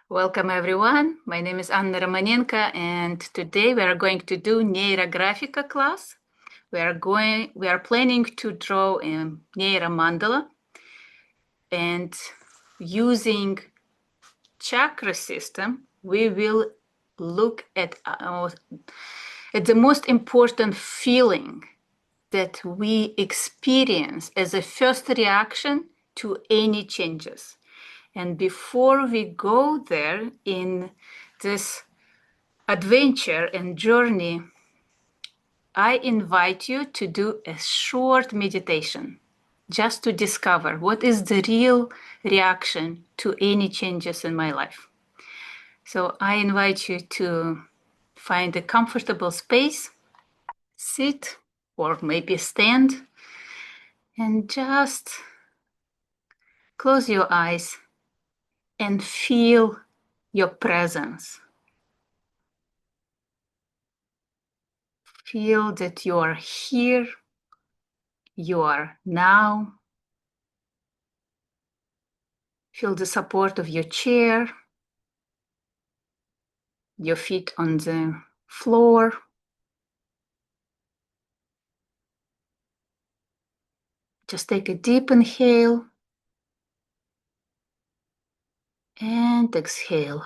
Welcome everyone. My name is Anna Romanenko, and today we are going to do Neurographica class. We are planning to draw a NeuroMandala, and using chakra system, we will look at the most important feeling that we experience as a first reaction to any changes. And before we go there in this adventure and journey, I invite you to do a short meditation just to discover what is the real reaction to any changes in my life. So I invite you to find a comfortable space, sit or maybe stand, and just close your eyes and feel your presence. Feel that you are here, you are now. Feel the support of your chair, your feet on the floor. Just take a deep inhale and exhale.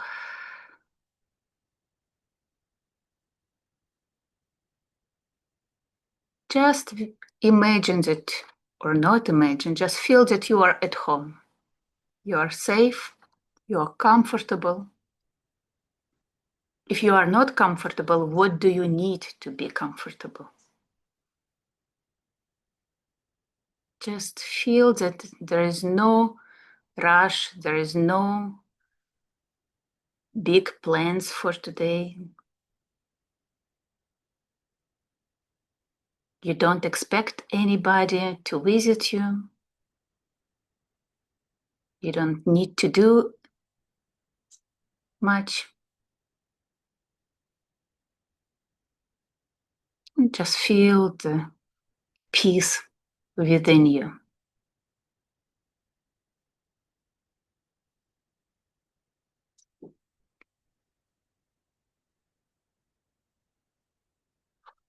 Just imagine that, or not imagine, just feel that you are at home. You are safe, you are comfortable. If you are not comfortable, what do you need to be comfortable? Just feel that there is no rush, there is no big plans for today. You don't expect anybody to visit you. You don't need to do much. Just feel the peace within you.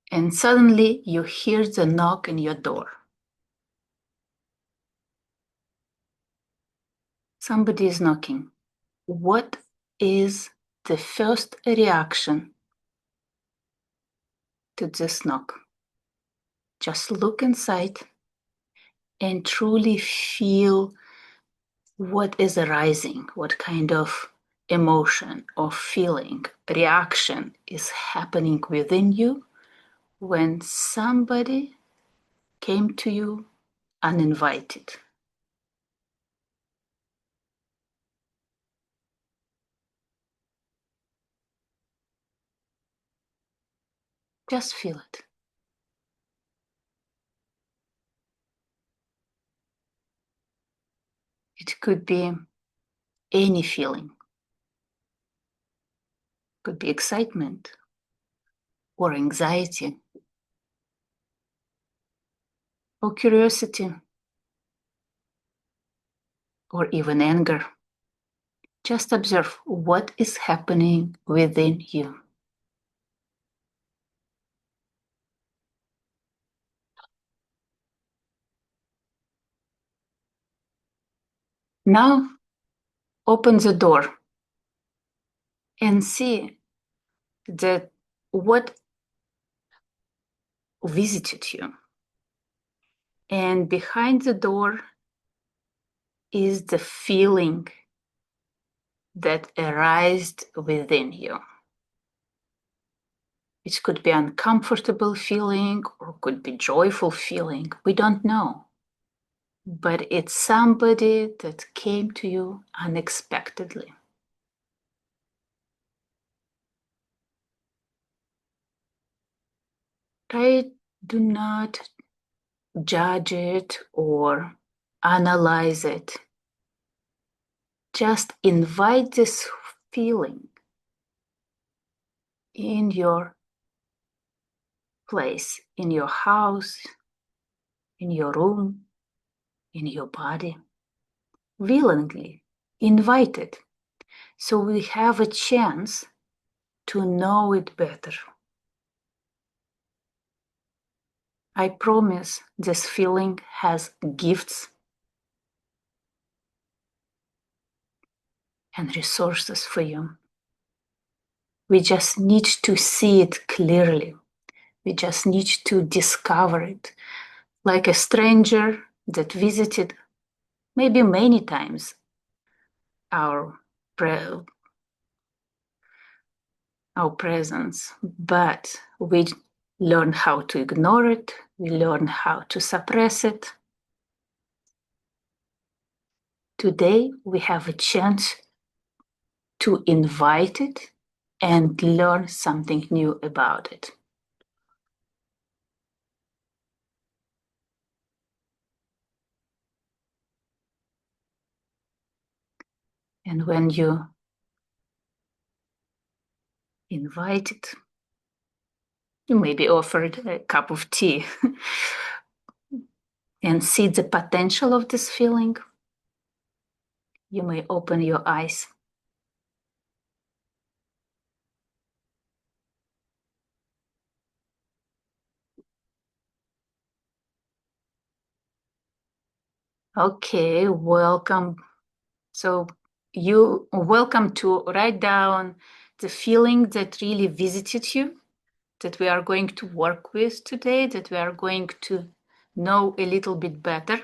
And suddenly you hear the knock on your door. Somebody is knocking. What is the first reaction to this knock? Just look inside and truly feel what is arising, what kind of emotion or feeling, reaction is happening within you when somebody came to you uninvited. Just feel it. It could be any feeling. It could be excitement or anxiety or curiosity or even anger. Just observe what is happening within you. Now open the door and see that what visited you. And behind the door is the feeling that arised within you. It could be uncomfortable feeling or could be joyful feeling. We don't know. But it's somebody that came to you unexpectedly. Do not judge it or analyze it. Just invite this feeling in your place, in your house, in your room, in your body. Willingly invite it. So we have a chance to know it better. I promise this feeling has gifts and resources for you. We just need to see it clearly. We just need to discover it. Like a stranger that visited maybe many times our, our presence, but we learn how to ignore it, we learn how to suppress it. Today, we have a chance to invite it and learn something new about it. And when you invite it, you may be offered a cup of tea and see the potential of this feeling. You may open your eyes. Okay, welcome. So you are welcome to write down the feeling that really visited you, that we are going to work with today, that we are going to know a little bit better.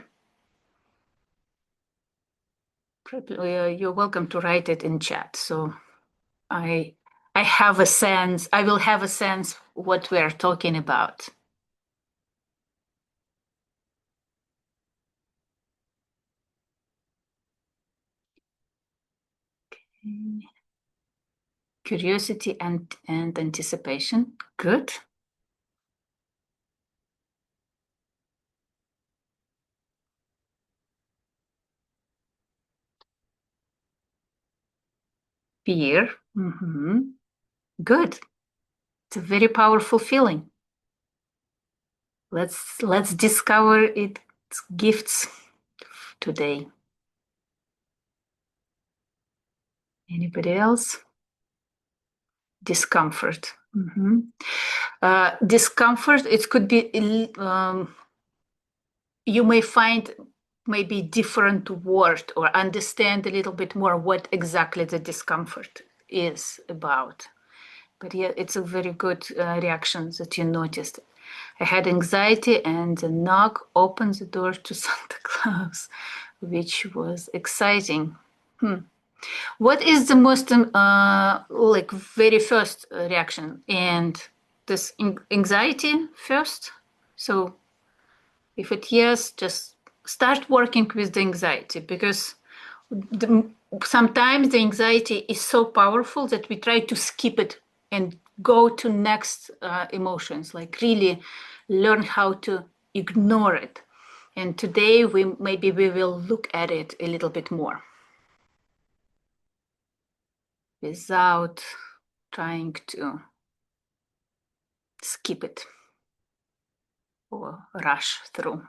You're welcome to write it in chat. So I have a sense, I will have a sense what we are talking about. Okay. Curiosity and anticipation. Good. Fear. Good. It's a very powerful feeling. Let's discover its gifts today. Anybody else? Discomfort. Discomfort, it could be, you may find maybe different word or understand a little bit more what exactly the discomfort is about. But yeah, it's a very good reaction that you noticed. I had anxiety and the knock opened the door to Santa Claus, which was exciting. What is the most like very first reaction? And this anxiety first? So if it yes, just start working with the anxiety, because sometimes the anxiety is so powerful that we try to skip it and go to next emotions, like really learn how to ignore it. And today we will look at it a little bit more without trying to skip it or rush through.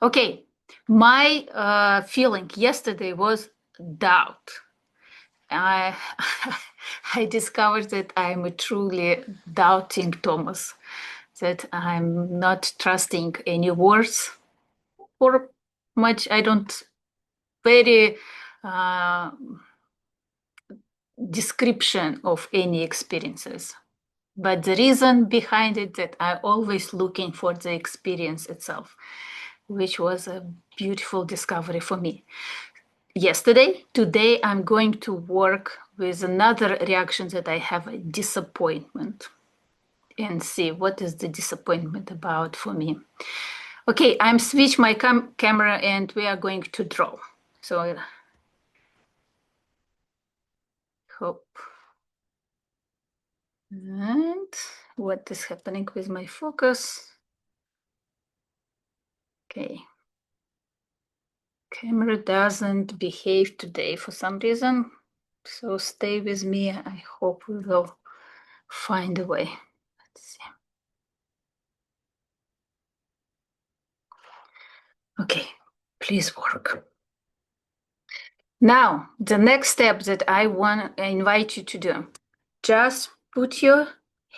Okay, my feeling yesterday was doubt. I I discovered that I'm a truly doubting Thomas, that I'm not trusting any words or much. I don't very description of any experiences. But the reason behind it that I'm always looking for the experience itself, which was a beautiful discovery for me. Yesterday, today I'm going to work with another reaction that I have, a disappointment, and see what is the disappointment about for me. Okay, I'm switch my camera and we are going to draw. So I hope. And what is happening with my focus? Okay. Camera doesn't behave today for some reason. So stay with me. I hope we will find a way. Let's see. Okay, please work. Now, the next step that I invite you to do, just put your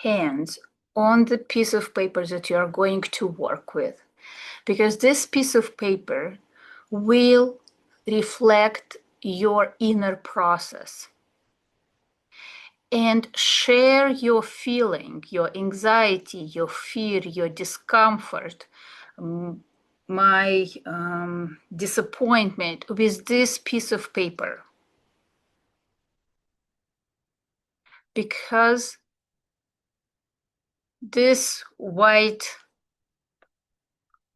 hands on the piece of paper that you are going to work with, because this piece of paper will reflect your inner process. And share your feeling, your anxiety, your fear, your discomfort, my disappointment with this piece of paper. Because this white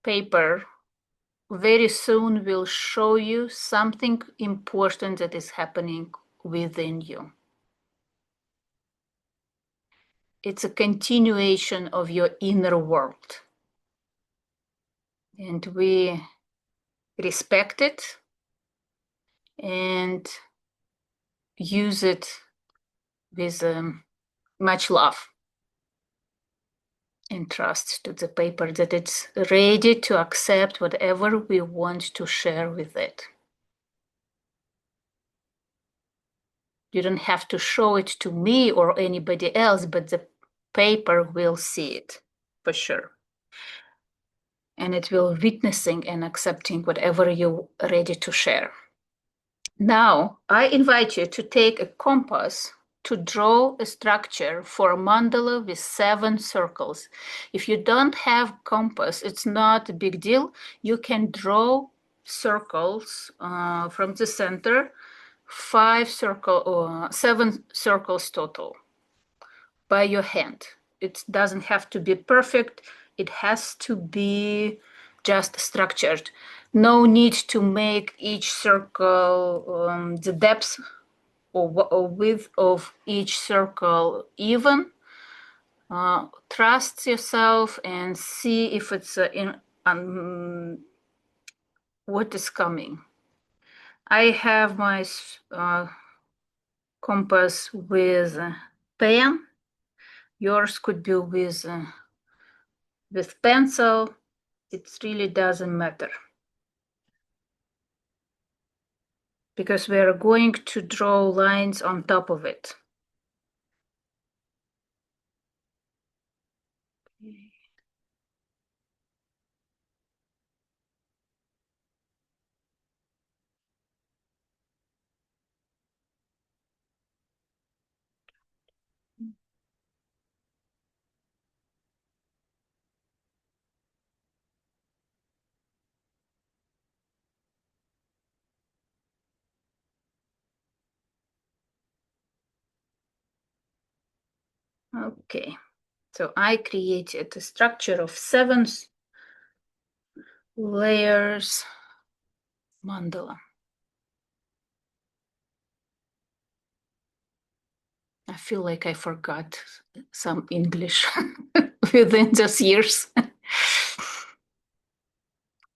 paper very soon will show you something important that is happening within you. It's a continuation of your inner world. And we respect it and use it with much love and trust to the paper that it's ready to accept whatever we want to share with it. You don't have to show it to me or anybody else, but the paper will see it for sure. And it will witnessing and accepting whatever you're ready to share. Now, I invite you to take a compass to draw a structure for a mandala with 7 circles. If you don't have compass, it's not a big deal. You can draw circles from the center, 7 circles total by your hand. It doesn't have to be perfect. It has to be just structured. No need to make each circle the depth or width of each circle even. Trust yourself and see if it's what is coming. I have my compass with pen. Yours could be with pencil. It really doesn't matter, because we are going to draw lines on top of it. Okay, so I created a structure of 7 layers mandala. I feel like I forgot some English within those years.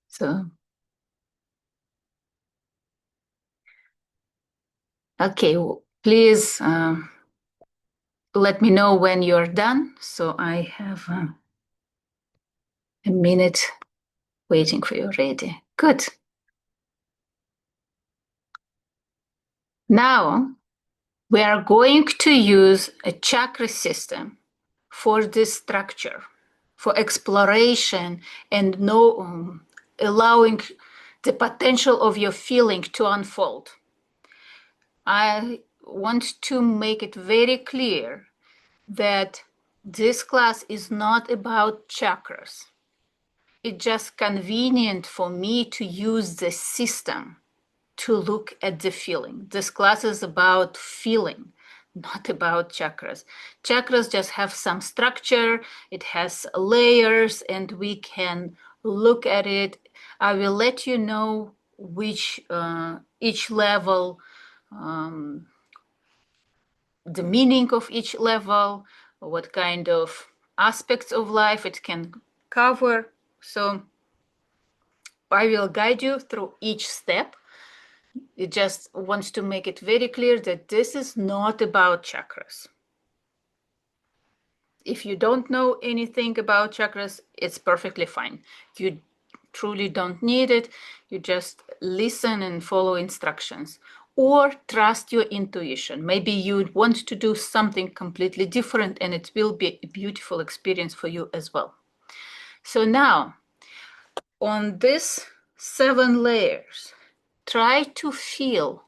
So, okay, please let me know when you're done. So I have a minute waiting for you ready. Good. Now we are going to use a chakra system for this structure, for exploration and allowing the potential of your feeling to unfold. I want to make it very clear that this class is not about chakras. It's just convenient for me to use the system to look at the feeling. This class is about feeling, not about chakras. Chakras just have some structure, it has layers, and we can look at it. I will let you know which each level, the meaning of each level, what kind of aspects of life it can cover. So I will guide you through each step. It just wants to make it very clear that this is not about chakras. If you don't know anything about chakras, it's perfectly fine. You truly don't need it, you just listen and follow instructions. Or trust your intuition. Maybe you want to do something completely different and it will be a beautiful experience for you as well. So now, on these 7 layers, try to feel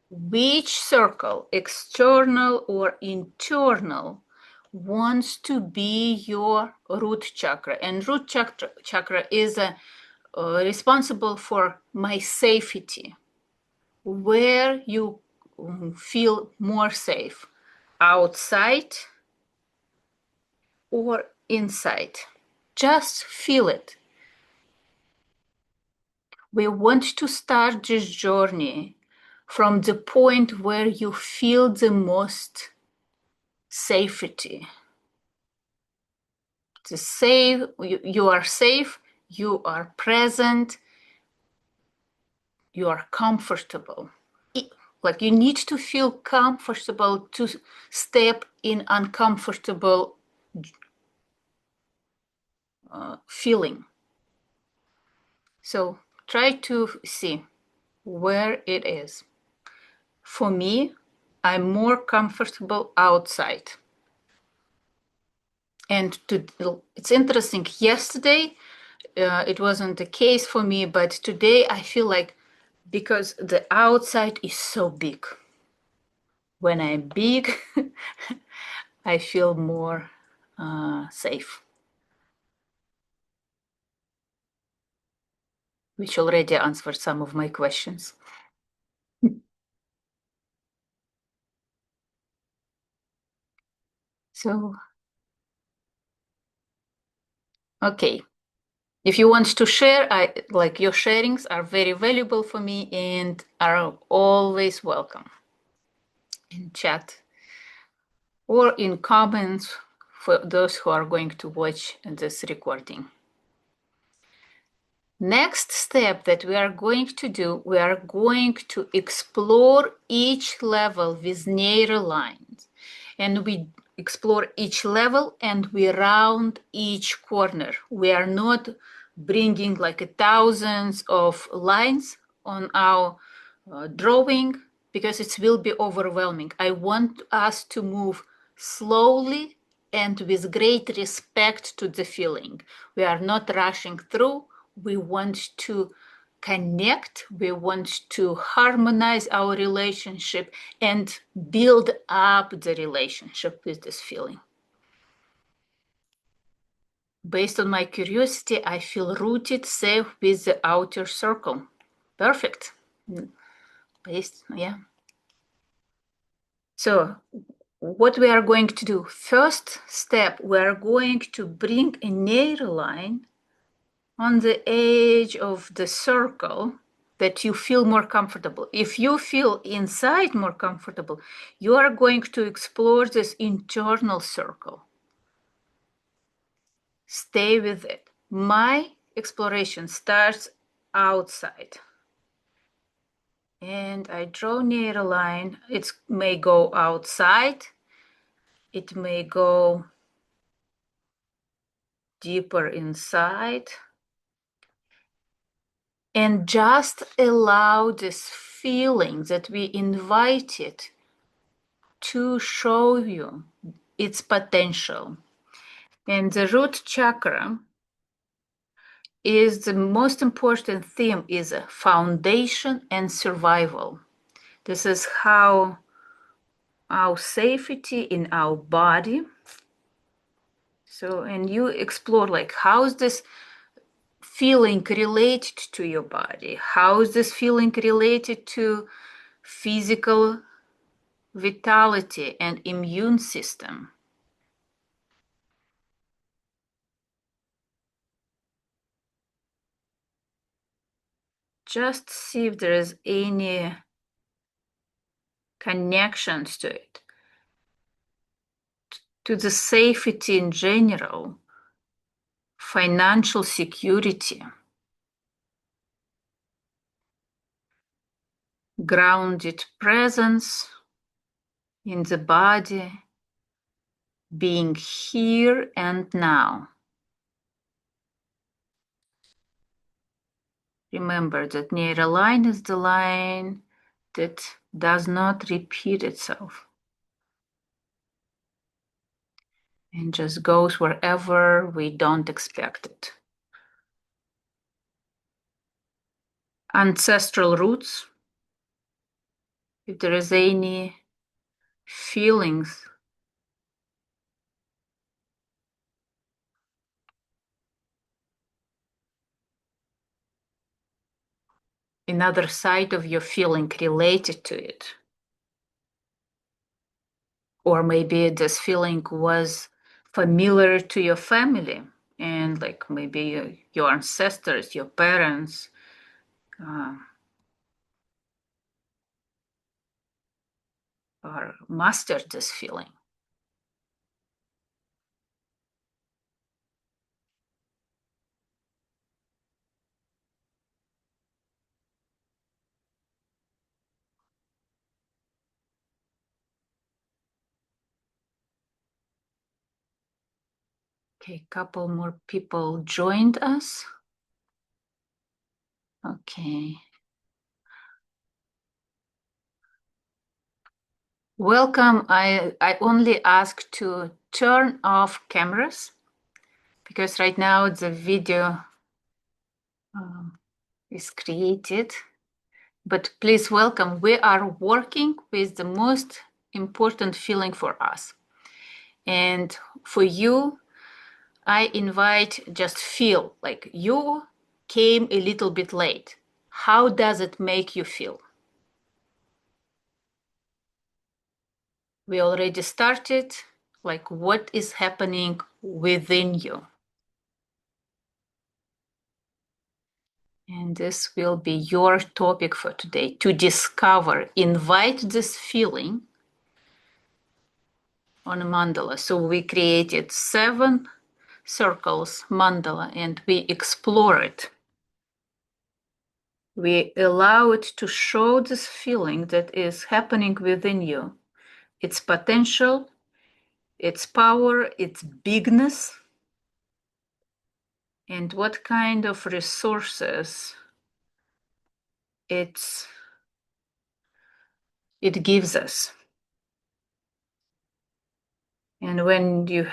which circle, external or internal, wants to be your root chakra. And root chakra is responsible for my safety, where you feel more safe, outside or inside. Just feel it. We want to start this journey from the point where you feel the most safety. You are safe, you are present, you are comfortable. Like you need to feel comfortable to step in uncomfortable feeling. So try to see where it is. For me, I'm more comfortable outside. And it's interesting, yesterday it wasn't the case for me, but today I feel like because the outside is so big. When I'm big, I feel more safe. Which already answered some of my questions. So, okay. If you want to share, like your sharings are very valuable for me and are always welcome in chat or in comments for those who are going to watch this recording. Next step that we are going to do, we are going to explore each level with narrow lines. And we explore each level and we round each corner. We are not bringing like thousands of lines on our drawing because it will be overwhelming. I want us to move slowly and with great respect to the feeling. We are not rushing through. We want to connect, we want to harmonize our relationship and build up the relationship with this feeling. Based on my curiosity, I feel rooted, safe with the outer circle. Perfect. Yeah. So what we are going to do, first step, we are going to bring a narrow line on the edge of the circle that you feel more comfortable. If you feel inside more comfortable, you are going to explore this internal circle. Stay with it. My exploration starts outside. And I draw near a line. It may go outside. It may go deeper inside. And just allow this feeling that we invited to show you its potential. And the root chakra is the most important theme is foundation and survival. This is how our safety in our body. So, and you explore like, how is this feeling related to your body? How is this feeling related to physical vitality and immune system? Just see if there is any connections to it, to the safety in general, financial security, grounded presence in the body, being here and now. Remember that near line is the line that does not repeat itself and just goes wherever we don't expect it. Ancestral roots, if there is any feelings another side of your feeling related to it. Or maybe this feeling was familiar to your family and like maybe your ancestors, your parents, or mastered this feeling. Okay, a couple more people joined us. Okay. Welcome. I only ask to turn off cameras because right now the video is created. But please welcome. We are working with the most important feeling for us. And for you, I invite just feel like you came a little bit late. How does it make you feel? We already started. Like what is happening within you? And this will be your topic for today, to discover, invite this feeling on a mandala. So we created 7 circles mandala and we explore it. We allow it to show this feeling that is happening within you, its potential, its power, its bigness, and what kind of resources it gives us. And when you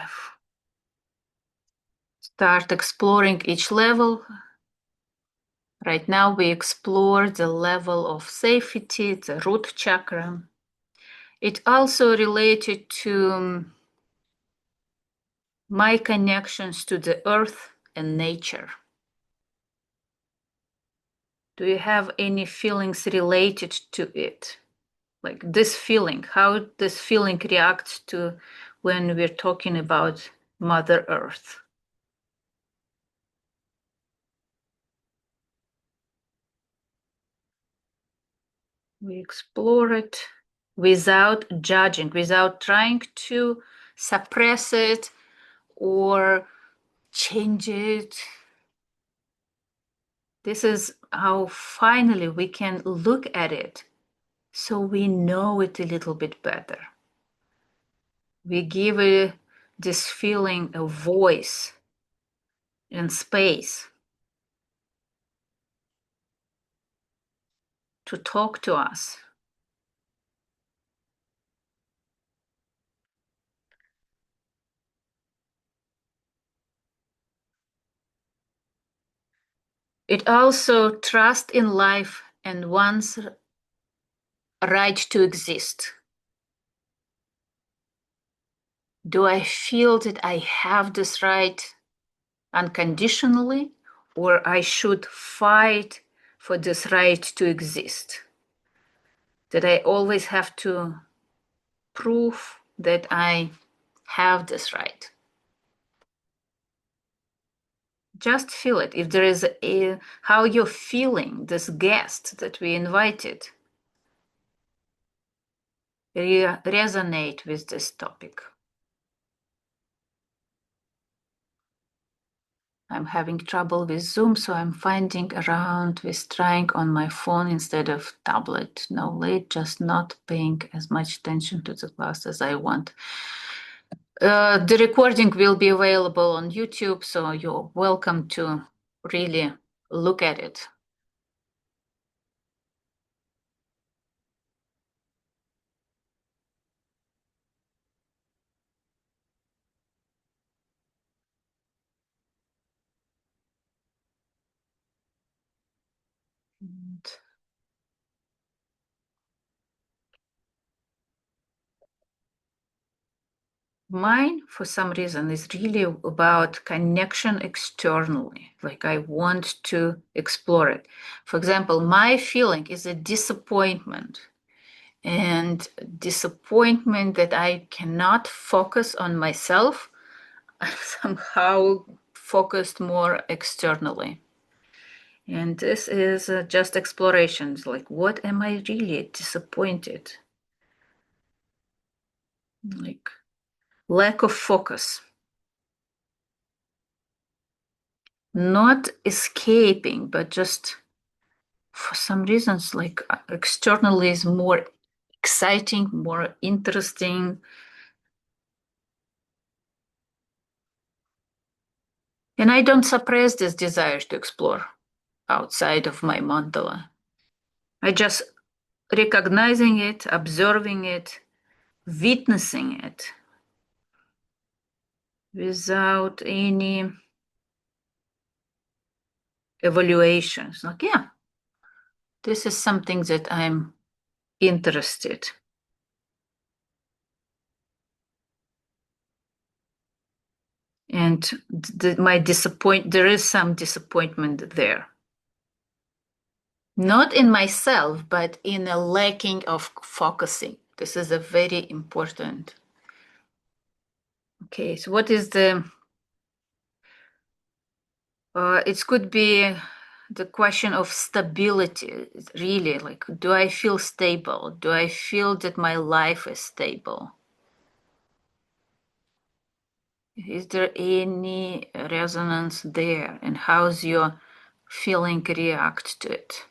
start exploring each level, right now we explore the level of safety, the root chakra. It also related to my connections to the earth and nature. Do you have any feelings related to it? Like this feeling, how this feeling reacts to when we're talking about Mother Earth? We explore it without judging, without trying to suppress it or change it. This is how finally we can look at it so we know it a little bit better. We give this feeling a voice and space to talk to us. It also trusts in life and one's right to exist. Do I feel that I have this right unconditionally, or I should fight for this right to exist? That I always have to prove that I have this right. Just feel it. If there is how you're feeling, this guest that we invited, resonate with this topic. I'm having trouble with Zoom, so I'm finding around with trying on my phone instead of tablet. No late, just not paying as much attention to the class as I want. The recording will be available on YouTube, so you're welcome to really look at it And mine, for some reason, is really about connection externally. Like I want to explore it. For example, my feeling is a disappointment, and disappointment that I cannot focus on myself. I'm somehow focused more externally. And this is just explorations. Like, what am I really disappointed? Like, lack of focus. Not escaping, but just for some reasons, like externally is more exciting, more interesting. And I don't suppress this desire to explore outside of my mandala. I just recognizing it, observing it, witnessing it without any evaluations. Like, yeah, this is something that I'm interested. And there is some disappointment there. Not in myself, but in a lacking of focusing. This is a very important. Okay, so what is it could be the question of stability, really. Like, do I feel stable? Do I feel that my life is stable? Is there any resonance there? And how's your feeling react to it?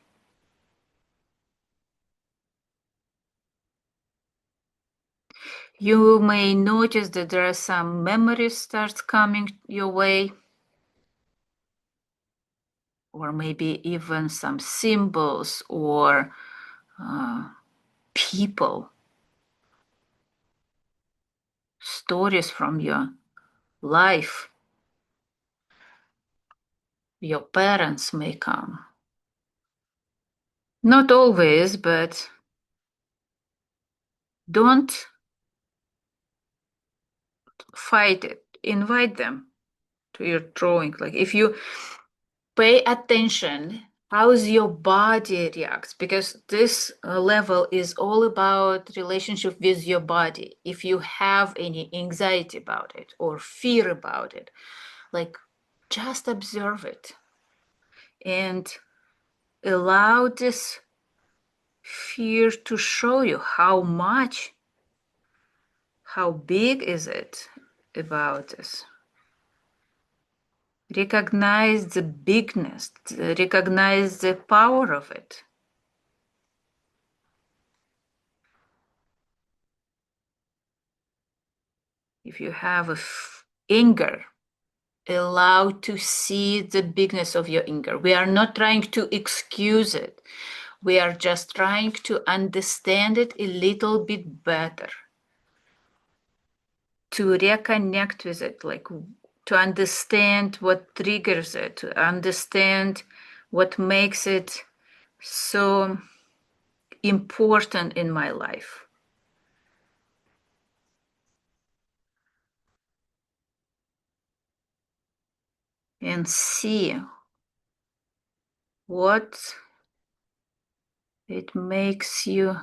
You may notice that there are some memories start coming your way, or maybe even some symbols or people, stories from your life. Your parents may come. Not always, but don't fight it. Invite them to your drawing. Like if you pay attention, how's your body reacts? Because this level is all about relationship with your body. If you have any anxiety about it or fear about it, like just observe it and allow this fear to show you how big is it about this. Recognize the bigness, recognize the power of it. If you have anger, allow to see the bigness of your anger. We are not trying to excuse it. We are just trying to understand it a little bit better, to reconnect with it, like to understand what triggers it, to understand what makes it so important in my life. And see what it makes you,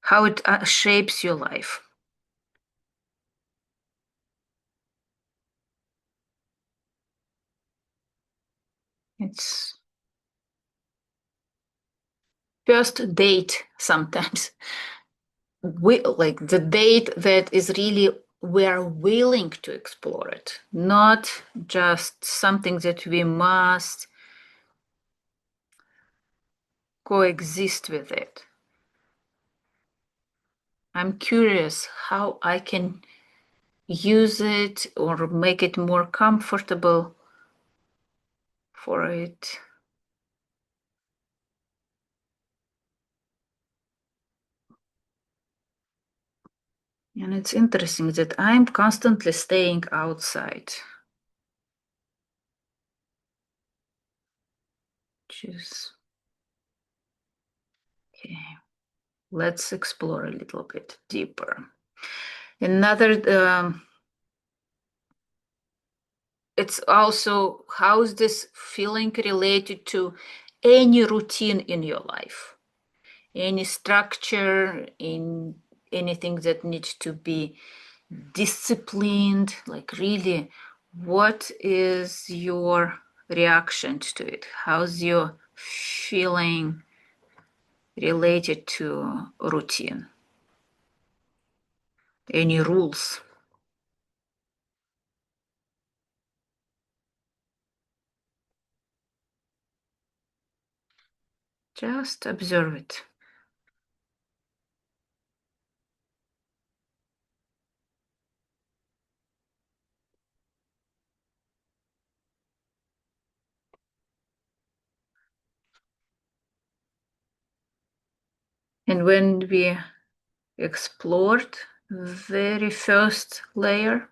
how it shapes your life. It's first date sometimes. We like the date that is really we are willing to explore it, not just something that we must coexist with it. I'm curious how I can use it or make it more comfortable for it. And it's interesting that I'm constantly staying outside. which is okay. Let's explore a little bit deeper. Another, it's also, how is this feeling related to any routine in your life? Any structure, in anything that needs to be disciplined, like really, what is your reaction to it? How's your feeling related to routine? Any rules? Just observe it. And when we explored very first layer,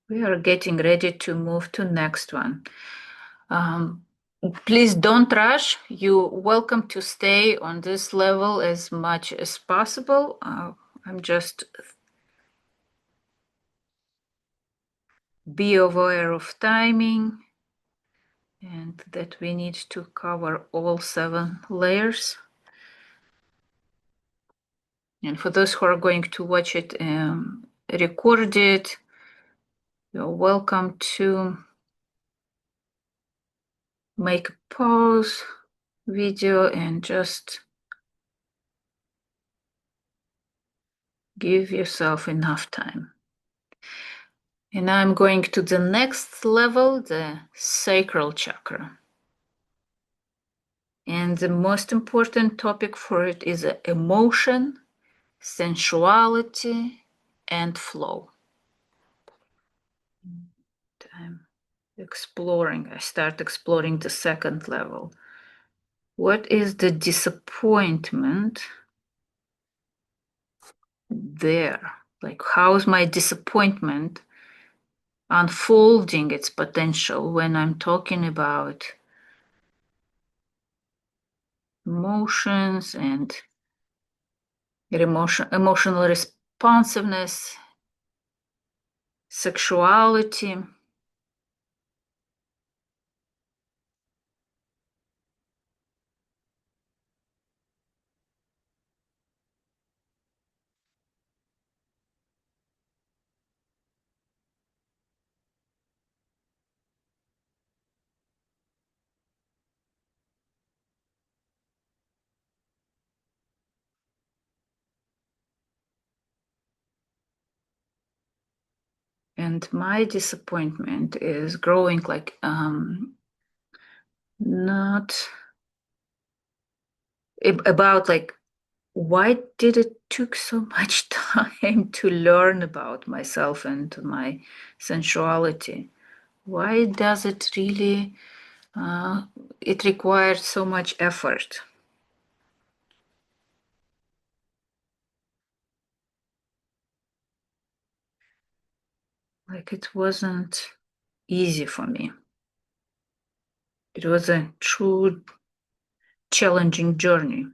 we are getting ready to move to next one. Please don't rush. You're welcome to stay on this level as much as possible. I'm just be aware of timing and that we need to cover all 7 layers. And for those who are going to watch it recorded, you're welcome to make a pause video and just give yourself enough time. And I'm going to the next level, the sacral chakra. And the most important topic for it is emotion, sensuality, and flow. I'm exploring, I start exploring the second level. What is the disappointment there? Like, how's my disappointment unfolding its potential when I'm talking about emotions and emotional responsiveness, sexuality? And my disappointment is growing, like not about like, why did it took so much time to learn about myself and my sensuality? Why does it really it required so much effort? Like, it wasn't easy for me. It was a true challenging journey.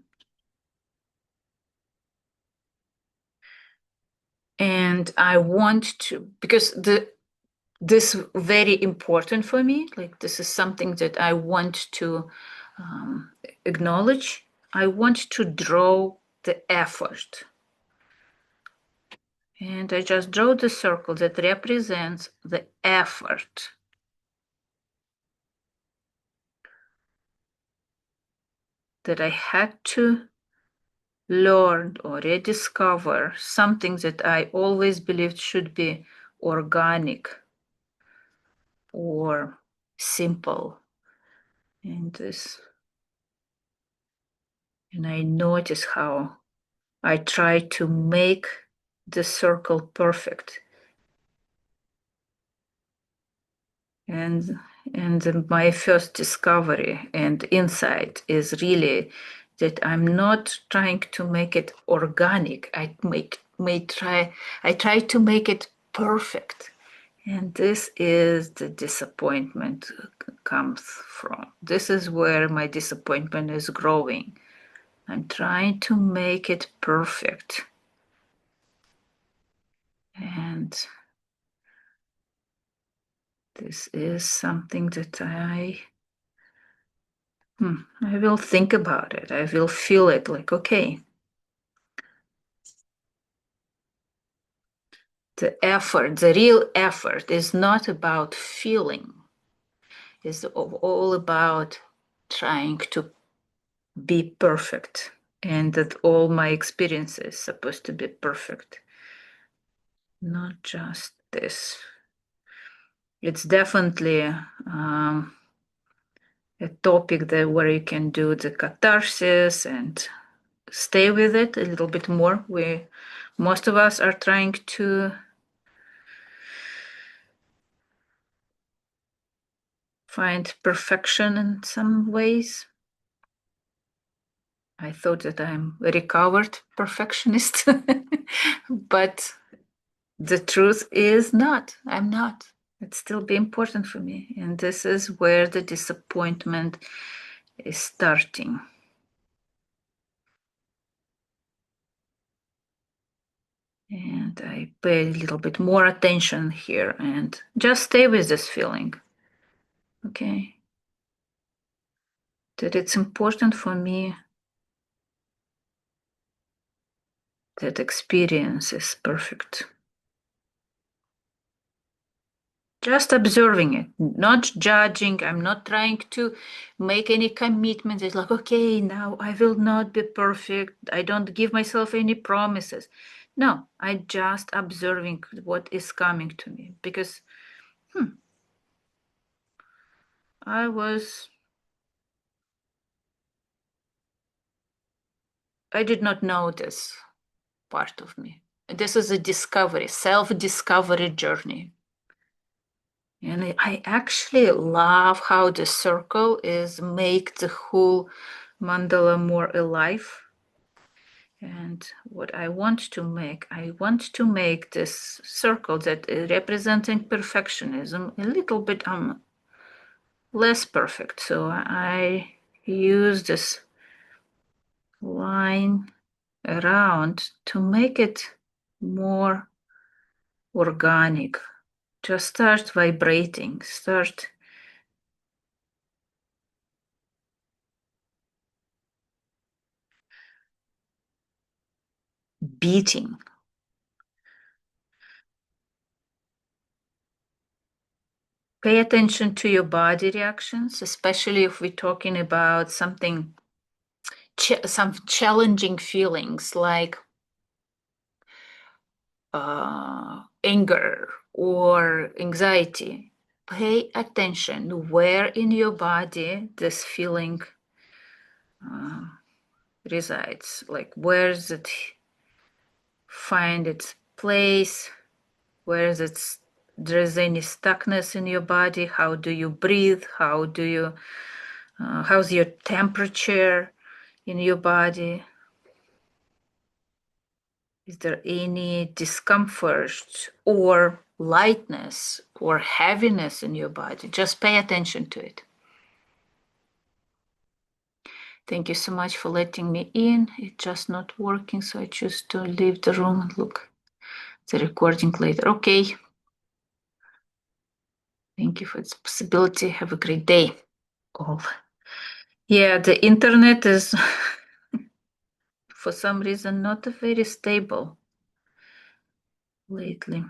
And I want to, because this very important for me, like this is something that I want to acknowledge. I want to draw the effort. And I just draw the circle that represents the effort. That I had to learn or rediscover something that I always believed should be organic or simple. And I notice how I try to make the circle perfect. And my first discovery and insight is really that I'm not trying to make it organic. I try to make it perfect. And this is the disappointment comes from. This is where my disappointment is growing. I'm trying to make it perfect. And this is something that I will think about it. I will feel it like, okay, the effort, the real effort is not about feeling. It's all about trying to be perfect, and that all my experience is supposed to be perfect, not just this. It's definitely a topic that where you can do the catharsis and stay with it a little bit more. Most of us are trying to find perfection in some ways. I thought that I'm a recovered perfectionist, but the truth is not. I'm not. It's still be important for me. And this is where the disappointment is starting. And I pay a little bit more attention here and just stay with this feeling. Okay. That it's important for me that experience is perfect. Just observing it, not judging. I'm not trying to make any commitments. It's like, okay, now I will not be perfect. I don't give myself any promises. No, I just observing what is coming to me because I did not know this part of me. This is a discovery, self-discovery journey. And I actually love how the circle is make the whole mandala more alive. And what I want to make this circle that is representing perfectionism a little bit less perfect. So I use this line around to make it more organic. Just start vibrating, start beating. Pay attention to your body reactions, especially if we're talking about something, some challenging feelings like anger or anxiety. Pay attention where in your body this feeling resides. Like where does it find its place? Where is it? There's any stuckness in your body? How do you breathe? How's your temperature in your body? Is there any discomfort or lightness or heaviness in your body? Just pay attention to it. Thank you so much for letting me in. It's just not working, so I choose to leave the room and look the recording later. Okay. Thank you for this possibility. Have a great day, all. Yeah, the internet is for some reason not very stable lately.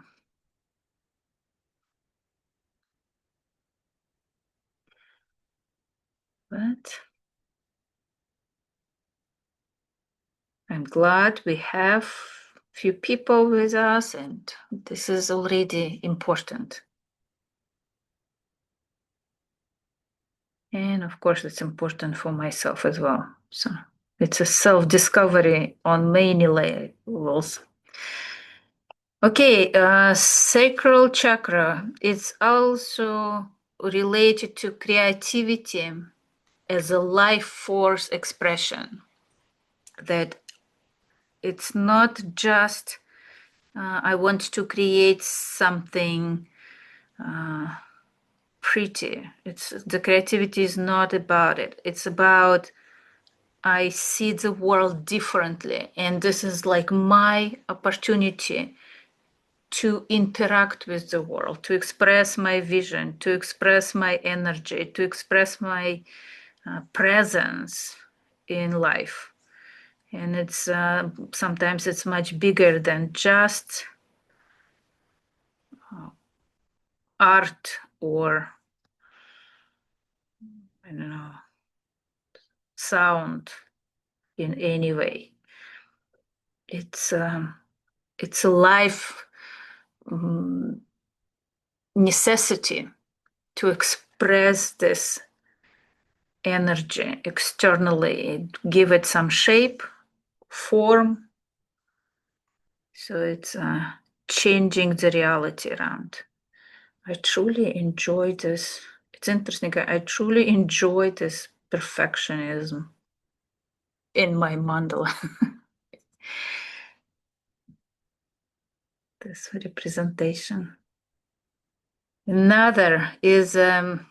But I'm glad we have few people with us, and this is already important. And of course, it's important for myself as well. So it's a self-discovery on many levels. Okay, sacral chakra. It's also related to creativity as a life force expression. That it's not just I want to create something pretty. The creativity is not about it. It's about I see the world differently, and this is like my opportunity to interact with the world, to express my vision, to express my energy, to express my presence in life. And it's sometimes it's much bigger than just art or I don't know sound in any way. It's a life necessity to express this energy externally, give it some shape, form. So it's changing the reality around. I truly enjoy this. It's interesting. I truly enjoy this perfectionism in my mandala. This representation. Another is, and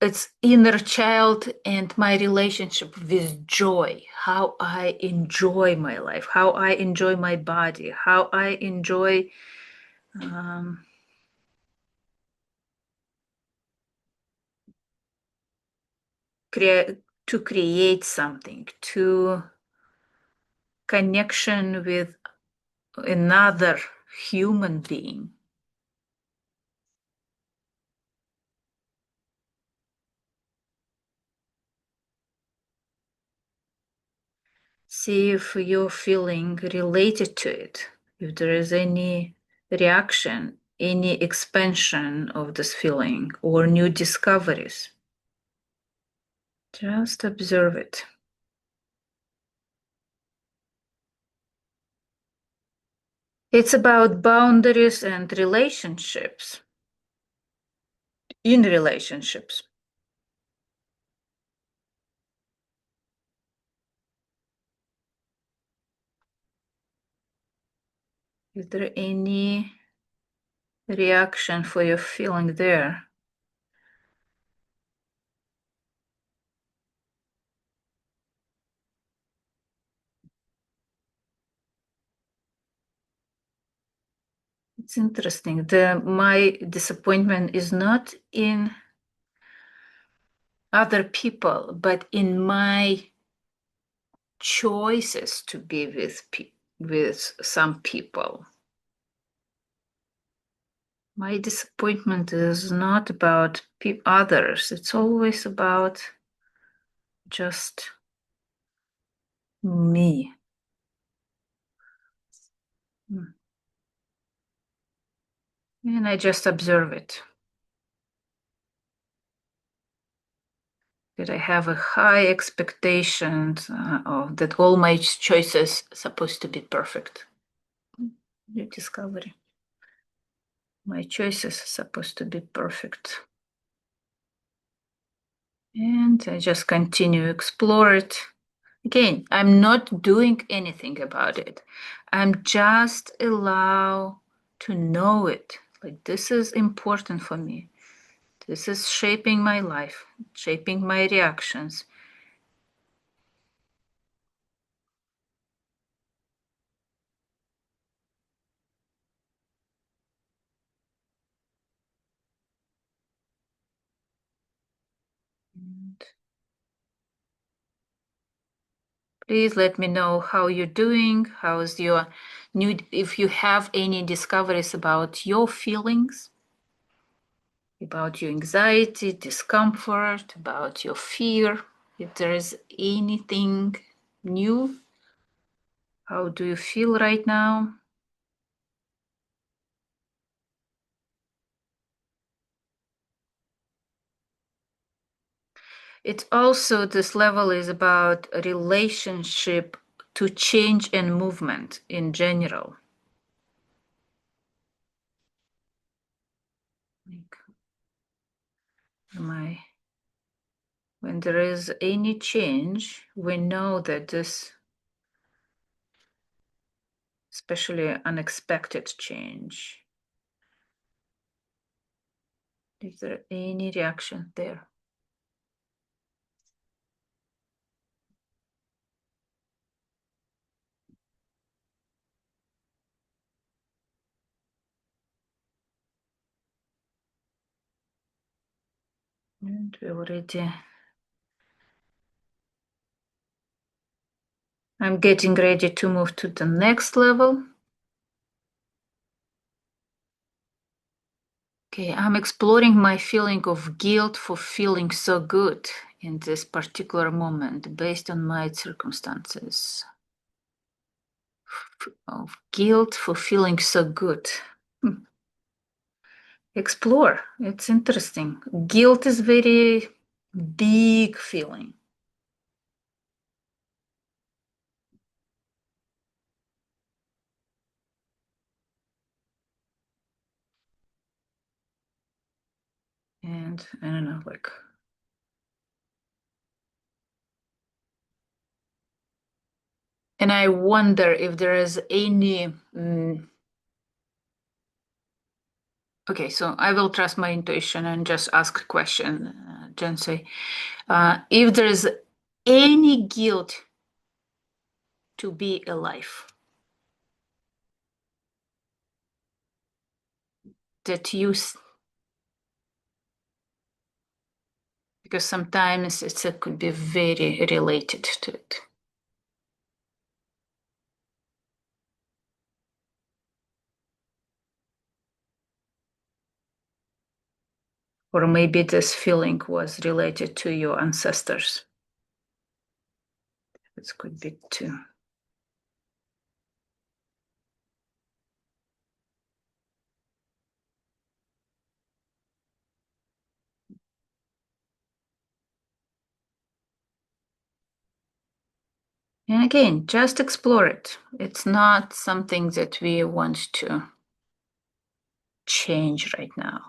it's inner child and my relationship with joy, how I enjoy my life, how I enjoy my body, how I enjoy to create something, to connection with another human being. See if you're feeling related to it, if there is any reaction, any expansion of this feeling or new discoveries. Just observe it. It's about boundaries and relationships. In relationships. Is there any reaction for your feeling there? It's interesting. My disappointment is not in other people, but in my choices to be with some people. My disappointment is not about others. It's always about just me. And I just observe it. That I have a high expectation of that all my choices are supposed to be perfect. New discovery. My choices are supposed to be perfect. And I just continue explore it. Again, I'm not doing anything about it. I'm just allow to know it. Like this is important for me. This is shaping my life, shaping my reactions. And please let me know how you're doing. How's your new, if you have any discoveries about your feelings, about your anxiety, discomfort, about your fear. If there is anything new, how do you feel right now? It's also, this level is about relationship to change and movement in general. Like, when there is any change, we know that this especially unexpected change. Is there any reaction there? And we already... I'm getting ready to move to the next level. Okay, I'm exploring my feeling of guilt for feeling so good in this particular moment based on my circumstances. Of guilt for feeling so good. Explore. It's interesting. Guilt is very big feeling. And I don't know, like... And I wonder if there is any... Okay, so I will trust my intuition and just ask a question, Jensei. If there is any guilt to be alive that you... Because sometimes it could be very related to it. Or maybe this feeling was related to your ancestors. It could be too. And again, just explore it. It's not something that we want to change right now.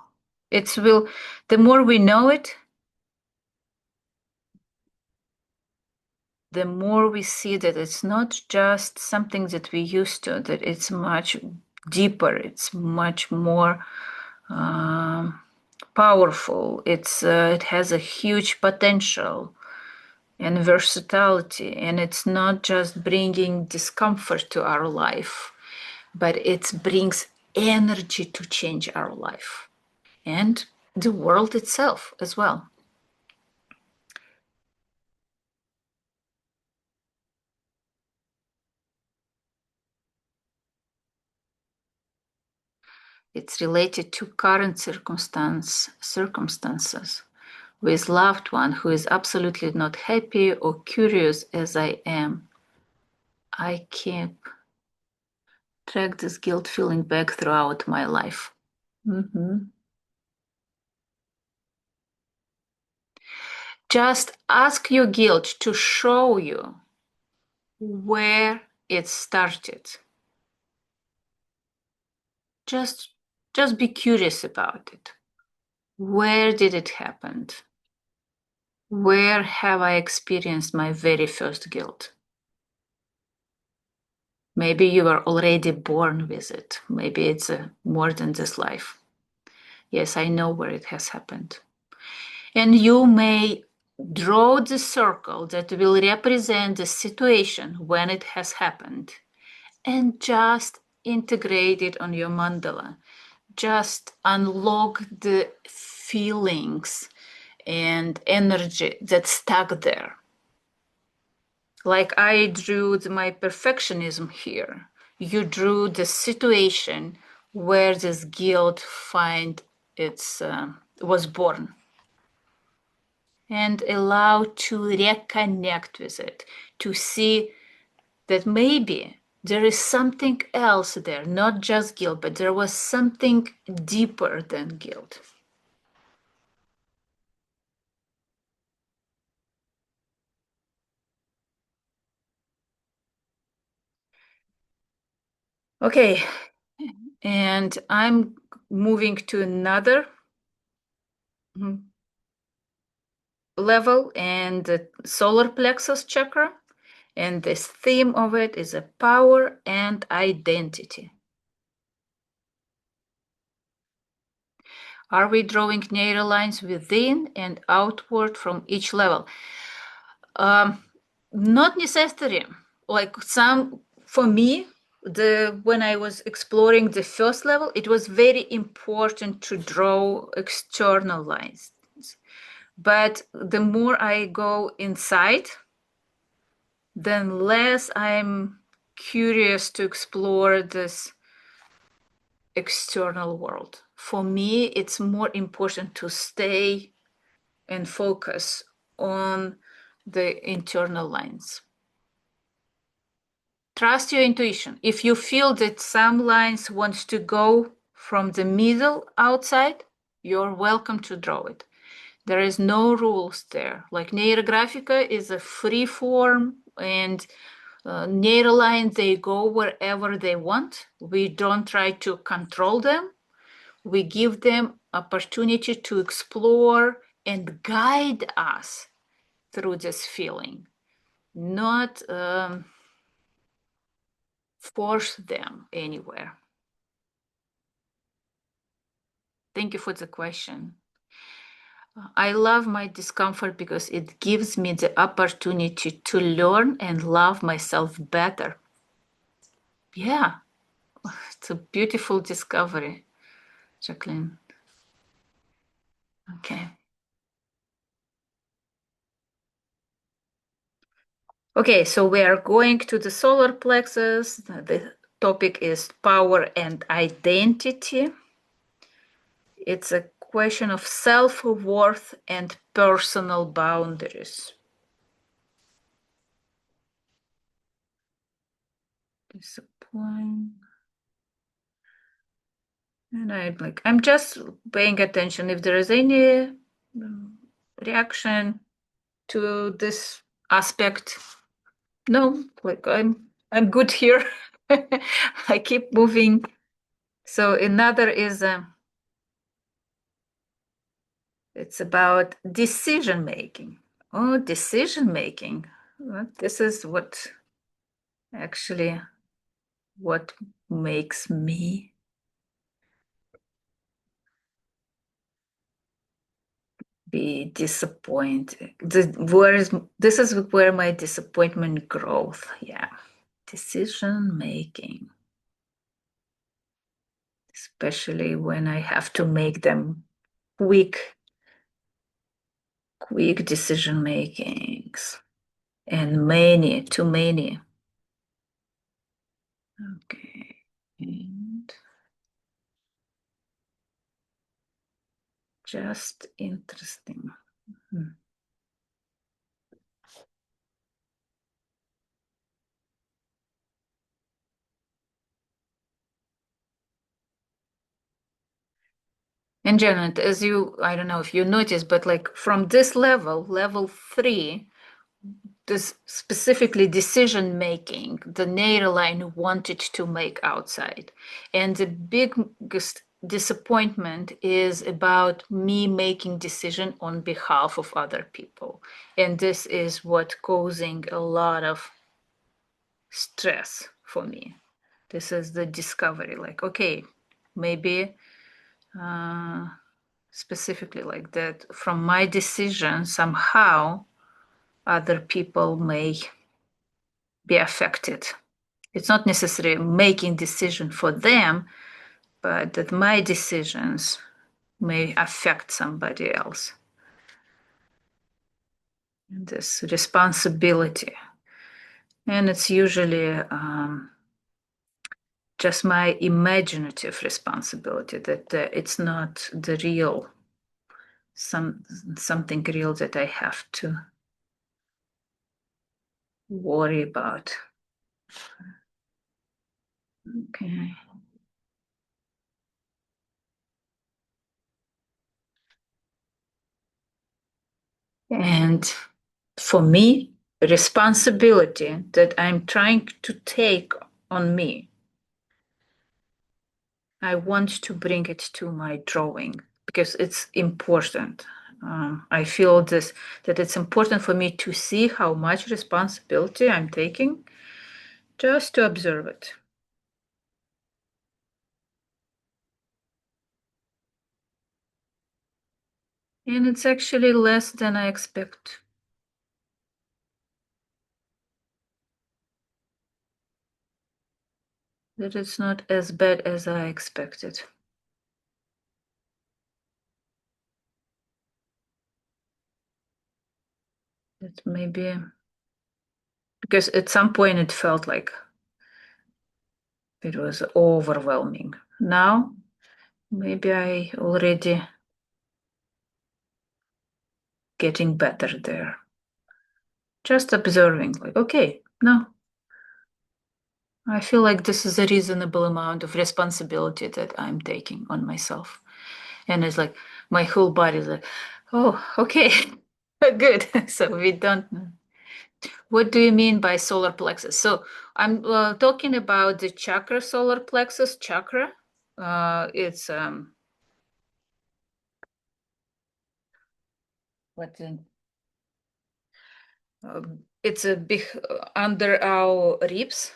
The more we know it, the more we see that it's not just something that we used to, that it's much deeper, it's much more powerful. It has a huge potential and versatility, and it's not just bringing discomfort to our life, but it brings energy to change our life and the world itself as well. It's related to current circumstances with loved one who is absolutely not happy or curious as I am. I keep track this guilt feeling back throughout my life. Just ask your guilt to show you where it started. Just be curious about it. Where did it happen? Where have I experienced my very first guilt? Maybe you were already born with it. Maybe it's more than this life. Yes, I know where it has happened. And you may draw the circle that will represent the situation when it has happened and just integrate it on your mandala. Just unlock the feelings and energy that's stuck there. Like I drew my perfectionism here. You drew the situation where this guilt was born. And allow to reconnect with it, to see that maybe there is something else there, not just guilt, but there was something deeper than guilt. Okay, and I'm moving to another level and the solar plexus chakra. And this theme of it is a power and identity. Are we drawing neural lines within and outward from each level? Not necessary. Like for me, when I was exploring the first level, it was very important to draw external lines. But the more I go inside, then less I'm curious to explore this external world. For me, it's more important to stay and focus on the internal lines. Trust your intuition. If you feel that some lines want to go from the middle outside, you're welcome to draw it. There is no rules there. Like Neurographica is a free form, and neural lines, they go wherever they want. We don't try to control them. We give them opportunity to explore and guide us through this feeling, not force them anywhere. Thank you for the question. I love my discomfort because it gives me the opportunity to learn and love myself better. Yeah, it's a beautiful discovery, Jacqueline. Okay. Okay, so we are going to the solar plexus. The topic is power and identity. It's a question of self-worth and personal boundaries. Disappoint. And I'm just paying attention if there is any reaction to this aspect. No, I'm good here. I keep moving. So another is it's about decision making. Oh, decision making. Well, this is what makes me be disappointed. This is where my disappointment grows. Yeah, decision making, especially when I have to make them quick decision makings, and too many. Okay, and just interesting. And Janet, I don't know if you noticed, but from this level 3, this specifically decision making, the neural line wanted to make outside. And the biggest disappointment is about me making decision on behalf of other people. And this is what causing a lot of stress for me. This is the discovery, okay, maybe specifically like that from my decision, somehow other people may be affected. It's not necessarily making decision for them, but that my decisions may affect somebody else. And this responsibility. And it's usually just my imaginative responsibility, that it's not the real, something real that I have to worry about. Okay. And for me, responsibility that I'm trying to take on me, I want to bring it to my drawing because it's important. I feel that it's important for me to see how much responsibility I'm taking, just to observe it. And it's actually less than I expect. That it's not as bad as I expected. That maybe because at some point it felt like it was overwhelming. Now, maybe I already getting better there. Just observing, like, okay, no, I feel like this is a reasonable amount of responsibility that I'm taking on myself. And it's like my whole body is like, oh, okay, good. So we don't know. What do you mean by solar plexus? So I'm talking about the chakra, solar plexus chakra. It's what it's a big under our ribs,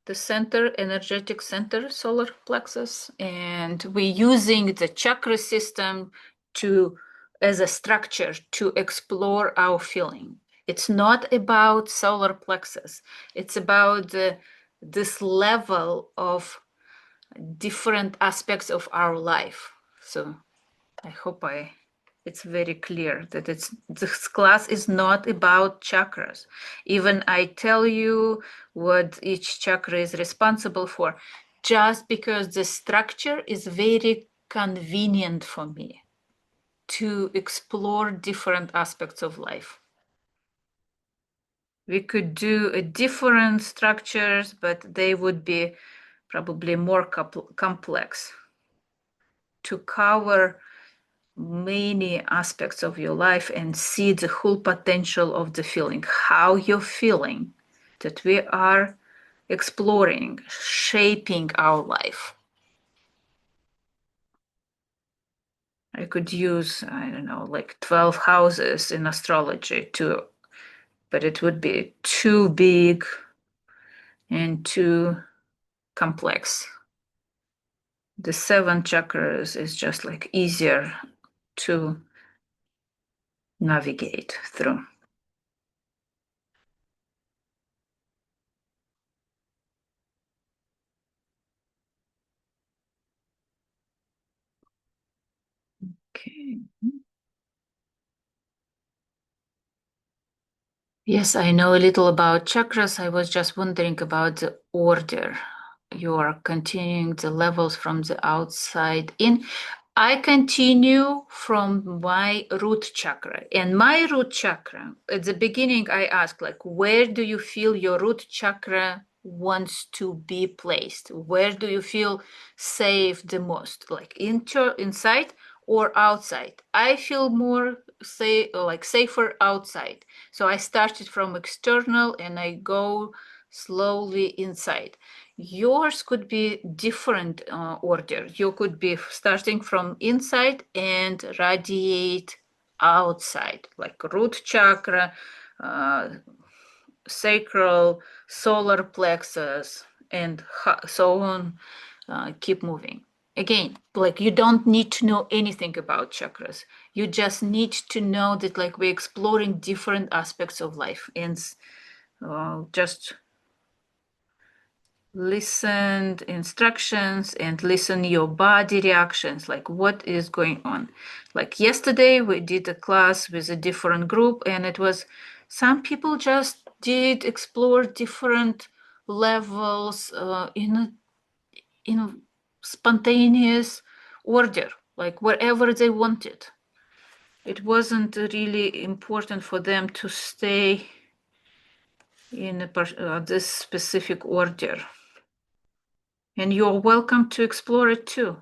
the center, energetic center, solar plexus, and we're using the chakra system to as a structure to explore our feeling. It's not about solar plexus. It's about this level of different aspects of our life. So I hope it's very clear that this class is not about chakras. Even I tell you what each chakra is responsible for, just because the structure is very convenient for me to explore different aspects of life. We could do a different structures, but they would be probably more complex to cover many aspects of your life and see the whole potential of the feeling, how you're feeling, that we are exploring, shaping our life. I could use, I don't know, like 12 houses in astrology too, but it would be too big and too complex. The 7 chakras is just like easier to navigate through. Okay. Yes, I know a little about chakras. I was just wondering about the order. You are continuing the levels from the outside in. I continue from my root chakra. And my root chakra, at the beginning, I asked, like, where do you feel your root chakra wants to be placed? Where do you feel safe the most? Like inside or outside? I feel more safer outside. So I started from external and I go slowly inside. Yours could be different order. You could be starting from inside and radiate outside, like root chakra, uh, sacral, solar plexus, and so on. Keep moving. Again, like you don't need to know anything about chakras. You just need to know that like we're exploring different aspects of life and just listen instructions and listen your body reactions, like what is going on. Like yesterday we did a class with a different group and it was some people just did explore different levels in spontaneous order, like wherever they wanted. It wasn't really important for them to stay in this specific order. And you're welcome to explore it too.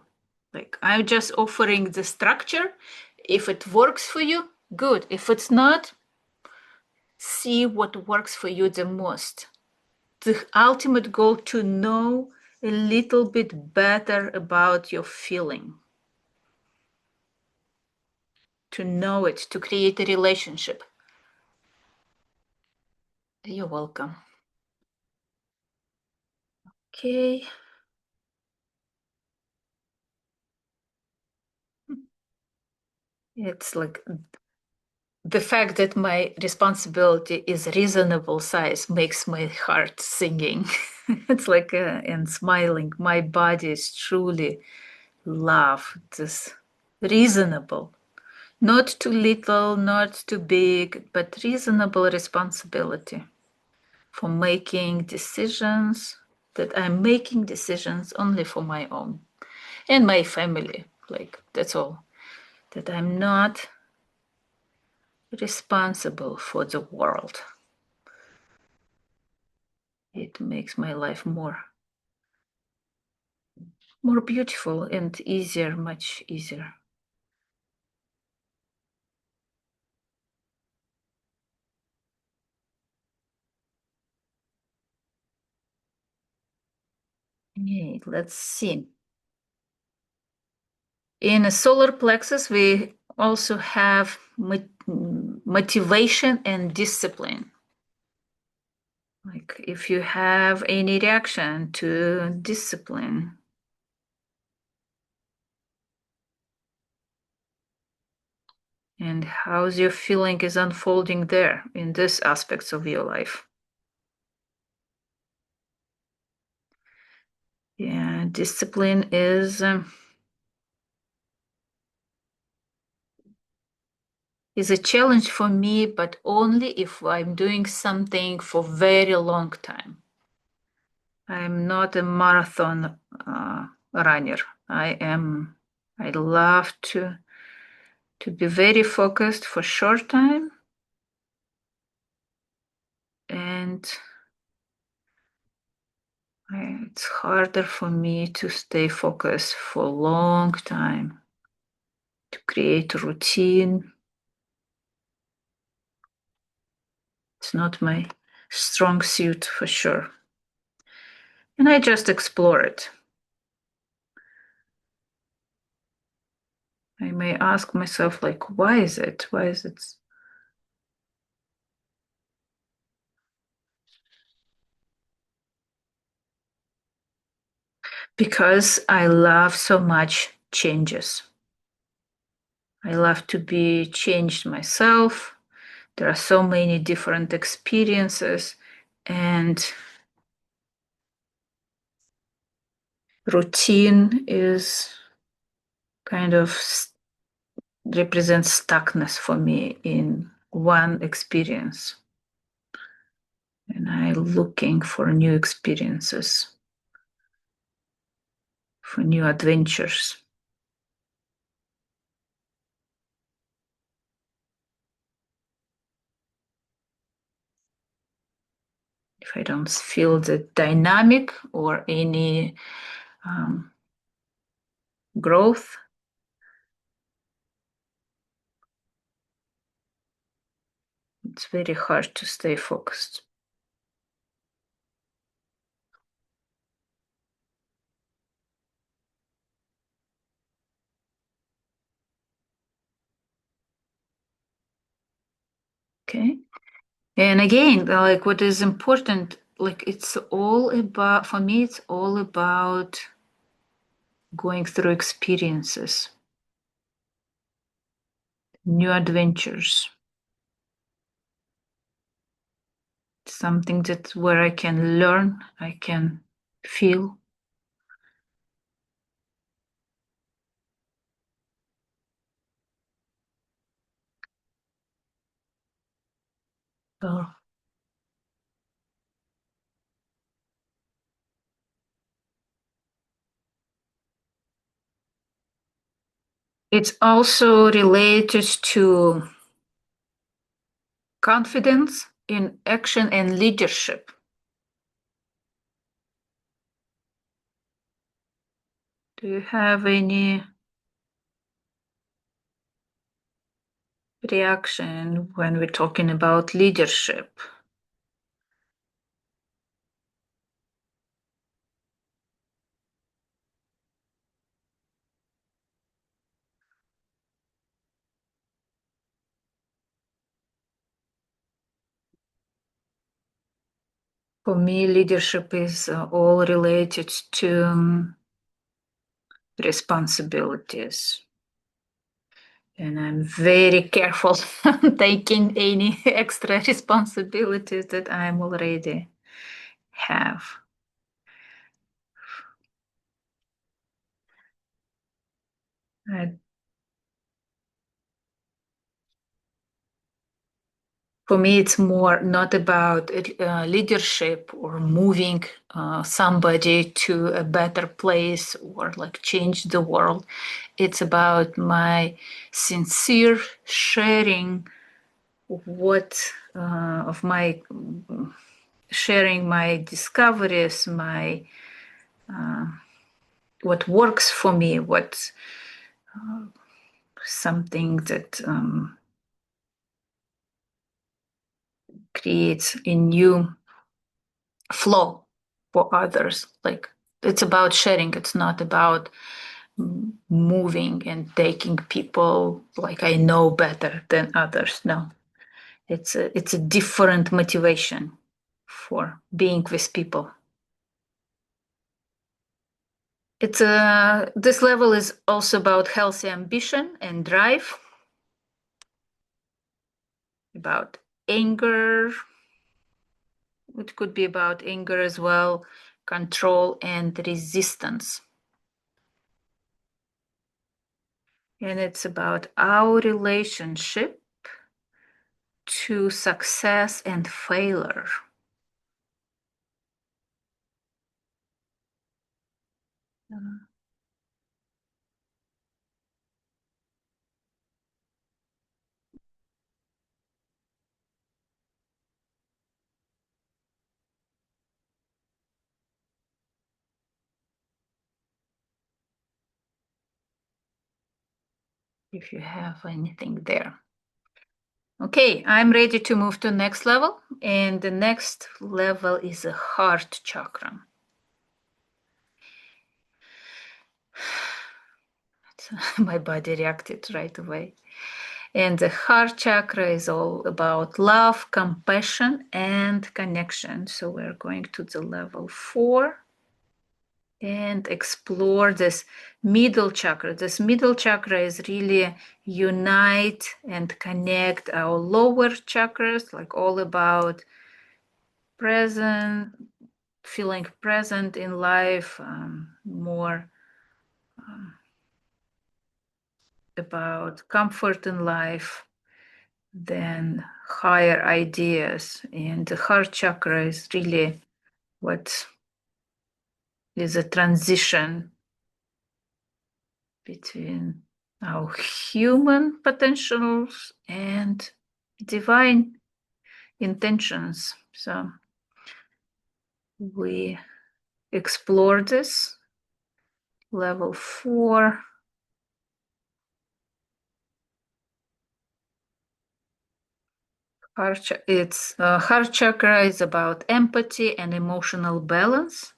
Like I'm just offering the structure. If it works for you, good. If it's not, see what works for you the most. The ultimate goal to know a little bit better about your feeling. to know it, to create a relationship. You're welcome. Okay. It's like the fact that my responsibility is reasonable size makes my heart singing. It's like and smiling. My body is truly love this reasonable, not too little, not too big, but reasonable responsibility for making decisions, that I'm making decisions only for my own and my family. Like that's all. That I'm not responsible for the world. It makes my life more beautiful and easier, much easier. Okay, let's see. In a solar plexus, we also have motivation and discipline. Like if you have any reaction to discipline, and how's your feeling is unfolding there in these aspects of your life. Yeah, discipline is a challenge for me, but only if I'm doing something for very long time. I'm not a marathon runner. I love to be very focused for short time, and it's harder for me to stay focused for a long time, to create a routine. It's not my strong suit for sure. And I just explore it. I may ask myself, like, why is it? Why is it? Because I love so much changes. I love to be changed myself. There are so many different experiences, and routine is kind of represents stuckness for me in one experience. And I'm looking for new experiences, for new adventures. If I don't feel the dynamic or any growth, it's very hard to stay focused. Okay. And again, like what is important, like it's all about, for me, it's all about going through experiences, new adventures, something that where I can learn, I can feel. So it's also related to confidence in action and leadership. Do you have any reaction when we're talking about leadership? For me, leadership is all related to responsibilities. And I'm very careful taking any extra responsibilities that I'm already have. For me, it's more not about leadership or moving somebody to a better place or like change the world. It's about my sincere sharing what of my sharing my discoveries, my what works for me, what something that creates a new flow for others. Like it's about sharing. It's not about moving and taking people like I know better than others. No, it's a different motivation for being with people. It's this level is also about healthy ambition and drive, about anger. It could be about anger as well, control and resistance. And it's about our relationship to success and failure. If you have anything there. Okay, I'm ready to move to the next level. And the next level is a heart chakra. My body reacted right away. And the heart chakra is all about love, compassion, and connection. So we're going to the level 4 and explore this middle chakra. This middle chakra is really unite and connect our lower chakras, like all about present, feeling present in life, more about comfort in life than higher ideas. And the heart chakra is really what is a transition between our human potentials and divine intentions. So we explore this level 4. Heart chakra is about empathy and emotional balance.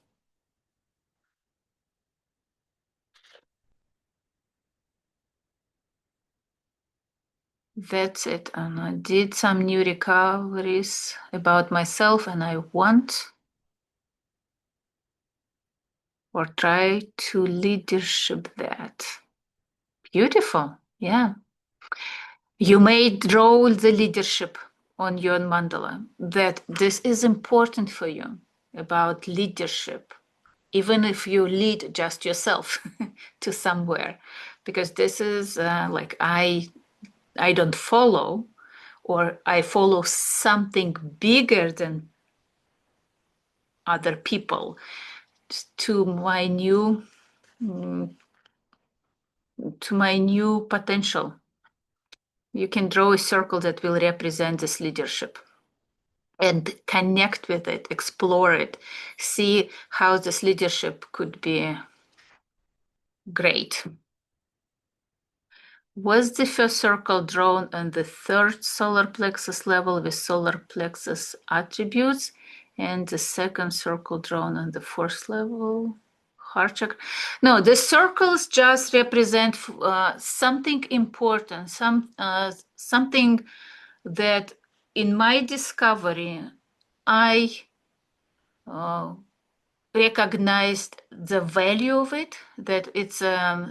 That's it. And I did some new recoveries about myself, and I want or try to leadership that. Beautiful. Yeah. You may draw the leadership on your mandala that this is important for you about leadership, even if you lead just yourself to somewhere, because this is like I don't follow, or I follow something bigger than other people to my new potential. You can draw a circle that will represent this leadership and connect with it, explore it, see how this leadership could be great. Was the first circle drawn on the 3rd solar plexus level with solar plexus attributes, and the second circle drawn on the 4th level? Heart chakra. No, the circles just represent something important, something that in my discovery I recognized the value of it, that it's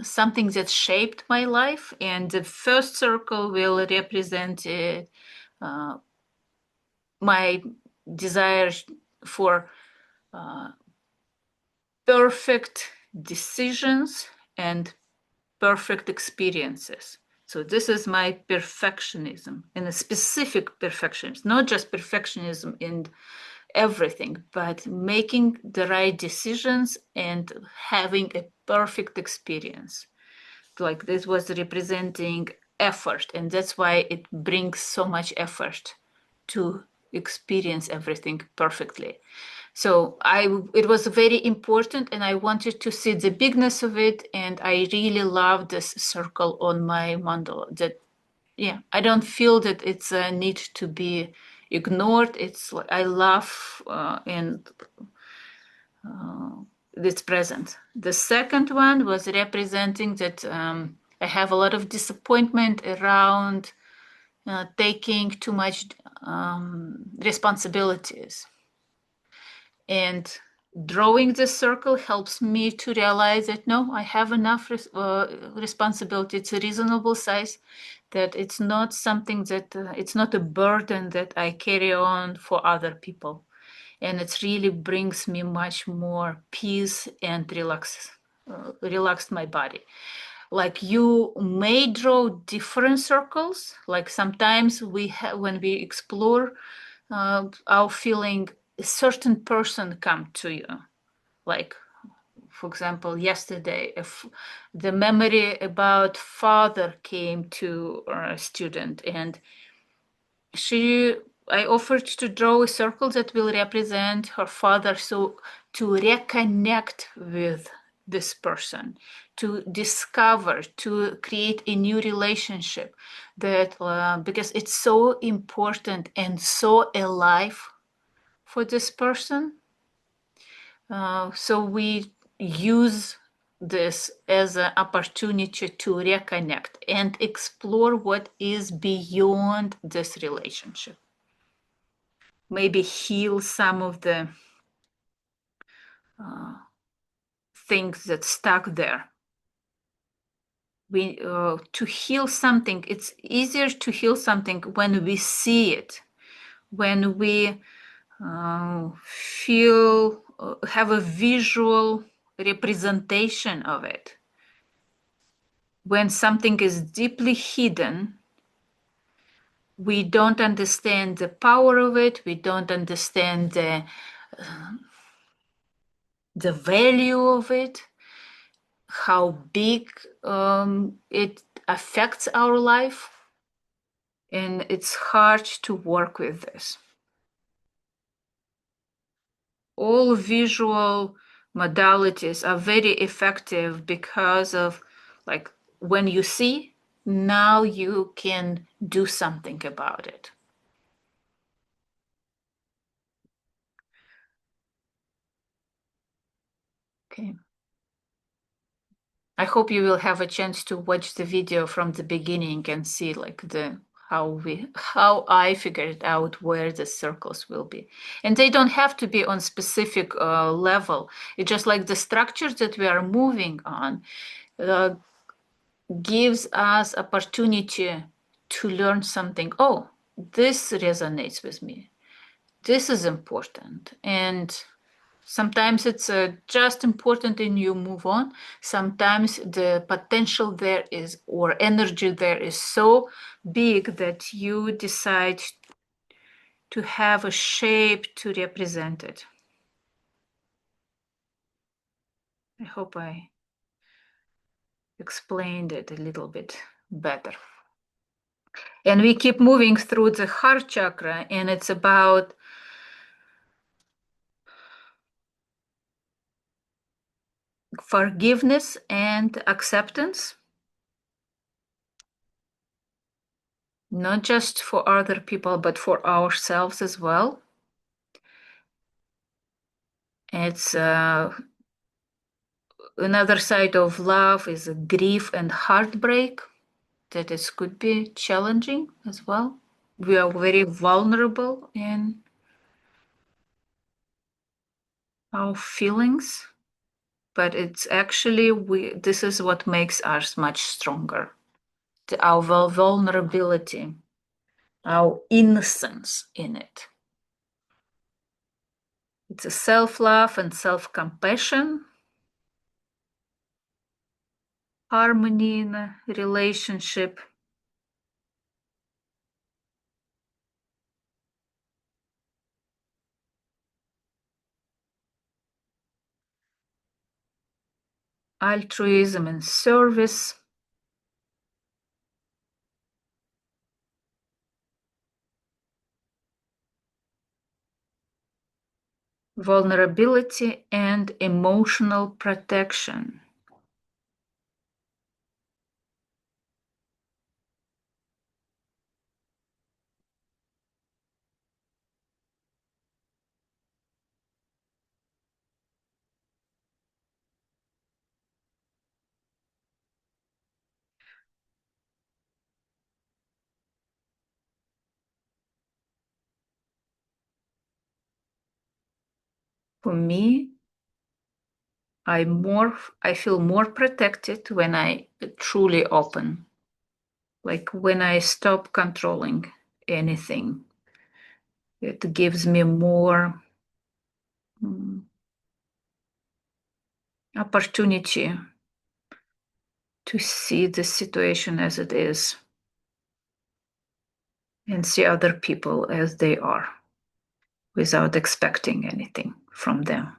something that shaped my life. And the first circle will represent my desire for perfect decisions and perfect experiences. So this is my perfectionism, and a specific perfectionism, not just perfectionism in everything, but making the right decisions and having a perfect experience. Like this was representing effort, and that's why it brings so much effort to experience everything perfectly. So it was very important, and I wanted to see the bigness of it, and I really love this circle on my mandala. That, yeah, I don't feel that it's a need to be ignored. It's like I love and it's present. The second one was representing that I have a lot of disappointment around taking too much responsibilities. And drawing this circle helps me to realize that no, I have enough responsibility. It's a reasonable size, that it's not something that it's not a burden that I carry on for other people. And it really brings me much more peace and relaxed my body. Like you may draw different circles. Like sometimes when we explore our feeling, a certain person come to you. Like, for example, yesterday, if the memory about father came to a student, and I offered to draw a circle that will represent her father, so to reconnect with this person, to discover, to create a new relationship, that because it's so important and so alive for this person. So we use this as an opportunity to reconnect and explore what is beyond this relationship. Maybe heal some of the things that stuck there. To heal something, it's easier to heal something when we see it, when we feel, have a visual representation of it. When something is deeply hidden, we don't understand the power of it, we don't understand the value of it, how big it affects our life, and it's hard to work with this. All visual modalities are very effective because of, like, when you see, now you can do something about it. Okay. I hope you will have a chance to watch the video from the beginning and see like how I figured out where the circles will be. And they don't have to be on specific level. It's just like the structures that we are moving on gives us opportunity to learn something. Oh, this resonates with me. This is important. And sometimes it's just important and you move on. Sometimes the potential there is, or energy there is so big that you decide to have a shape to represent it. I hope I explained it a little bit better. And we keep moving through the heart chakra, and it's about forgiveness and acceptance, not just for other people, but for ourselves as well. It's another side of love is grief and heartbreak, that it could be challenging as well. We are very vulnerable, and our feelings, but it's actually this is what makes us much stronger. Our vulnerability, our innocence in it. It's a self-love and self-compassion, harmony in a relationship. Altruism and service. Vulnerability and emotional protection. For me, I feel more protected when I truly open, like when I stop controlling anything. It gives me more opportunity to see the situation as it is and see other people as they are without expecting anything from them.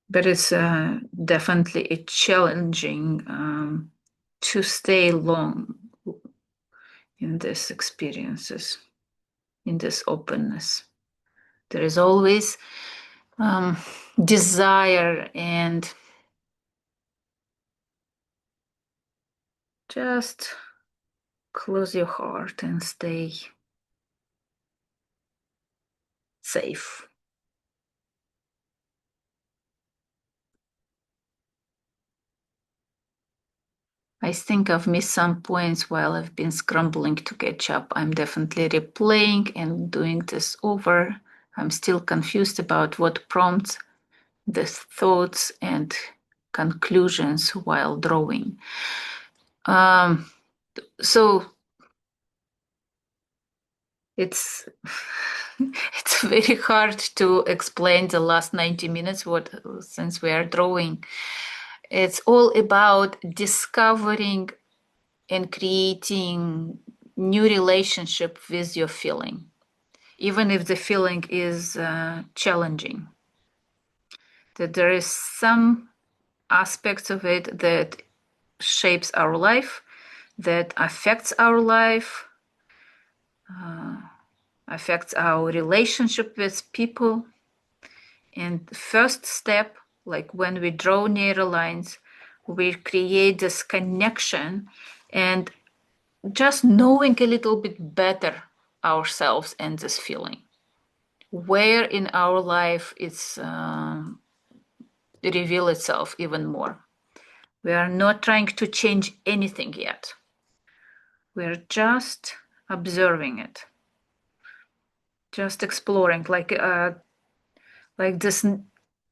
But it's definitely a challenging to stay long in these experiences, in this openness. There is always desire and just close your heart and stay safe. I think I've missed some points while I've been scrambling to catch up. I'm definitely replaying and doing this over. I'm still confused about what prompts the thoughts and conclusions while drawing. So it's it's very hard to explain the last 90 minutes since we are drawing. It's all about discovering and creating new relationship with your feeling, even if the feeling is challenging. That there is some aspects of it that shapes our life, that affects our life, affects our relationship with people. And the first step, like when we draw narrow lines, we create this connection and just knowing a little bit better ourselves and this feeling. Where in our life it's reveal itself even more. We are not trying to change anything yet. We're just observing it, just exploring, like this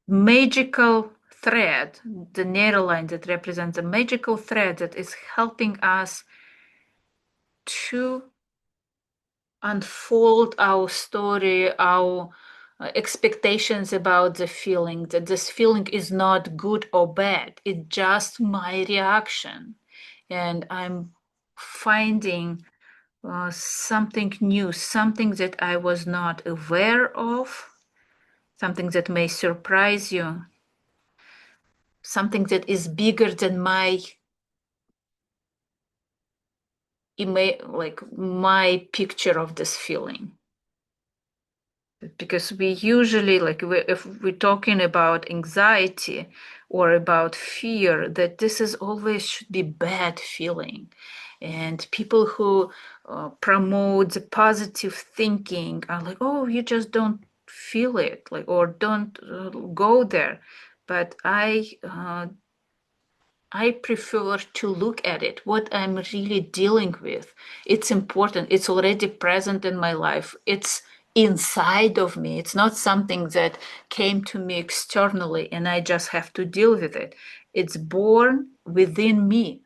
magical thread, the narrow line that represents a magical thread that is helping us to unfold our story, our expectations about the feeling, that this feeling is not good or bad. It's just my reaction. And I'm finding something new, something that I was not aware of, something that may surprise you, something that is bigger than my picture of this feeling. Because we usually, if we're talking about anxiety or about fear, that this is always should be bad feeling. And people who promote the positive thinking are like, oh, you just don't feel it, or don't go there. But I I prefer to look at it, what I'm really dealing with. It's important. It's already present in my life. It's inside of me. It's not something that came to me externally and I just have to deal with it. It's born within me.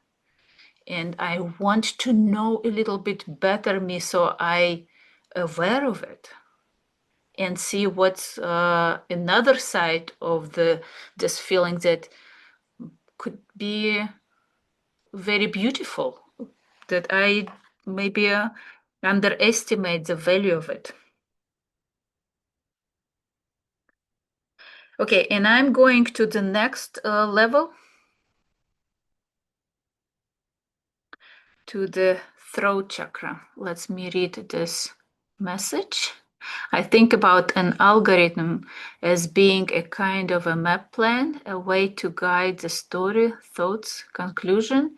And I want to know a little bit better me so I aware of it and see what's another side of this feeling that could be very beautiful, that I maybe underestimate the value of it. Okay, and I'm going to the next level, to the throat chakra. Let me read this message. I think about an algorithm as being a kind of a map plan, a way to guide the story, thoughts, conclusion.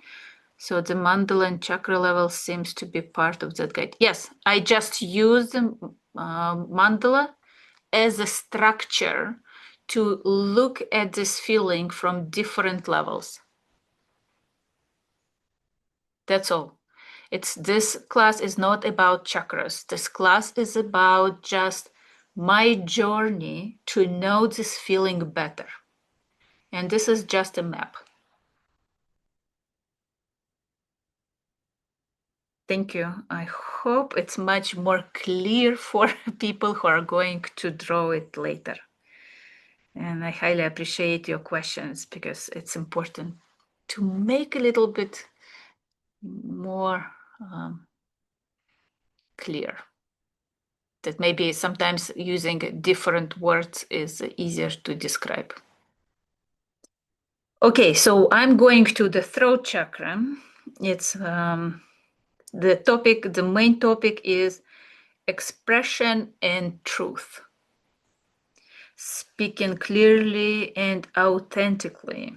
So the mandala and chakra level seems to be part of that guide. Yes, I just use the mandala as a structure to look at this feeling from different levels. That's all. This class is not about chakras. This class is about just my journey to know this feeling better. And this is just a map. Thank you. I hope it's much more clear for people who are going to draw it later. And I highly appreciate your questions because it's important to make a little bit more clear. That maybe sometimes using different words is easier to describe. Okay, so I'm going to the throat chakra. It's the main topic is expression and truth. Speaking clearly and authentically.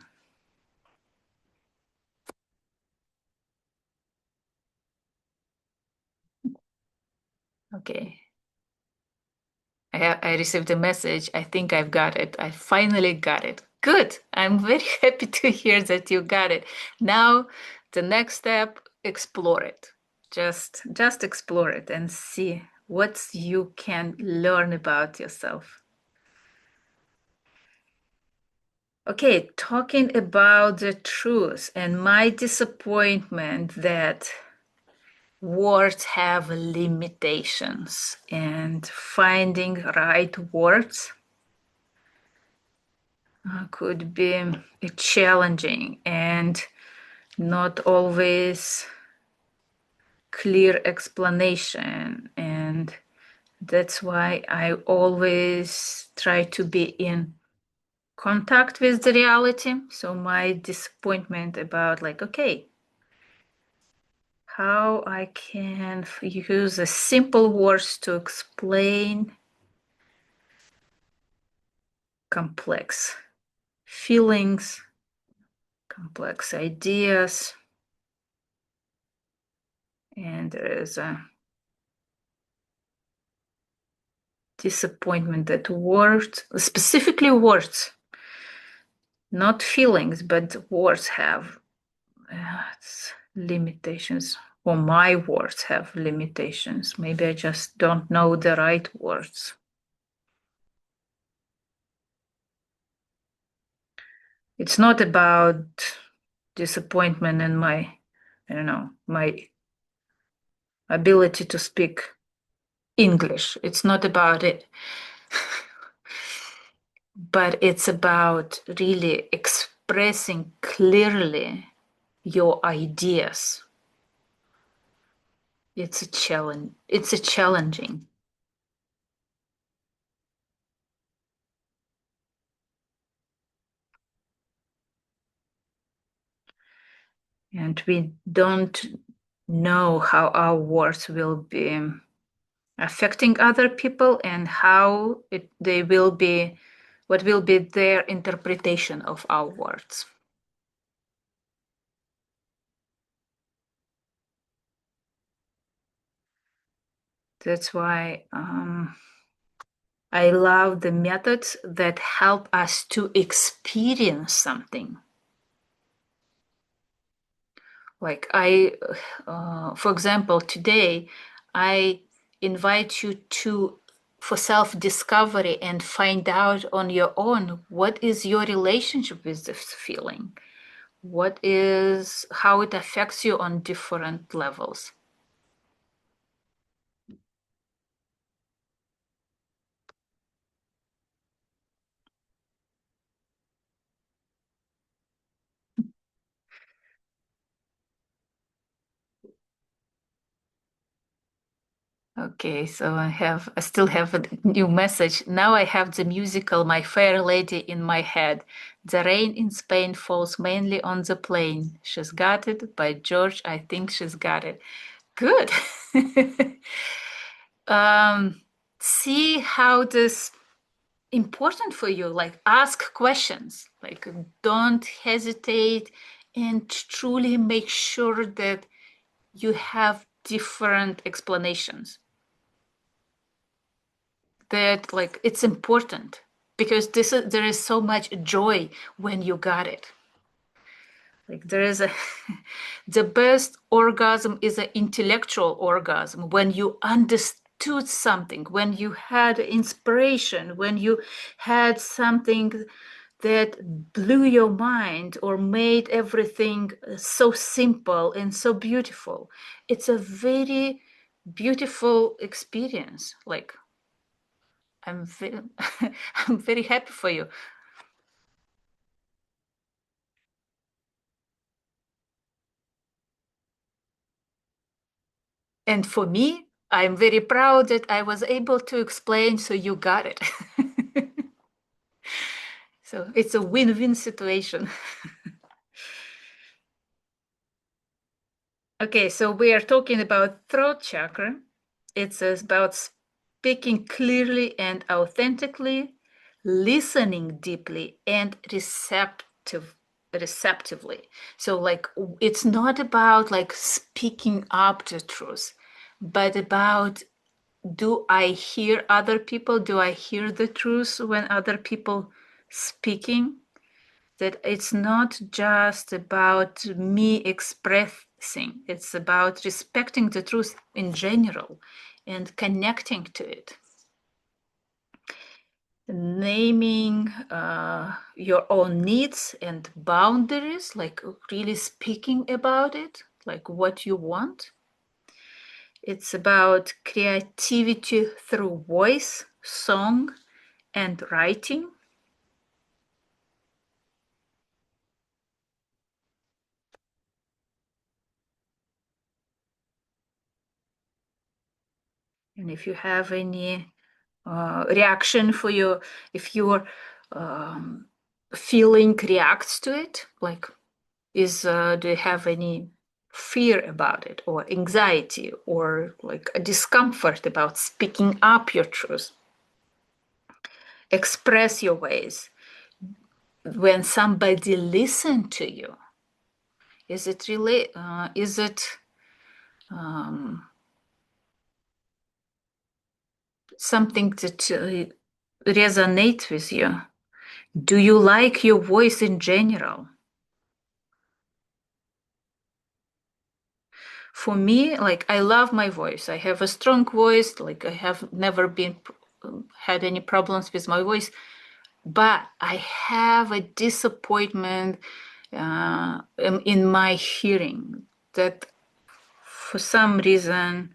Okay. I received a message. I think I've got it. I finally got it. Good. I'm very happy to hear that you got it. Now, the next step, explore it. Just explore it and see what you can learn about yourself. Okay, talking about the truth and my disappointment that words have limitations and finding right words could be challenging and not always clear explanation. And that's why I always try to be in contact with the reality. So my disappointment about like, okay, how I can use the simple words to explain complex feelings, complex ideas. And there is a disappointment that words, specifically words, not feelings, but words have limitations, or my words have limitations. Maybe I just don't know the right words. It's not about disappointment in my, I don't know, my ability to speak English. It's not about it. But it's about really expressing clearly your ideas. It's a challenge. It's a challenging. And we don't know how our words will be affecting other people and how they will be, what will be their interpretation of our words. That's why I love the methods that help us to experience something. Like for example, today I invite you to for self-discovery and find out on your own what is your relationship with this feeling, how it affects you on different levels. Okay, so I still have a new message. Now I have the musical My Fair Lady in my head. The rain in Spain falls mainly on the plain. She's got it by George. I think she's got it. Good. um, See how this important for you. Like ask questions. Like don't hesitate and truly make sure that you have different explanations. That like it's important because there is so much joy when you got it. Like there is a the best orgasm is an intellectual orgasm when you understood something, when you had inspiration, when you had something that blew your mind or made everything so simple and so beautiful. It's a very beautiful experience. Like I'm very, I'm very happy for you. And for me, I'm very proud that I was able to explain, so you got it. So it's a win-win situation. Okay, so we are talking about throat chakra. It's about speaking clearly and authentically, listening deeply and receptively. So like it's not about like speaking up the truth, but about do I hear other people? Do I hear the truth when other people speaking? That it's not just about me expressing, it's about respecting the truth in general and connecting to it. Naming your own needs and boundaries, like really speaking about it, like what you want. It's about creativity through voice, song, and writing. And if you have any reaction for your, if your um, feeling reacts to it, like do you have any fear about it or anxiety or like a discomfort about speaking up your truth? Express your ways. When somebody listen to you, is it really, is it um, something that resonate with you? Do you like your voice in general? For me, like I love my voice. I have a strong voice. Like I have never been had any problems with my voice, but I have a disappointment in my hearing that for some reason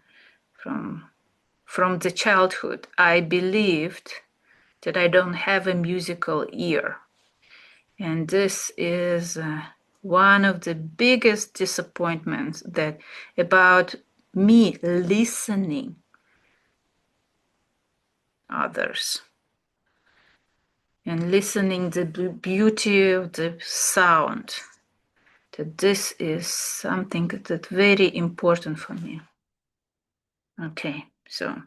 from from the childhood I believed that I don't have a musical ear. And this is one of the biggest disappointments that about me listening others and listening the beauty of the sound. That this is something that's very important for me. Okay, so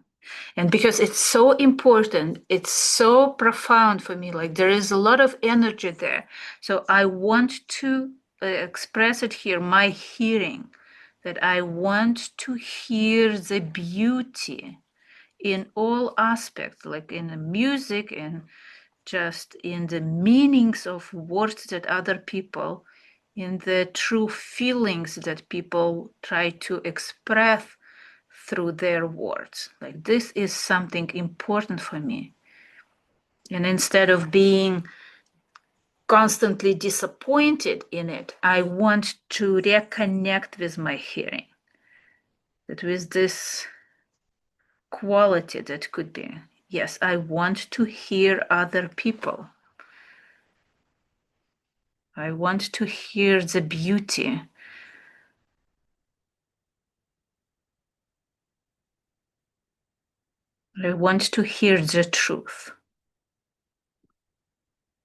and because it's so important, it's so profound for me, like there is a lot of energy there, so I want to express it here, my hearing, that I want to hear the beauty in all aspects, like in the music and just in the meanings of words that other people in the true feelings that people try to express through their words. Like, this is something important for me. And instead of being constantly disappointed in it, I want to reconnect with my hearing. That with this quality that could be, yes, I want to hear other people. I want to hear the beauty. I want to hear the truth.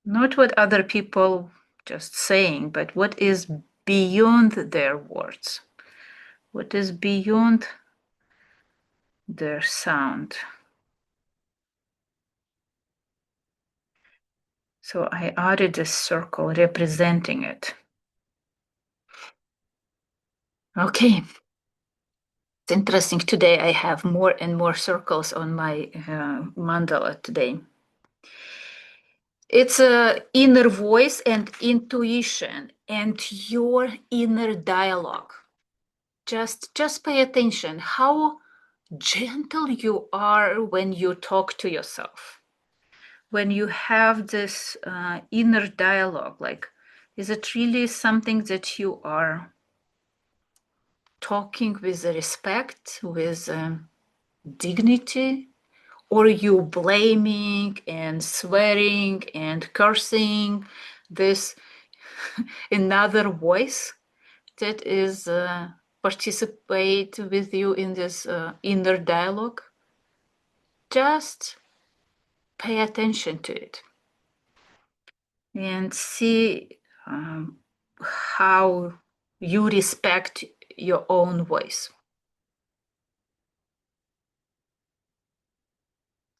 Not what other people just saying, but what is beyond their words. What is beyond their sound. So I added a circle representing it. Okay. It's interesting. Today I have more and more circles on my mandala today. It's a inner voice and intuition and your inner dialogue. Just pay attention how gentle you are when you talk to yourself. When you have this inner dialogue, like, is it really something that you are talking with respect, with dignity, or you blaming and swearing and cursing this another voice that is participate with you in this inner dialogue? Just pay attention to it and see how you respect your own voice.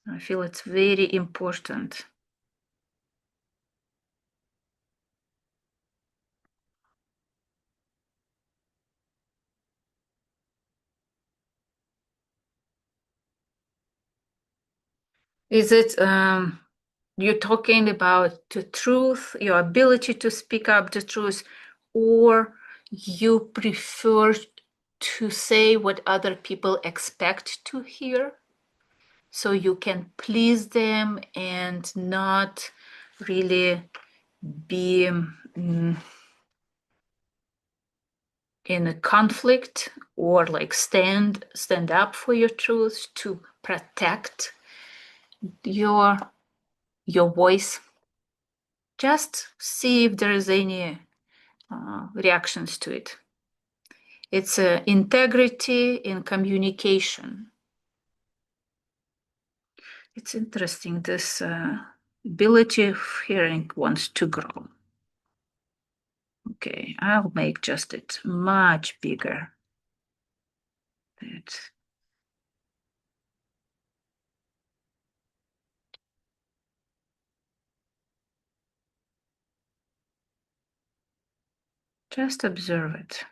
I feel it's very important. Is it you're talking about the truth, your ability to speak up the truth, or you prefer to say what other people expect to hear so you can please them and not really be in a conflict, or like stand up for your truth to protect your voice? Just see if there is any reactions to it. It's integrity in communication. It's interesting, this ability of hearing wants to grow. Okay, I'll make just it much bigger. That just observe it.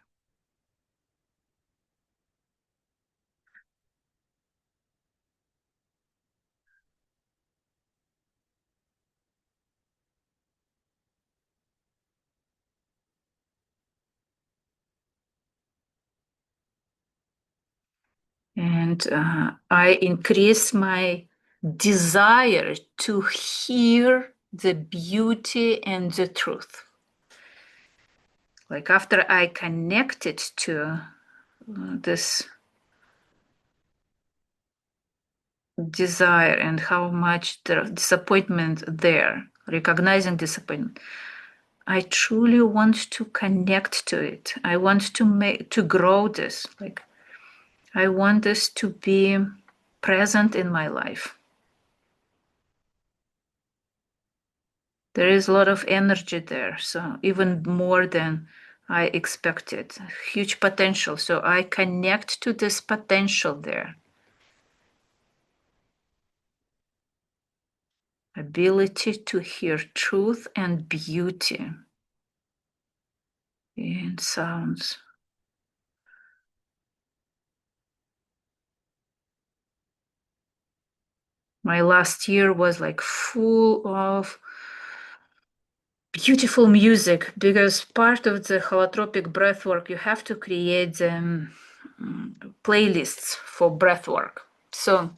And I increase my desire to hear the beauty and the truth. Like, after I connected to this desire and how much the disappointment there, recognizing disappointment, I truly want to connect to it. I want to grow this. Like, I want this to be present in my life. There is a lot of energy there, so even more than I expected. Huge potential. So I connect to this potential there. Ability to hear truth and beauty in sounds. My last year was like full of beautiful music, because part of the holotropic breathwork, you have to create playlists for breathwork. So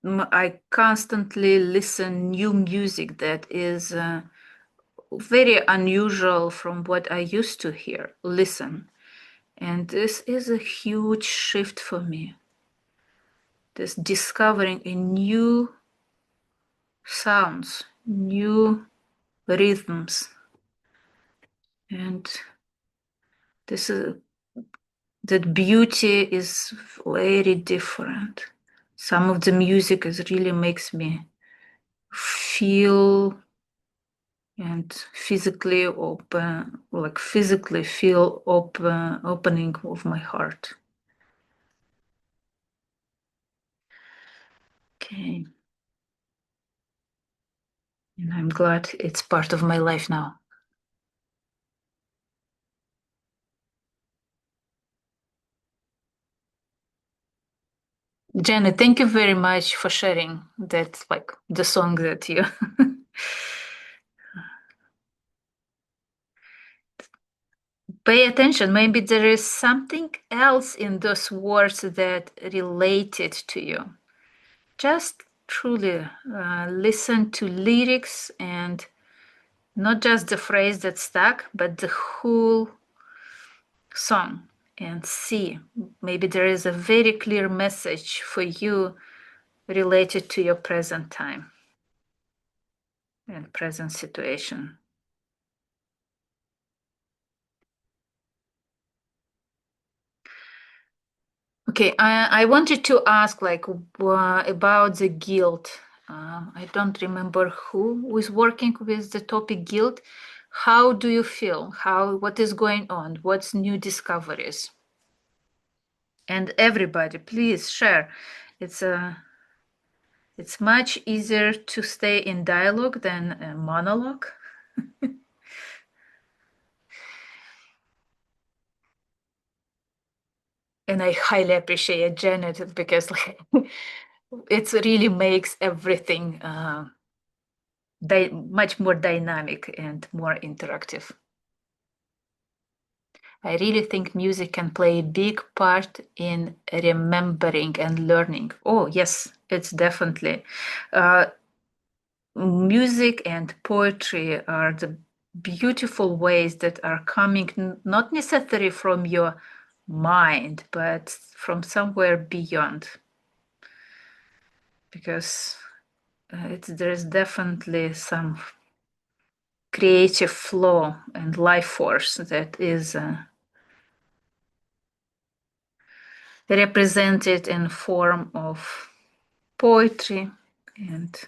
I constantly listen new music that is very unusual from what I used to hear, listen. And this is a huge shift for me. This discovering a new sounds, new rhythms. And this is that beauty is very different. Some of the music is really makes me feel and physically open, like physically feel opening of my heart. Okay. And I'm glad it's part of my life now. Janet, thank you very much for sharing that, like the song that you. Pay attention. Maybe there is something else in those words that related to you. Just truly listen to lyrics and not just the phrase that stuck, but the whole song, and see. Maybe there is a very clear message for you related to your present time and present situation. Okay, I wanted to ask like about the guilt. I don't remember who was working with the topic guilt. How do you feel? What is going on? What's new discoveries? And everybody, please share. It's much easier to stay in dialogue than a monologue. And I highly appreciate Janet because like, it really makes everything much more dynamic and more interactive. I really think music can play a big part in remembering and learning. Oh, yes, it's definitely. Uh, Music and poetry are the beautiful ways that are coming not necessarily from your mind, but from somewhere beyond. Because there's definitely some creative flow and life force that is represented in form of poetry and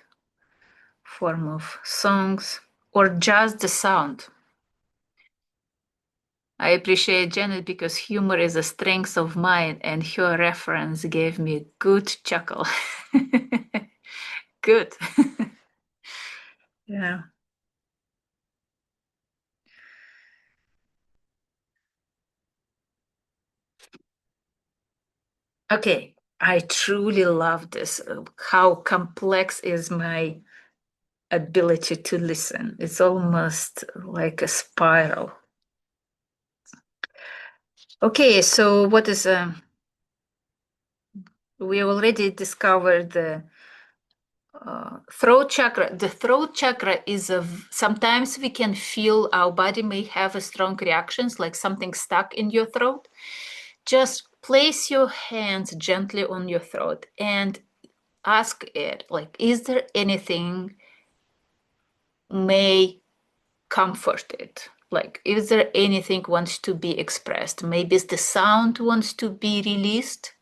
form of songs or just the sound. I appreciate Janet because humor is a strength of mine, and her reference gave me a good chuckle. Good. Yeah. Okay. I truly love this. How complex is my ability to listen? It's almost like a spiral. Okay, so what is we already discovered the throat chakra. The throat chakra is sometimes we can feel our body may have a strong reactions, like something stuck in your throat. Just place your hands gently on your throat and ask it, like, is there anything may comfort it? Like, is there anything wants to be expressed? Maybe the sound wants to be released.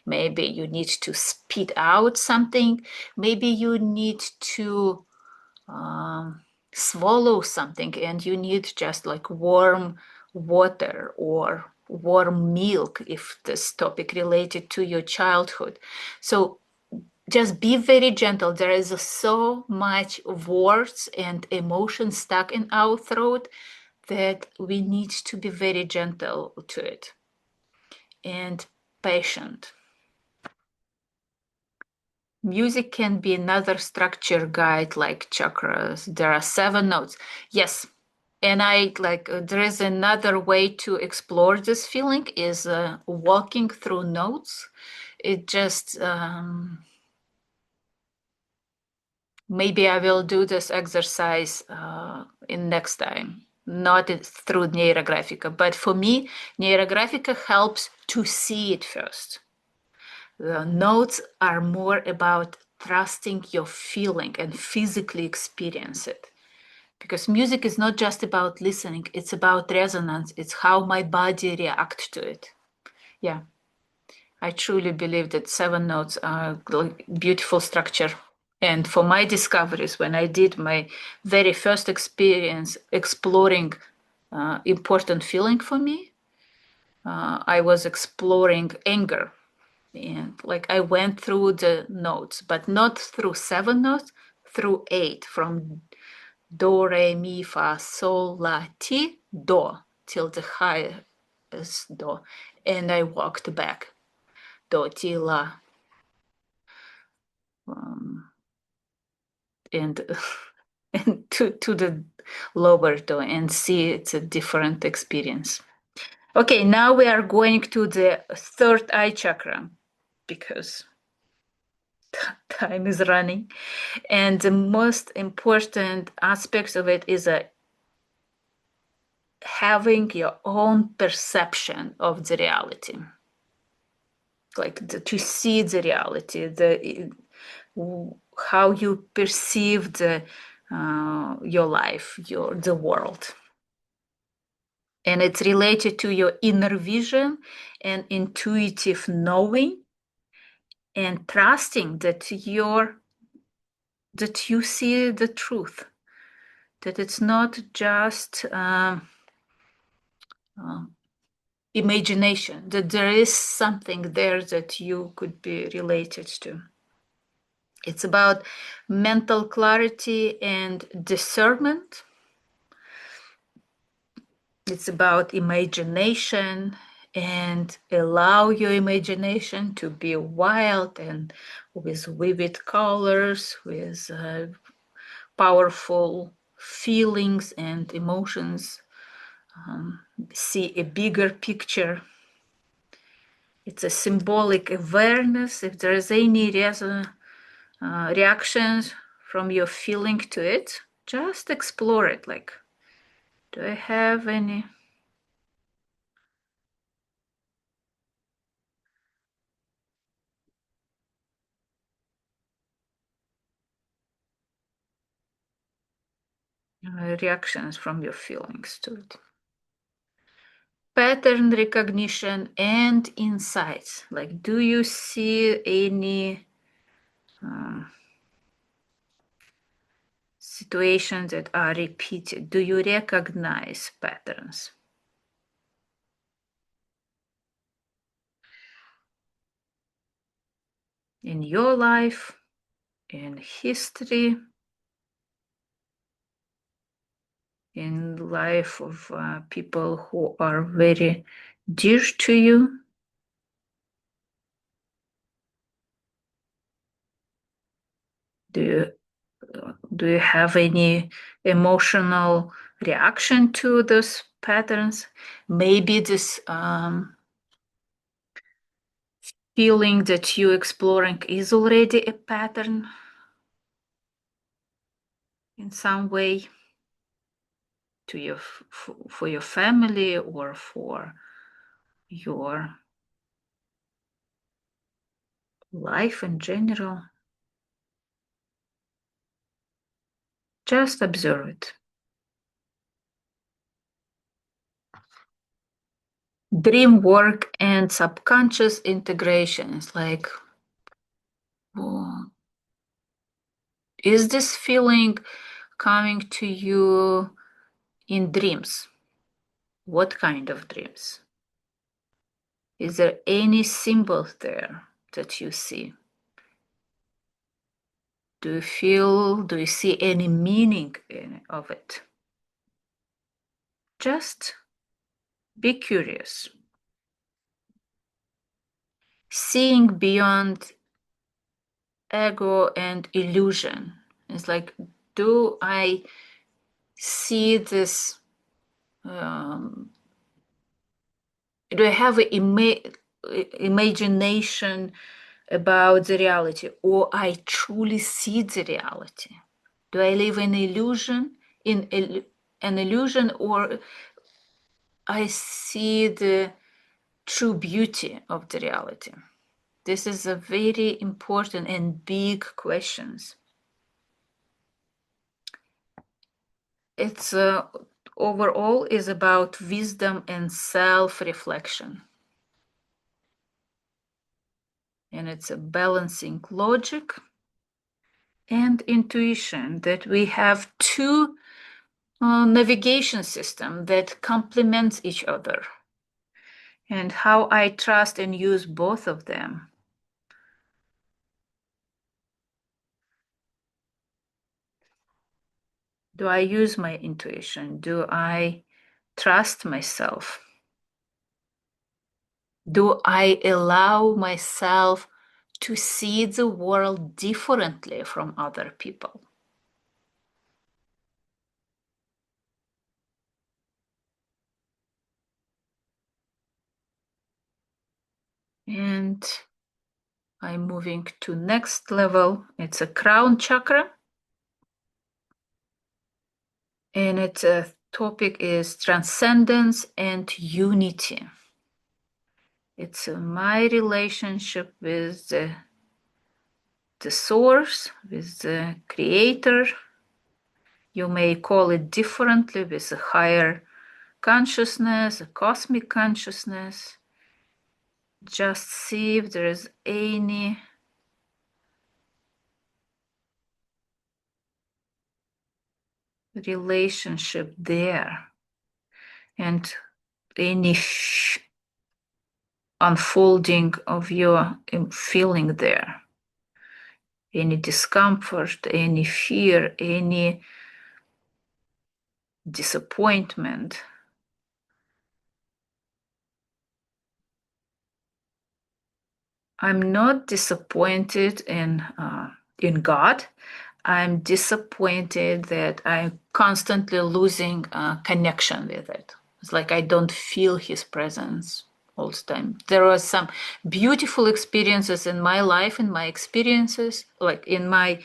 Maybe you need to spit out something. Maybe you need to swallow something and you need just like warm water or warm milk if this topic related to your childhood. So just be very gentle. There is so much words and emotion stuck in our throat that we need to be very gentle to it and patient. Music can be another structure guide like chakras. There are 7 notes. Yes. And there is another way to explore this feeling is walking through notes. It just, maybe I will do this exercise in next time, not through Neurographica. But for me, Neurographica helps to see it first. The notes are more about trusting your feeling and physically experience it. Because music is not just about listening, it's about resonance. It's how my body reacts to it. Yeah, I truly believe that 7 notes are beautiful structure. And for my discoveries, when I did my very first experience exploring important feeling for me, I was exploring anger. And I went through the notes, but not through 7 notes, through 8, from do, re, mi, fa, sol, la, ti, do, till the highest do. And I walked back. Do, ti, la. And, and to the lower do and see it's a different experience. Okay, now we are going to the third eye chakra because time is running. And the most important aspects of it is having your own perception of the reality, to see the reality, how you perceive your life, the world. And it's related to your inner vision and intuitive knowing and trusting that you see the truth, that it's not just imagination, that there is something there that you could be related to. It's about mental clarity and discernment. It's about imagination, and allow your imagination to be wild and with vivid colors, with powerful feelings and emotions. See a bigger picture. It's a symbolic awareness. If there is any reactions from your feeling to it, just explore it. Do I have any? Reactions from your feelings to it. Pattern recognition and insights. Do you see any situations that are repeated? Do you recognize patterns in your life, in history, in life of people who are very dear to you? Do you have any emotional reaction to those patterns? Maybe this feeling that you're exploring is already a pattern in some way for your family or for your life in general. Just observe it. Dream work and subconscious integration is is this feeling coming to you in dreams? What kind of dreams? Is there any symbol there that you see? Do you see any meaning of it? Just be curious. Seeing beyond ego and illusion. It's like, do I see this? Do I have an imagination about the reality, or I truly see the reality? Do I live in illusion, an illusion, or I see the true beauty of the reality? This is a very important and big questions. It's overall is about wisdom and self-reflection. And it's a balancing logic and intuition, that we have two navigation systems that complement each other, and how I trust and use both of them. Do I use my intuition? Do I trust myself? Do I allow myself to see the world differently from other people? And I'm moving to next level. It's a crown chakra. And its topic is transcendence and unity. It's my relationship with the source, with the creator. You may call it differently, with a higher consciousness, a cosmic consciousness. Just see if there is any relationship there, and any unfolding of your feeling there. Any discomfort, any fear, any disappointment. I'm not disappointed in God. I'm disappointed that I'm constantly losing connection with it. It's like I don't feel His presence all the time. There are some beautiful experiences in my life, in my experiences, like in my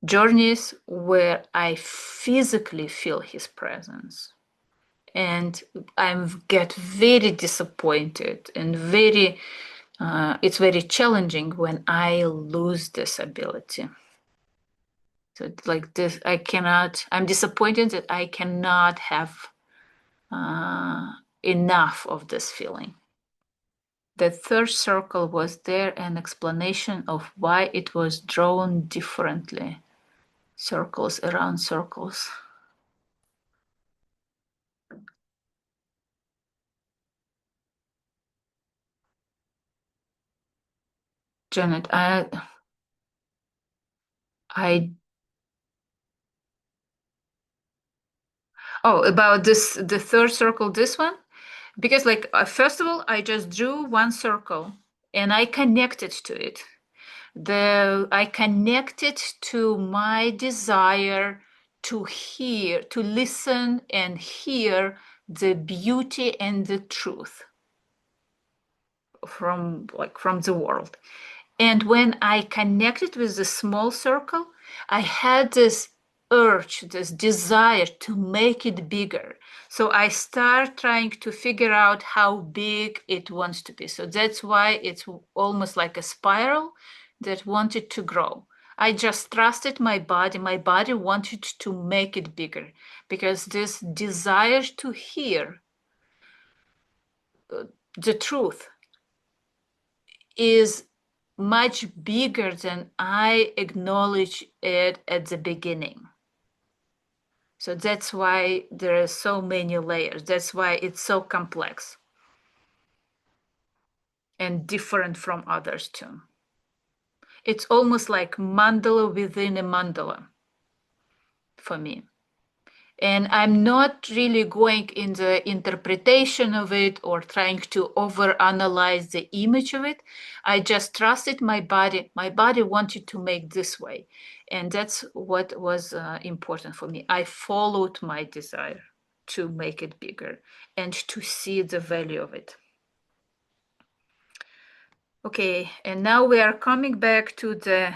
journeys, where I physically feel His presence. And I get very disappointed and it's very challenging when I lose this ability. So like this, I'm disappointed that I cannot have enough of this feeling. The third circle was there an explanation of why it was drawn differently. Circles around circles. Janet, about this, the third circle, this one? Because like, first of all, I just drew one circle and I connected to it. I connected to my desire to hear, to listen and hear the beauty and the truth from the world. And when I connected with the small circle, I had this urge, this desire to make it bigger. So I start trying to figure out how big it wants to be. So that's why it's almost like a spiral that wanted to grow. I just trusted my body. My body wanted to make it bigger because this desire to hear the truth is much bigger than I acknowledge it at the beginning. So that's why there are so many layers. That's why it's so complex and different from others too. It's almost like mandala within a mandala for me. And I'm not really going in the interpretation of it or trying to overanalyze the image of it. I just trusted my body. My body wanted to make this way. And that's what was important for me. I followed my desire to make it bigger and to see the value of it. Okay, and now we are coming back to the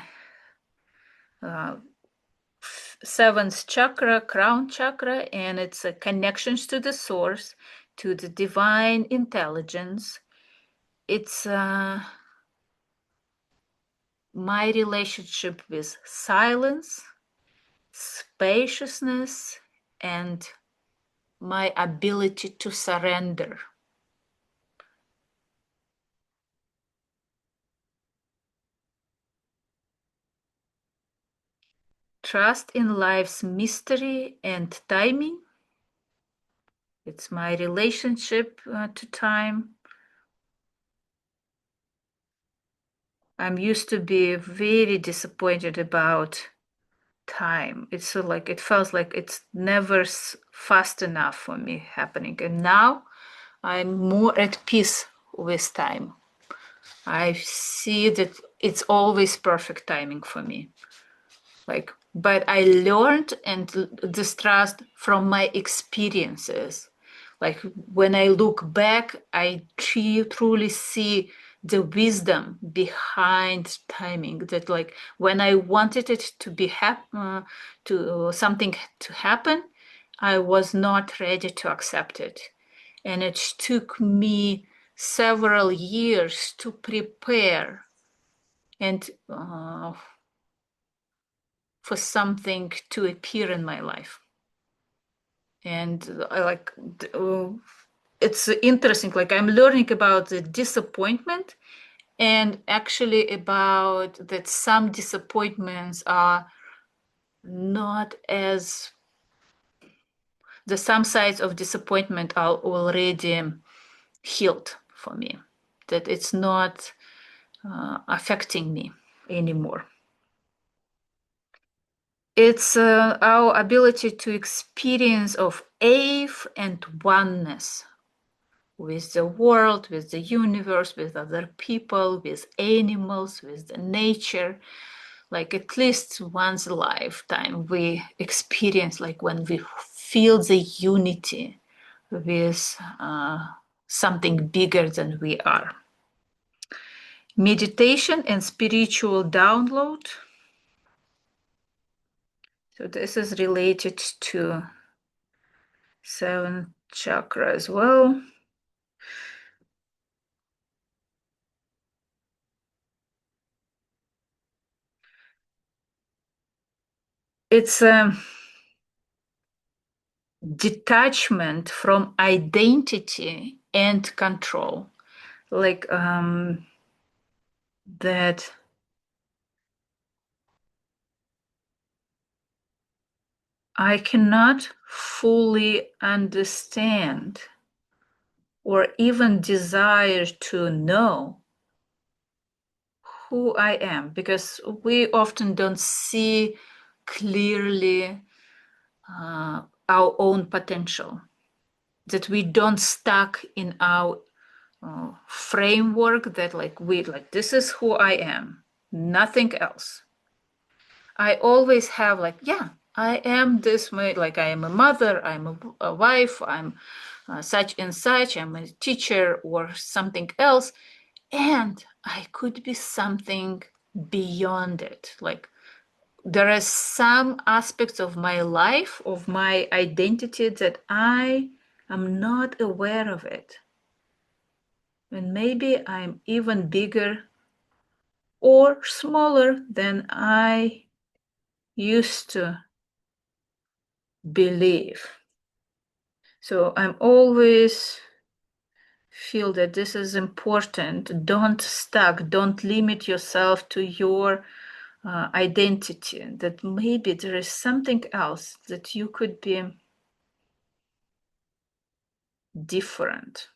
seventh chakra, crown chakra, and it's a connections to the source, to the divine intelligence. It's my relationship with silence, spaciousness, and my ability to surrender. Trust in life's mystery and timing. It's my relationship to time. I'm used to be very disappointed about time. It's so like it feels like it's never fast enough for me happening. And now I'm more at peace with time. I see that it's always perfect timing for me. Like, but I learned and distrust from my experiences. Like when I look back, I truly see the wisdom behind timing. That like when I wanted it to be to something to happen, I was not ready to accept it, and it took me several years to prepare and for something to appear in my life. And I like it's interesting, like I'm learning about the disappointment, and actually about that some disappointments are not as the some sides of disappointment are already healed for me, that it's not affecting me anymore. It's our ability to experience of awe and oneness with the world, with the universe, with other people, with animals, with the nature. Like at least once a lifetime we experience, like when we feel the unity with something bigger than we are. Meditation and spiritual download. So this is related to seventh chakra as well. It's a detachment from identity and control. Like that I cannot fully understand or even desire to know who I am, because we often don't see clearly our own potential, that we don't stuck in our framework that like this is who I am, nothing else. I always have like, yeah, I am this way, like I am a mother, I'm a wife, I'm such and such, I'm a teacher or something else, and I could be something beyond it. Like there are some aspects of my life, of my identity, that I am not aware of it. And maybe I'm even bigger or smaller than I used to believe. So I'm always feel that this is important. Don't stuck, don't limit yourself to your identity, that maybe there is something else, that you could be different,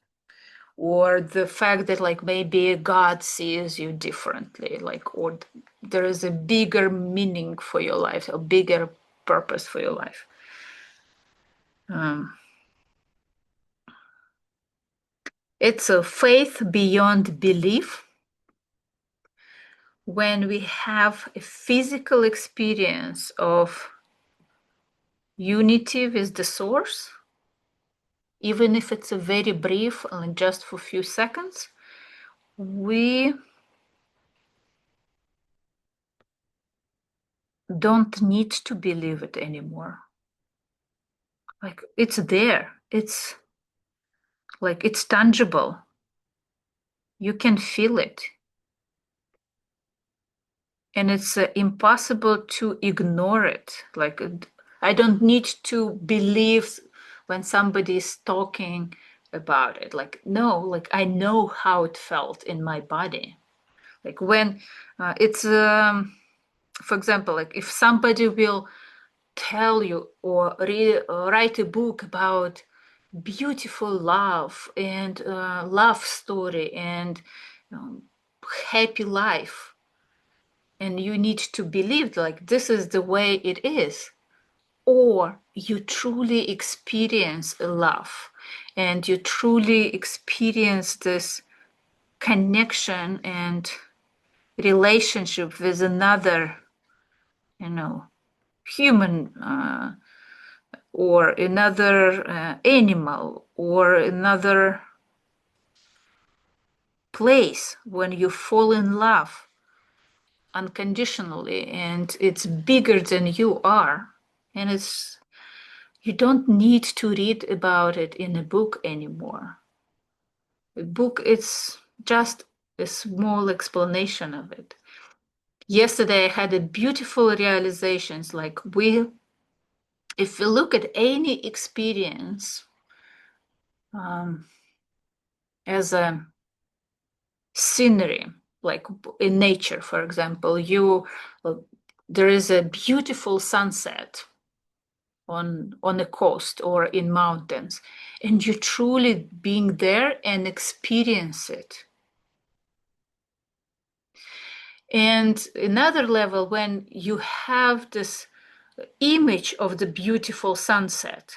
or the fact that like maybe God sees you differently, like, or there is a bigger meaning for your life, a bigger purpose for your life. It's a faith beyond belief. When we have a physical experience of unity with the source, even if it's a very brief, just for a few seconds, we don't need to believe it anymore. Like, it's there. It's like, it's tangible. You can feel it. And it's impossible to ignore it. Like, I don't need to believe when somebody is talking about it. Like, no, like, I know how it felt in my body. Like, when it's, for example, like, if somebody will tell you or write a book about beautiful love and love story and happy life, and you need to believe like this is the way it is, or you truly experience love and you truly experience this connection and relationship with another, human, or another animal or another place, when you fall in love unconditionally and it's bigger than you are, and it's, you don't need to read about it in a book anymore. A book, it's just a small explanation of it. Yesterday I had a beautiful realizations, like, if we look at any experience as a scenery, like in nature, for example, there is a beautiful sunset on a coast or in mountains, and you truly being there and experience it. And another level, when you have this image of the beautiful sunset,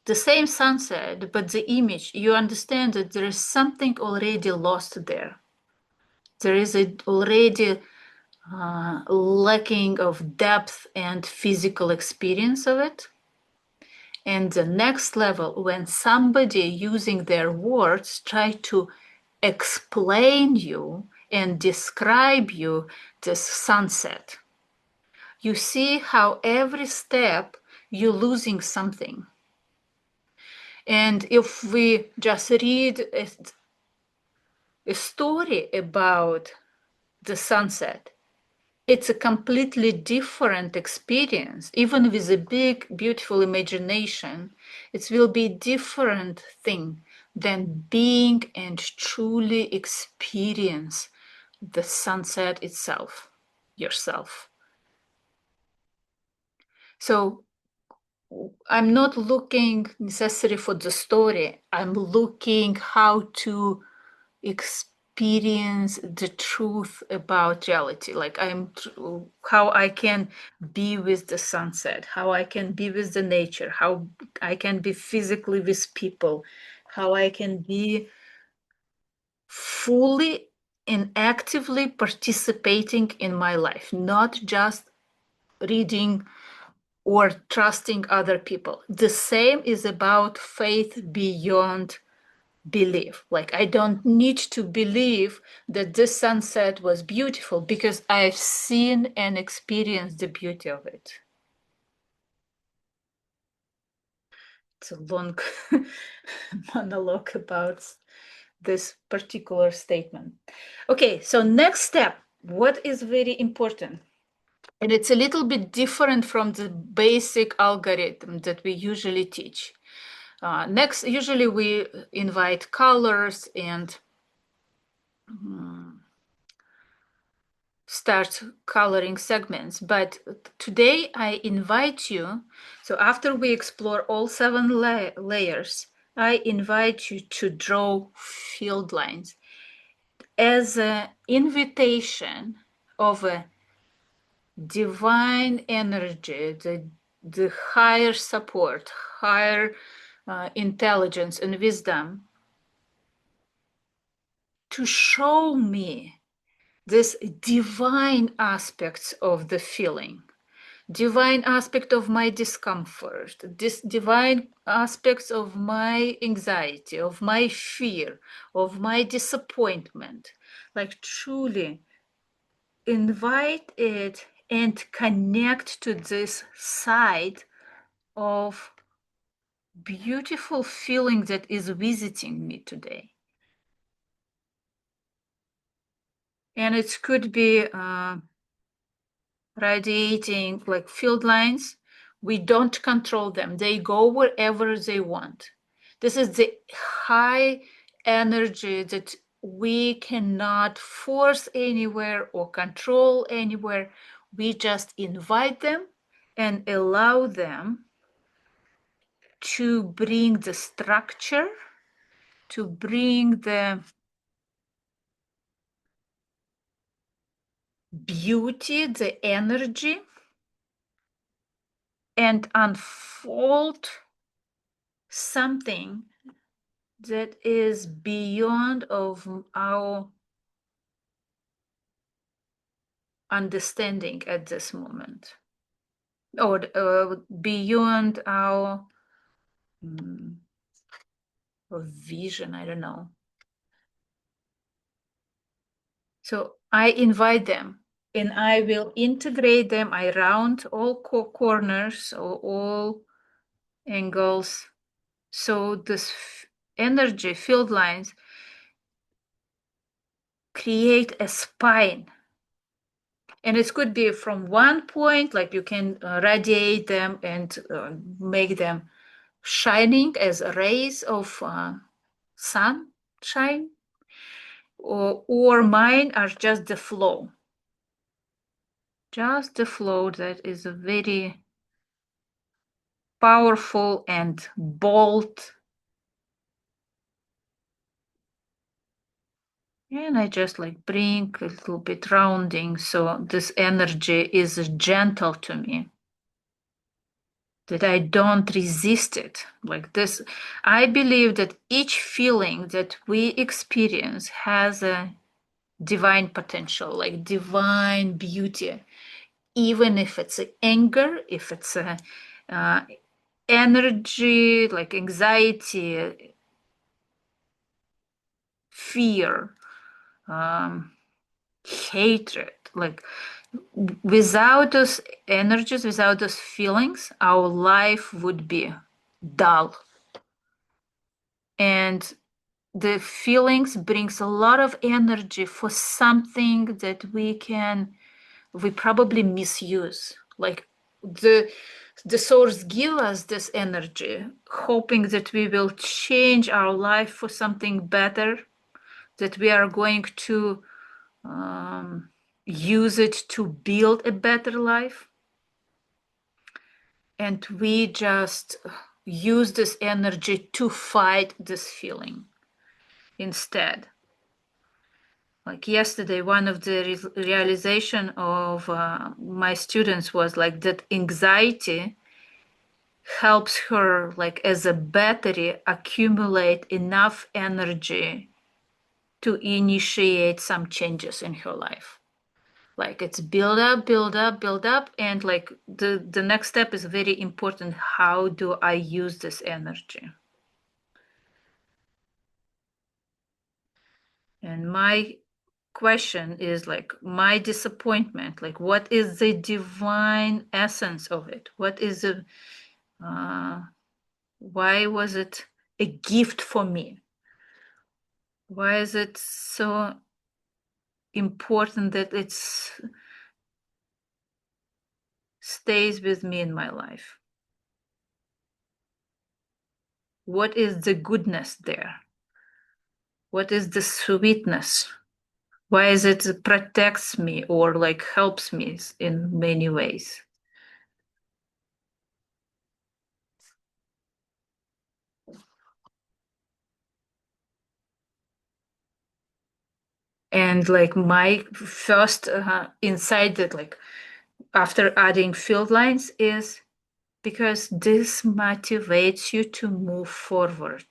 the same sunset, but the image, you understand that there is something already lost there. There is already lacking of depth and physical experience of it. And the next level, when somebody using their words try to explain you and describe you this sunset, you see how every step you're losing something. And if we just read a story about the sunset, it's a completely different experience. Even with a big, beautiful imagination, it will be a different thing than being and truly experience the sunset itself, yourself. So I'm not looking necessarily for the story. I'm looking how to experience the truth about reality. Like, how I can be with the sunset, how I can be with the nature, how I can be physically with people, how I can be fully and actively participating in my life, not just reading or trusting other people. The same is about faith beyond belief. Like, I don't need to believe that this sunset was beautiful because I've seen and experienced the beauty of it. It's a long monologue about this particular statement. Okay, so next step, what is very important? And it's a little bit different from the basic algorithm that we usually teach. Next, usually we invite colors and start coloring segments. But today I invite you, so after we explore all 7 layers, I invite you to draw field lines as an invitation of a divine energy, the the higher support, higher intelligence and wisdom to show me this divine aspects of the feeling, divine aspect of my discomfort, this divine aspects of my anxiety, of my fear, of my disappointment. Like truly invite it and connect to this side of beautiful feeling that is visiting me today. And it could be radiating like field lines. We don't control them. They go wherever they want. This is the high energy that we cannot force anywhere or control anywhere. We just invite them and allow them to bring the structure, to bring the beauty, the energy, and unfold something that is beyond of our understanding at this moment, or beyond our vision, I don't know. So I invite them and I will integrate them around all corners or all angles. So this energy field lines create a spine. And it could be from one point, like you can radiate them and make them shining as rays of sunshine, or mine are just the flow. Just the flow that is a very powerful and bold. And I just like bring a little bit rounding so this energy is gentle to me, that I don't resist it like this. I believe that each feeling that we experience has a divine potential, like divine beauty, even if it's anger, if it's a energy, like anxiety, fear, hatred. Like without those energies, without those feelings, our life would be dull. And the feelings brings a lot of energy for something that we probably misuse. Like the source give us this energy, hoping that we will change our life for something better, that we are going to use it to build a better life. And we just use this energy to fight this feeling instead. Like yesterday, one of the realization of my students was like that anxiety helps her, like as a battery, accumulate enough energy to initiate some changes in her life. Like it's build up, build up, build up, and like the next step is very important. How do I use this energy? And my question is like my disappointment, like what is the divine essence of it? What is it? Why was it a gift for me? Why is it so important that it stays with me in my life? What is the goodness there? What is the sweetness? Why is it protects me or like helps me in many ways? And like my first insight that like after adding field lines is because this motivates you to move forward.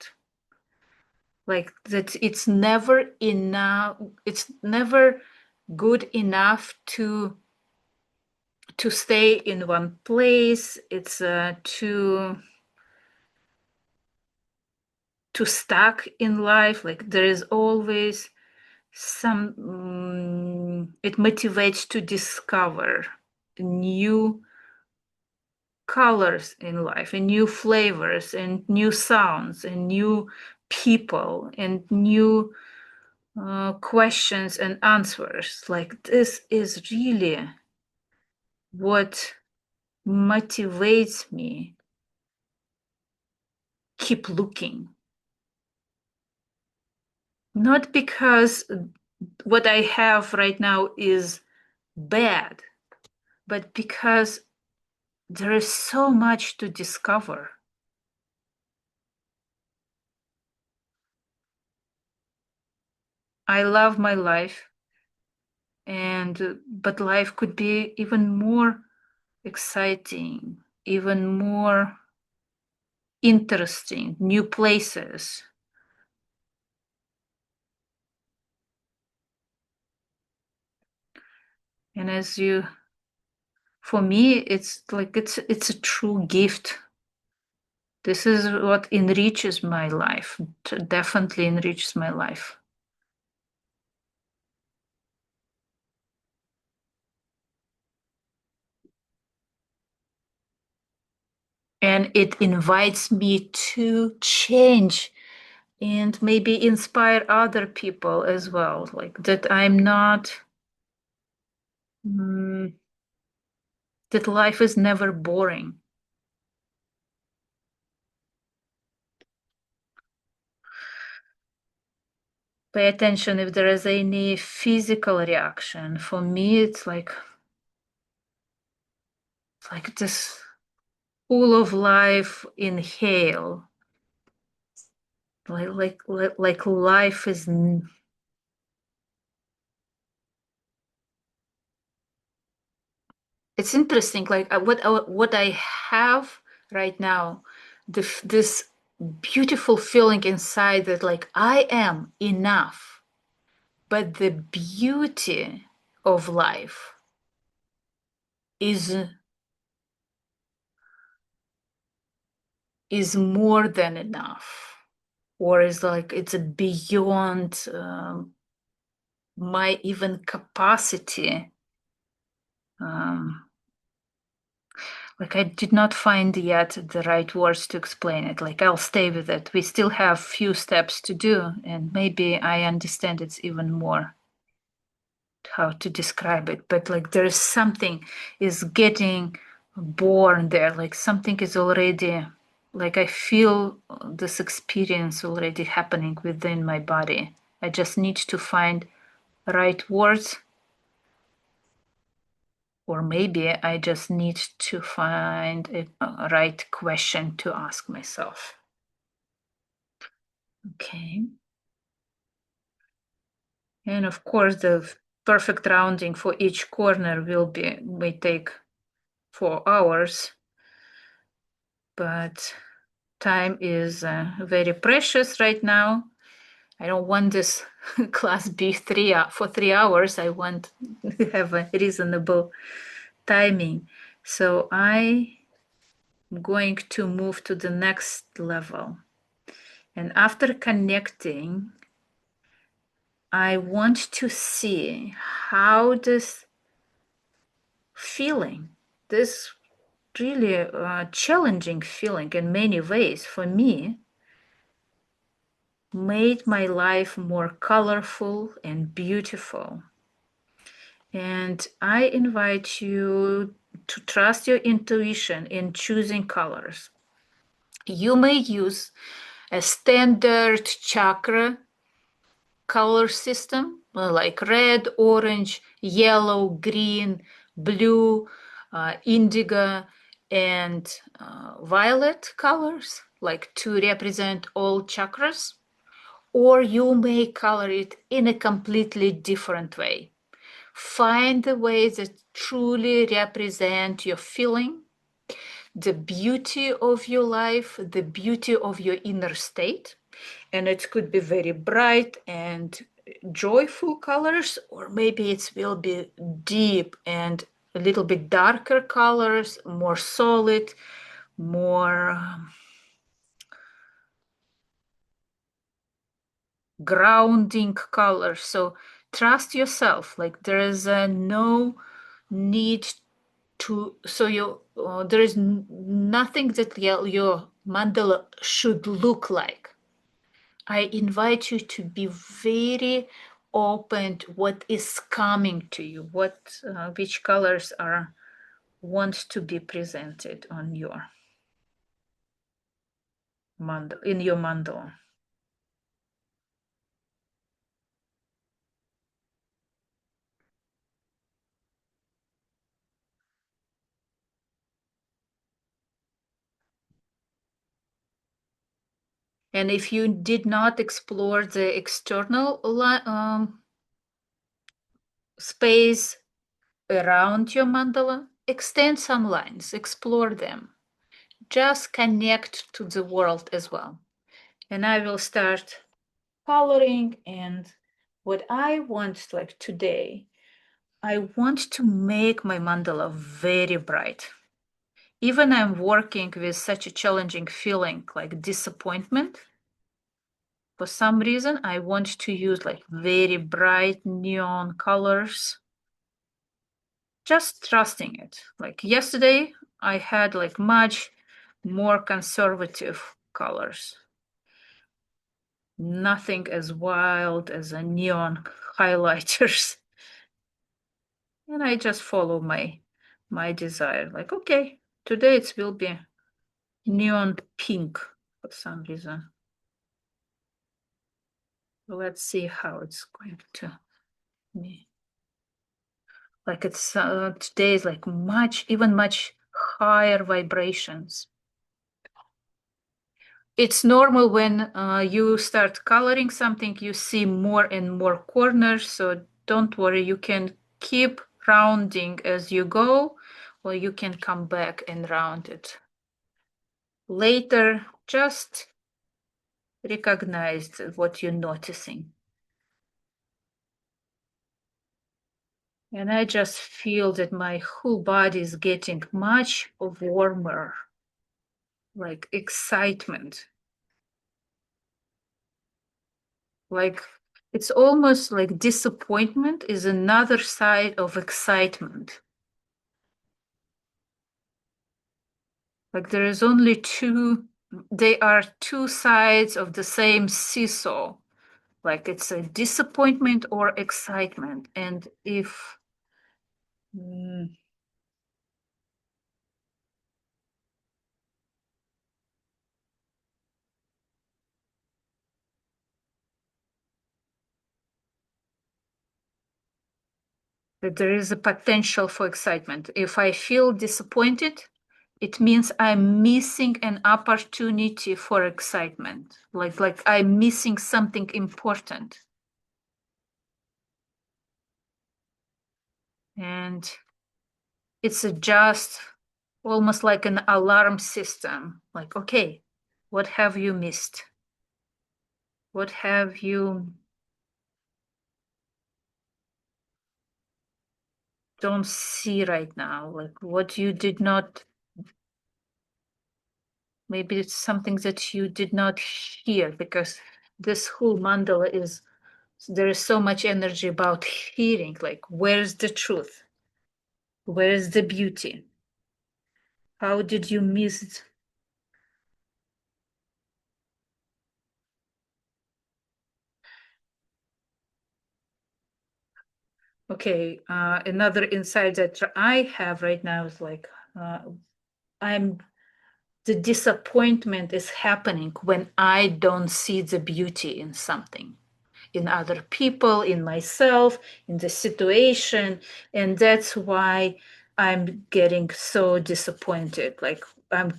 Like that, it's never enough. It's never good enough to stay in one place. It's to stuck in life. Like there is always some. It motivates to discover new colors in life and new flavors and new sounds and new people and new questions and answers. Like this is really what motivates me keep looking. Not because what I have right now is bad, but because there is so much to discover. I love my life, but life could be even more exciting, even more interesting, new places. And for me, it's like it's a true gift. This is what enriches my life. Definitely enriches my life. And it invites me to change and maybe inspire other people as well. Like that I'm not, that life is never boring. Pay attention if there is any physical reaction. For me, it's like this full of life inhale. Like life is. It's interesting. Like what I have right now, this beautiful feeling inside that like I am enough, but the beauty of life is more than enough, or is like it's beyond my even capacity. Like I did not find yet the right words to explain it. Like I'll stay with it. We still have few steps to do, and maybe I understand it's even more how to describe it. But like there is something is getting born there. Like something is already, like I feel this experience already happening within my body. I just need to find right words, or maybe I just need to find a right question to ask myself. Okay. And of course, the perfect rounding for each corner may take 4 hours, but time is very precious right now. I don't want this class be for 3 hours. I want to have a reasonable timing. So I'm going to move to the next level. And after connecting, I want to see how this feeling, this really challenging feeling in many ways for me, made my life more colorful and beautiful. And I invite you to trust your intuition in choosing colors. You may use a standard chakra color system like red, orange, yellow, green, blue, indigo, and violet colors, like to represent all chakras. Or you may color it in a completely different way. Find the ways that truly represent your feeling. the beauty of your life, the beauty of your inner state. And it could be very bright and joyful colors, or maybe it will be deep and a little bit darker colors, more solid, more grounding colors. So trust yourself. Like there is no need to, so there is nothing that your mandala should look like. I invite you to be very open to what is coming to you, which colors are want to be presented on your mandala, in your mandala. And if you did not explore the external space around your mandala, extend some lines, explore them. Just connect to the world as well. And I will start coloring. And what I want, like today, I want to make my mandala very bright. Even I'm working with such a challenging feeling like disappointment. For some reason, I want to use like very bright neon colors. Just trusting it. Like yesterday, I had like much more conservative colors. Nothing as wild as a neon highlighters. And I just follow my desire. Like, okay, today it will be neon pink for some reason. Let's see how it's going to be. Like it's today is like even much higher vibrations. It's normal when you start coloring something, you see more and more corners. So don't worry, you can keep rounding as you go, or you can come back and round it later. Just recognize what you're noticing. And I just feel that my whole body is getting much warmer, like excitement. Like it's almost like disappointment is another side of excitement. Like there is only they are two sides of the same seesaw. Like it's a disappointment or excitement. And if that there is a potential for excitement. If I feel disappointed, it means I'm missing an opportunity for excitement. Like I'm missing something important. And it's just almost like an alarm system. Like, okay, what have you missed? What have you don't see right now? Like what you did not, maybe it's something that you did not hear, because this whole mandala is, there is so much energy about hearing. Like, where's the truth? Where is the beauty? How did you miss it? Okay, another insight that I have right now is like, the disappointment is happening when I don't see the beauty in something, in other people, in myself, in the situation. And that's why I'm getting so disappointed. Like I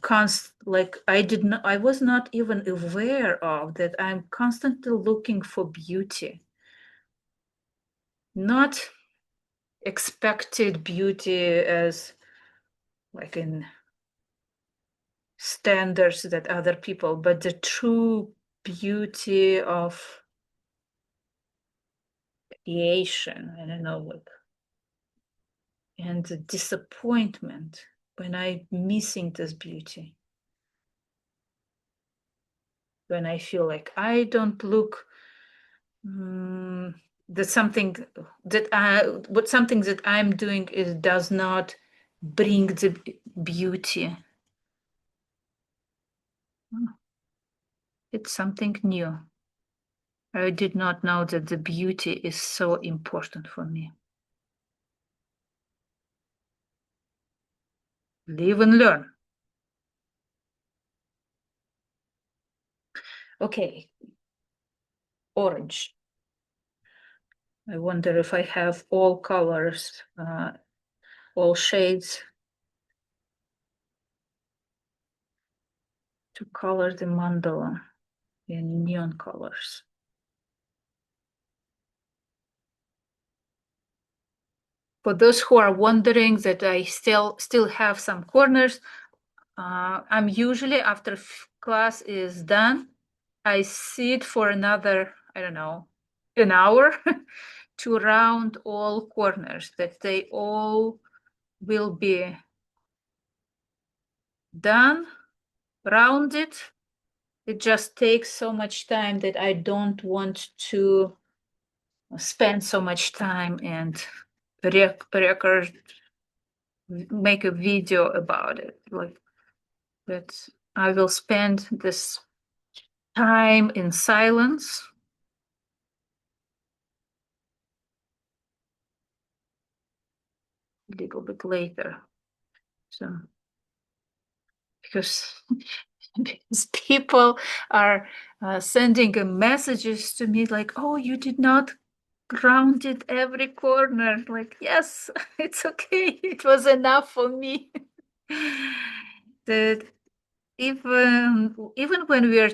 was not even aware of that. I'm constantly looking for beauty, not expected beauty as like in standards that other people, but the true beauty of creation. I don't know what, and the disappointment when I'm missing this beauty. When I feel like I don't look that something that I'm doing is does not bring the beauty. It's something new. I did not know that the beauty is so important for me. Live and learn. Okay, orange. I wonder if I have all colors, all shades to color the mandala in neon colors. For those who are wondering that I still have some corners, I'm usually after class is done, I sit for another, I don't know, an hour to round all corners, that they all will be done, rounded. It just takes so much time that I don't want to spend so much time and record, make a video about it. Like that, I will spend this time in silence. A little bit later. So because people are sending messages to me like, oh, you did not round it every corner. Like, yes, it's okay. It was enough for me. That even when we are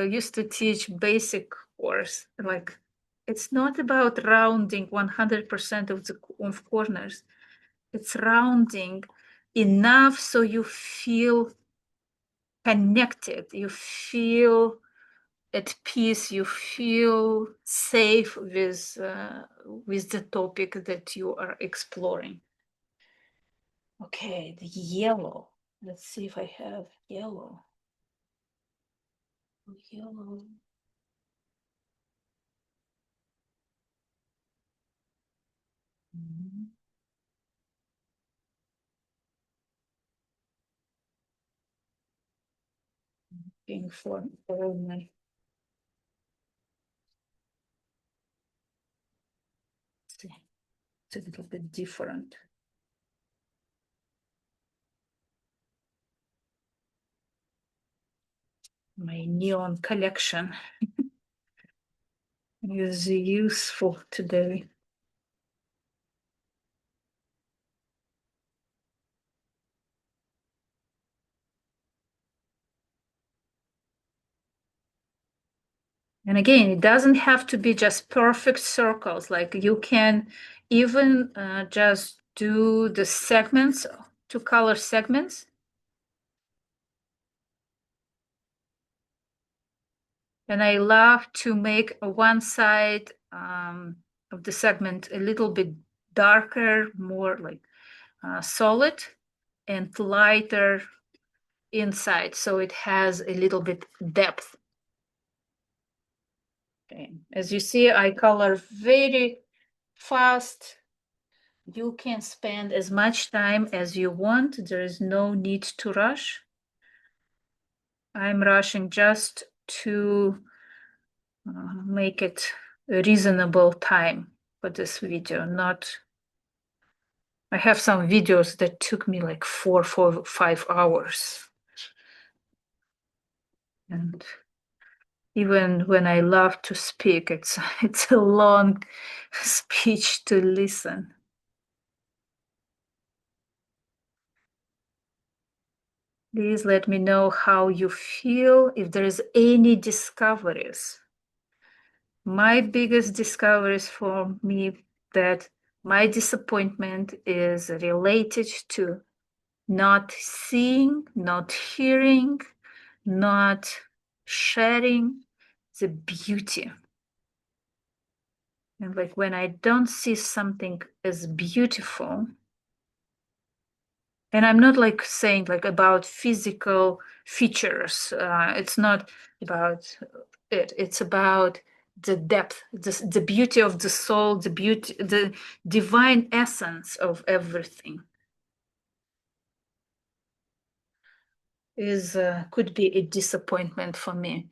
used to teach basic course, like it's not about rounding 100% of the corners. It's rounding enough so you feel connected, you feel at peace, you feel safe with the topic that you are exploring. Okay, the yellow. Let's see if I have yellow. Yellow. Looking for my it's a little bit different. My neon collection is useful today. And again, it doesn't have to be just perfect circles. Like you can even just do the segments, to color segments. And I love to make one side of the segment a little bit darker, more like solid, and lighter inside. So it has a little bit depth. Okay. As you see, I color very fast. You can spend as much time as you want. There is no need to rush. I'm rushing just to make it a reasonable time for this video. Not, I have some videos that took me like 5 hours. And even when I love to speak, it's a long speech to listen. Please let me know how you feel, if there is any discoveries. My biggest discoveries for me that my disappointment is related to not seeing, not hearing, not sharing the beauty. And like when I don't see something as beautiful, and I'm not like saying like about physical features. It's not about it. It's about the depth, the beauty of the soul, the beauty, the divine essence of everything is could be a disappointment for me.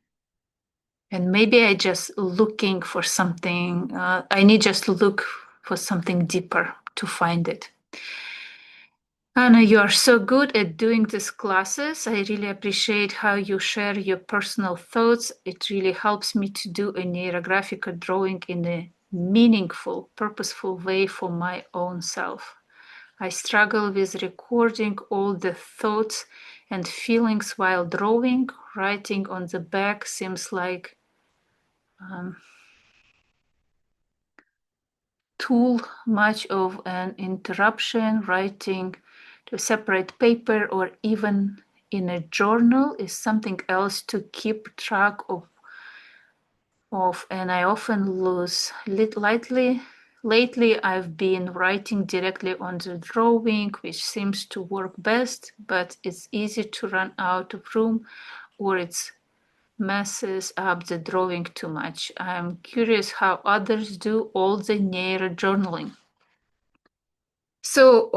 And maybe I just looking for something. I need just to look for something deeper to find it. Anna, you are so good at doing these classes. I really appreciate how you share your personal thoughts. It really helps me to do a Neurographica drawing in a meaningful, purposeful way for my own self. I struggle with recording all the thoughts and feelings while drawing. Writing on the back seems like too much of an interruption. Writing to a separate paper or even in a journal is something else to keep track of, and I often lose lightly. Lately, I've been writing directly on the drawing, which seems to work best, but it's easy to run out of room or it messes up the drawing too much. I'm curious how others do all the neuro journaling. So,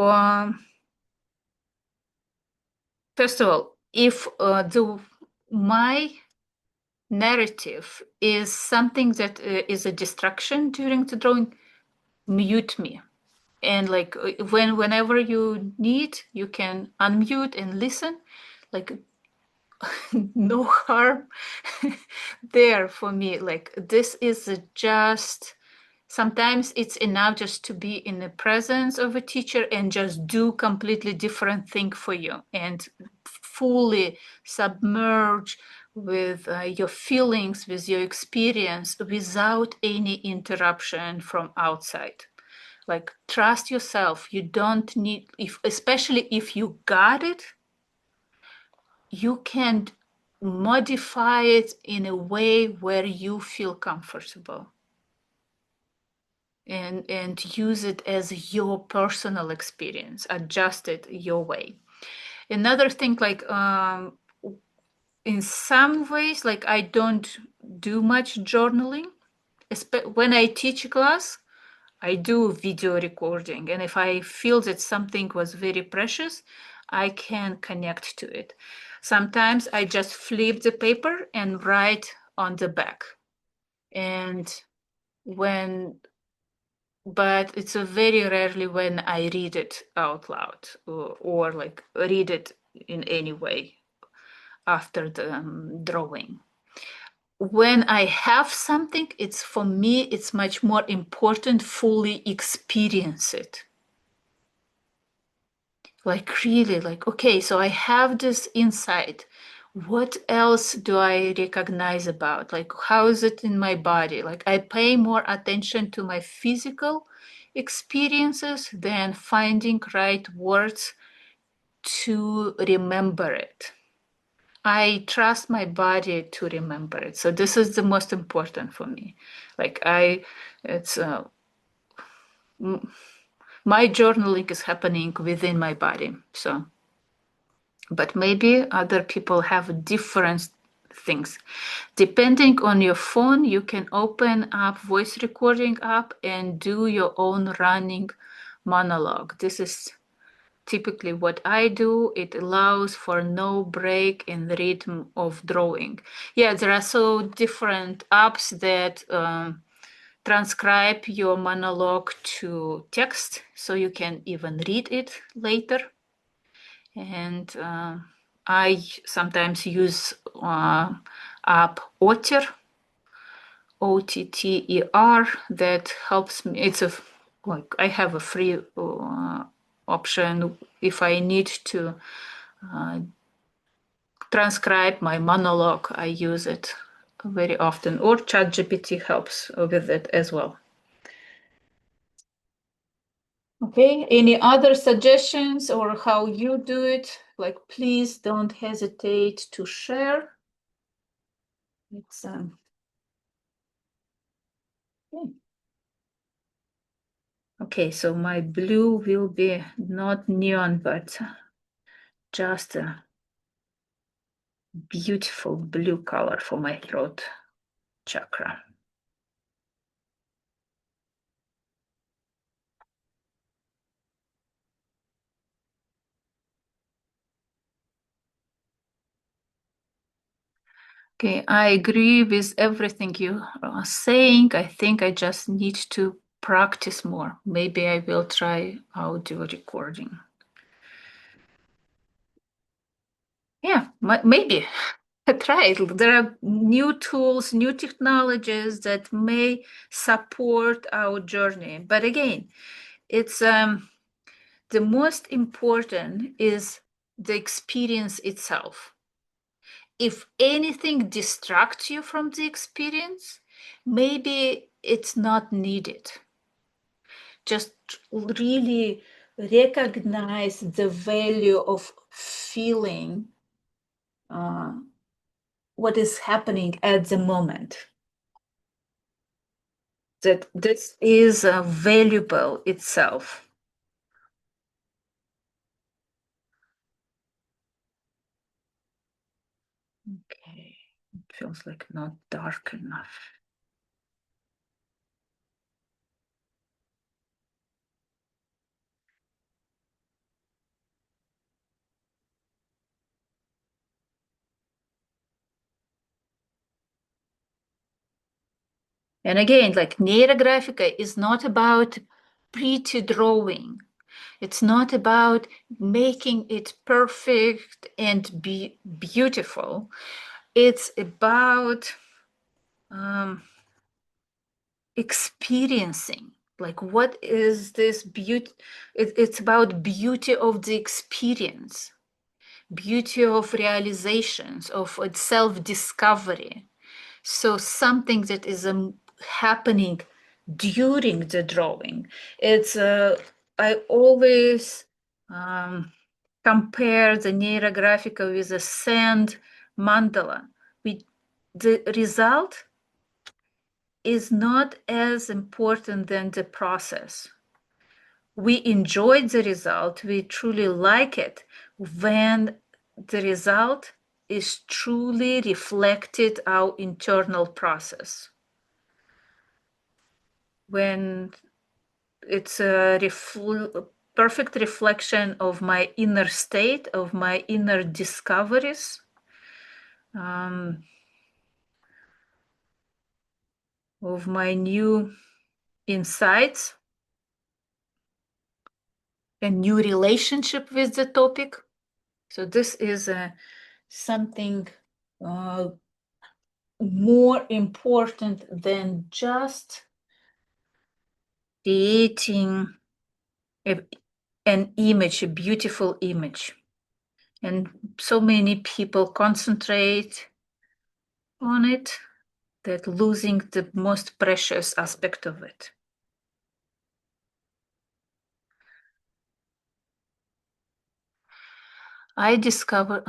first of all, if my narrative is something that is a distraction during the drawing, mute me. And like whenever you need, you can unmute and listen. Like no harm there for me. Like this is just sometimes it's enough just to be in the presence of a teacher and just do completely different thing for you and fully submerge with your feelings, with your experience without any interruption from outside. Like trust yourself. You don't need, if especially if you got it, you can modify it in a way where you feel comfortable and use it as your personal experience, adjust it your way. Another thing, like in some ways, like I don't do much journaling. When I teach a class, I do video recording, and if I feel that something was very precious, I can connect to it. Sometimes I just flip the paper and write on the back. And when but it's a very rarely when I read it out loud or like read it in any way after the drawing. When I have something, it's for me, it's much more important fully experience it. Like really, like, okay, so I have this insight. What else do I recognize about? Like, how is it in my body? Like, I pay more attention to my physical experiences than finding right words to remember it. I trust my body to remember it. So this is the most important for me. Like it's my journaling is happening within my body. So, but maybe other people have different things. Depending on your phone, you can open up voice recording app and do your own running monologue. This is typically what I do. It allows for no break in the rhythm of drawing. Yeah, there are so different apps that transcribe your monologue to text, so you can even read it later. And I sometimes use app Otter, OTTER, that helps me. It's a like I have a free option if I need to transcribe my monologue. I use it very often, or ChatGPT helps with it as well. Okay, any other suggestions or how you do it? Like, please don't hesitate to share. It's okay. Okay, so my blue will be not neon, but just a beautiful blue color for my throat chakra. Okay, I agree with everything you are saying. I think I just need to practice more. Maybe I will try audio recording. Yeah, maybe. Try it. There are new tools, new technologies that may support our journey. But again, it's the most important is the experience itself. If anything distracts you from the experience, maybe it's not needed. Just really recognize the value of feeling what is happening at the moment. That this is valuable itself. Okay, it feels like not dark enough. And again, like Neurographica is not about pretty drawing. It's not about making it perfect and be beautiful. It's about experiencing. Like, what is this beauty? It's about beauty of the experience, beauty of realizations, of self-discovery. So something that is happening during the drawing. It's I always compare the Neurographica with a sand mandala. The result is not as important than the process. We enjoy the result, we truly like it when the result is truly reflected our internal process. When it's a perfect reflection of my inner state, of my inner discoveries, of my new insights, a new relationship with the topic. So this is something more important than just creating an image, a beautiful image. And so many people concentrate on it that losing the most precious aspect of it. I discovered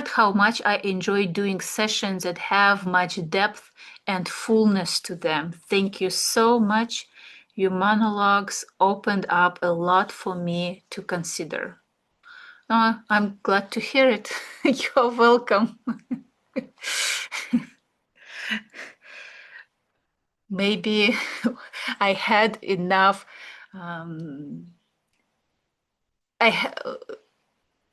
how much I enjoy doing sessions that have much depth and fullness to them. Thank you so much. Your monologues opened up a lot for me to consider. I'm glad to hear it. You're welcome. Maybe I had enough. I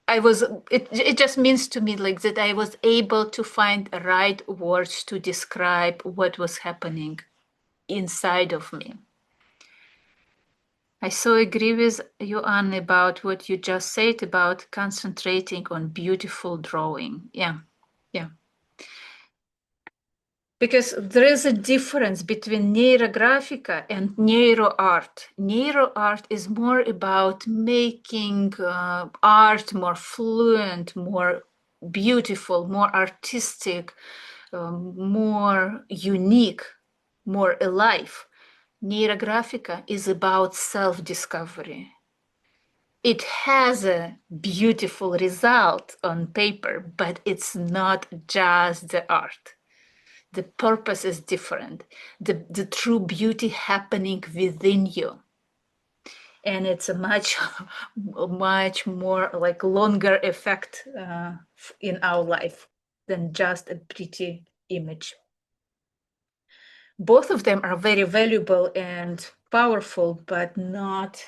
was. It just means to me like that I was able to find the right words to describe what was happening inside of me. I so agree with you, Anne, about what you just said about concentrating on beautiful drawing. Yeah, yeah. Because there is a difference between Neurographica and neuro art. Neuro art is more about making art more fluent, more beautiful, more artistic, more unique, more alive. Neurographica is about self-discovery. It has a beautiful result on paper, but it's not just the art. The purpose is different. The true beauty happening within you. And it's a much, much more like longer effect in our life than just a pretty image. Both of them are very valuable and powerful, but not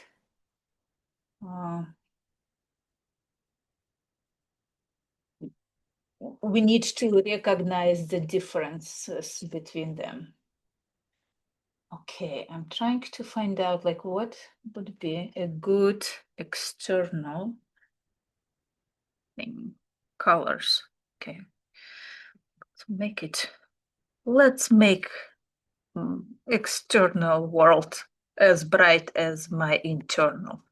we need to recognize the differences between them. Okay, I'm trying to find out like what would be a good external thing. Colors. Okay. Let's make external world as bright as my internal.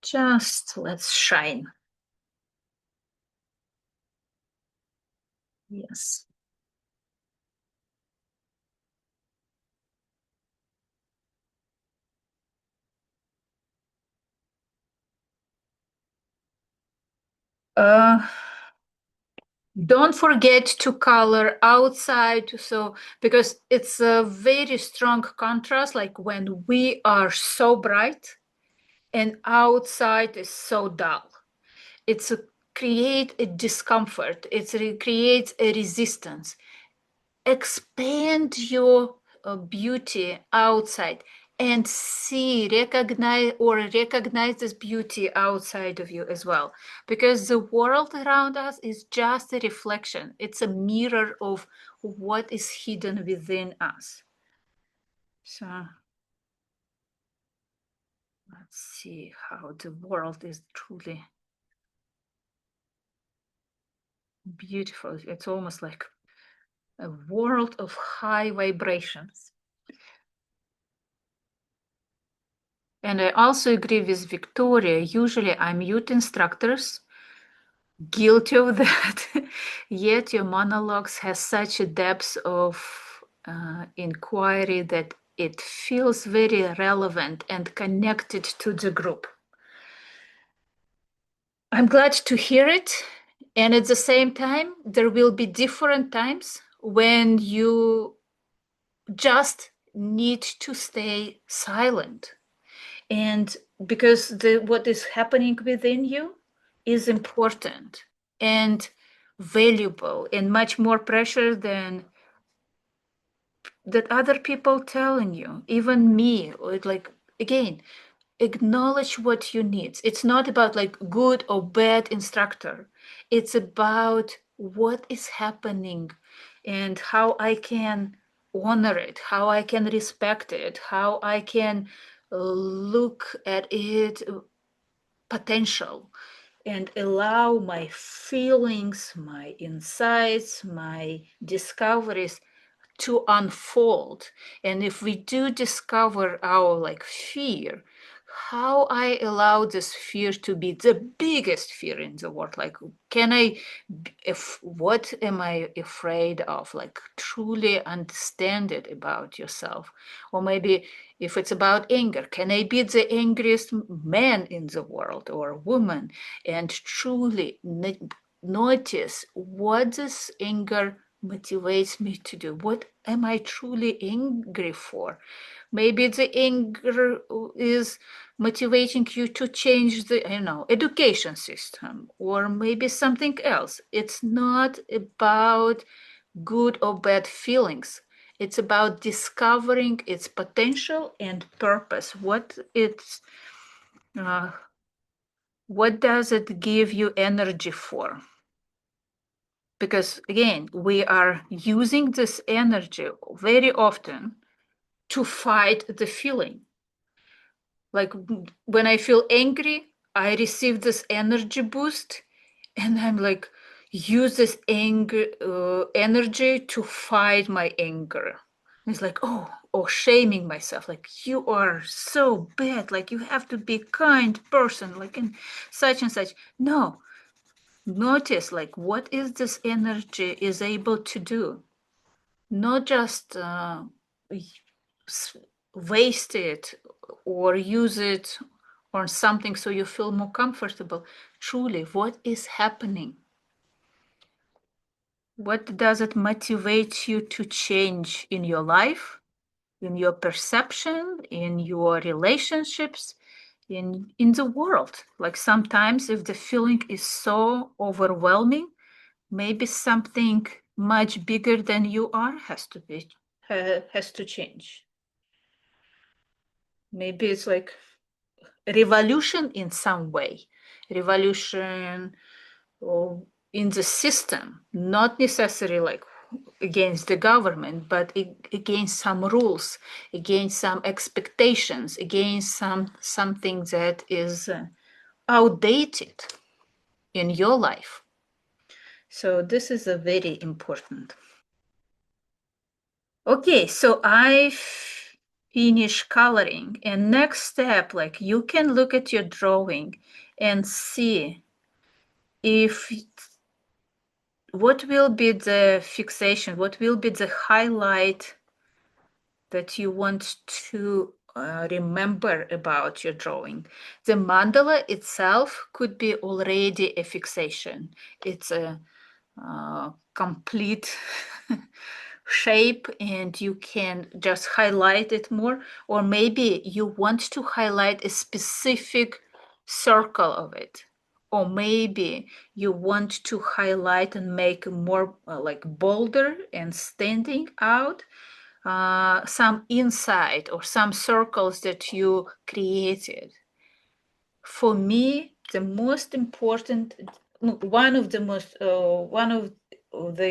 Just let's shine. Yes. Don't forget to color outside, so because it's a very strong contrast, like when we are so bright and outside is so dull. It's create a discomfort. It creates a resistance. Expand your beauty outside and recognize this beauty outside of you as well, because the world around us is just a reflection. It's a mirror of what is hidden within us. So let's see how the world is truly beautiful. It's almost like a world of high vibrations. And I also agree with Victoria. Usually I mute instructors, guilty of that. Yet your monologues has such a depth of inquiry that it feels very relevant and connected to the group. I'm glad to hear it. And at the same time, there will be different times when you just need to stay silent. And because what is happening within you is important and valuable and much more precious than that other people telling you, even me, or like, again, acknowledge what you need. It's not about like good or bad instructor. It's about what is happening and how I can honor it, how I can respect it, how I can look at it potential and allow my feelings, my insights, my discoveries to unfold. And if we do discover our like fear, how I allow this fear to be the biggest fear in the world. Like, can I, if what am I afraid of? Like, truly understand it about yourself. Or maybe if it's about anger, can I be the angriest man in the world or woman and truly notice what this anger motivates me to do? What am I truly angry for? Maybe the anger is motivating you to change the, education system, or maybe something else. It's not about good or bad feelings. It's about discovering its potential and purpose. What does it give you energy for? Because again, we are using this energy very often to fight the feeling. Like when I feel angry, I receive this energy boost, and I'm like, use this anger energy to fight my anger. And it's like, oh, shaming myself, like you are so bad, like you have to be kind person, like in such and such. No, notice like what is this energy is able to do, not just waste it or use it on something so you feel more comfortable. Truly, what is happening? What does it motivate you to change in your life, in your perception, in your relationships, in the world? Like sometimes if the feeling is so overwhelming, maybe something much bigger than you are has to change. Maybe it's like revolution in some way, revolution in the system, not necessarily like against the government, but against some rules, against some expectations, against something that is outdated in your life. So this is a very important. Okay, so I finish coloring, and next step, like you can look at your drawing and see if what will be the fixation, what will be the highlight that you want to remember about your drawing. The mandala itself could be already a fixation. It's a complete shape and you can just highlight it more, or maybe you want to highlight a specific circle of it, or maybe you want to highlight and make more like bolder and standing out some insight or some circles that you created. For me, the most important, one of the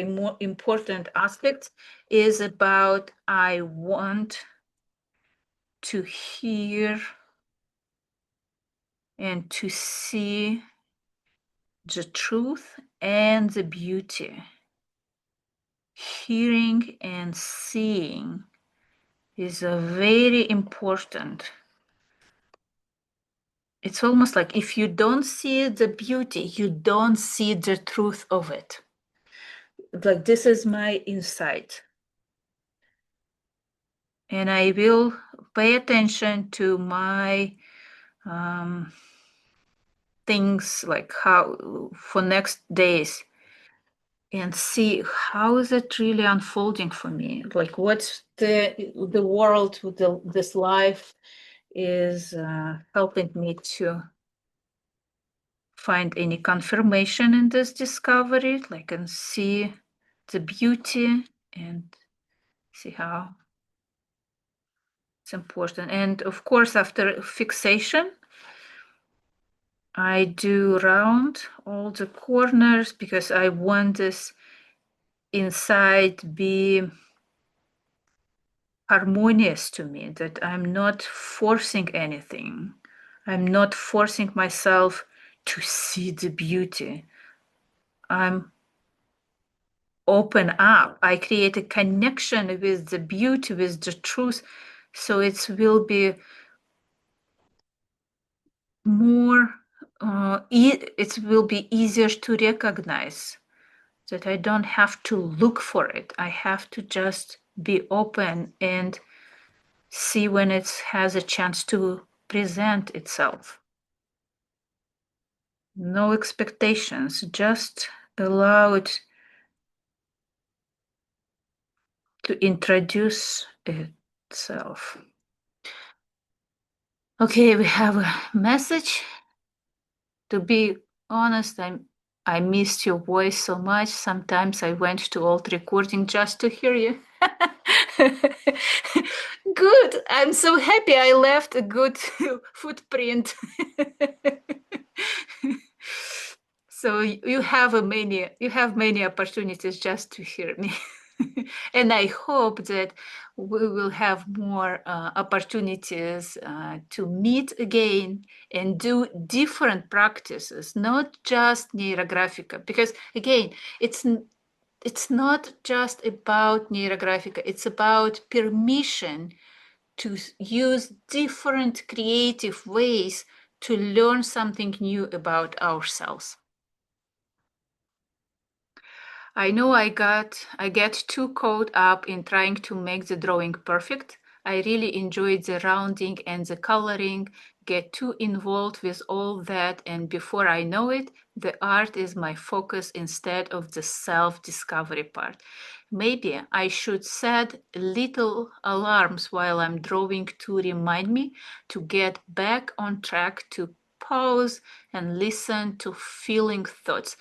more important aspects is about I want to hear and to see the truth and the beauty. Hearing and seeing is a very important. It's almost like if you don't see the beauty, you don't see the truth of it. Like this is my insight. And I will pay attention to my things like how for next days and see how is it really unfolding for me, like what's the world with this life is helping me to find any confirmation in this discovery, like and see the beauty and see how it's important. And of course after fixation I do round all the corners because I want this inside be harmonious to me, that I'm not forcing anything. I'm not forcing myself to see the beauty. I'm open up. I create a connection with the beauty, with the truth. So it will be more, it will be easier to recognize that I don't have to look for it. I have to just be open and see when it has a chance to present itself. No expectations, just allow it to introduce itself. Okay, we have a message. To be honest, I missed your voice so much. Sometimes I went to old recording just to hear you. Good. I'm so happy I left a good footprint. So you have many opportunities just to hear me. And I hope that we will have more opportunities to meet again and do different practices, not just Neurographica. Because again, it's not just about Neurographica, it's about permission to use different creative ways to learn something new about ourselves. I know I get too caught up in trying to make the drawing perfect. I really enjoyed the rounding and the coloring, get too involved with all that, and before I know it, the art is my focus instead of the self-discovery part. Maybe I should set little alarms while I'm drawing to remind me to get back on track, to pause and listen to feeling thoughts.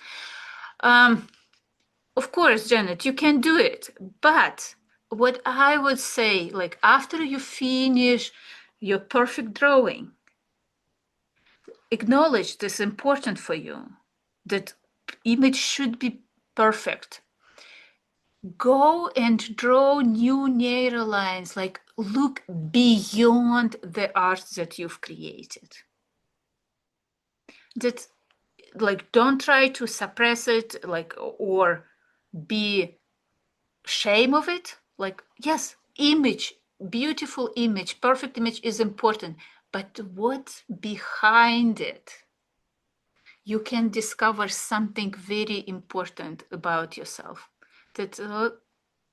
Of course, Janet, you can do it. But what I would say, like after you finish your perfect drawing, acknowledge this important for you, that image should be perfect. Go and draw new neural lines, like look beyond the art that you've created. That, like, don't try to suppress it, like, or be shame of it. Like, yes, image, beautiful image, perfect image is important, but what's behind it? You can discover something very important about yourself. That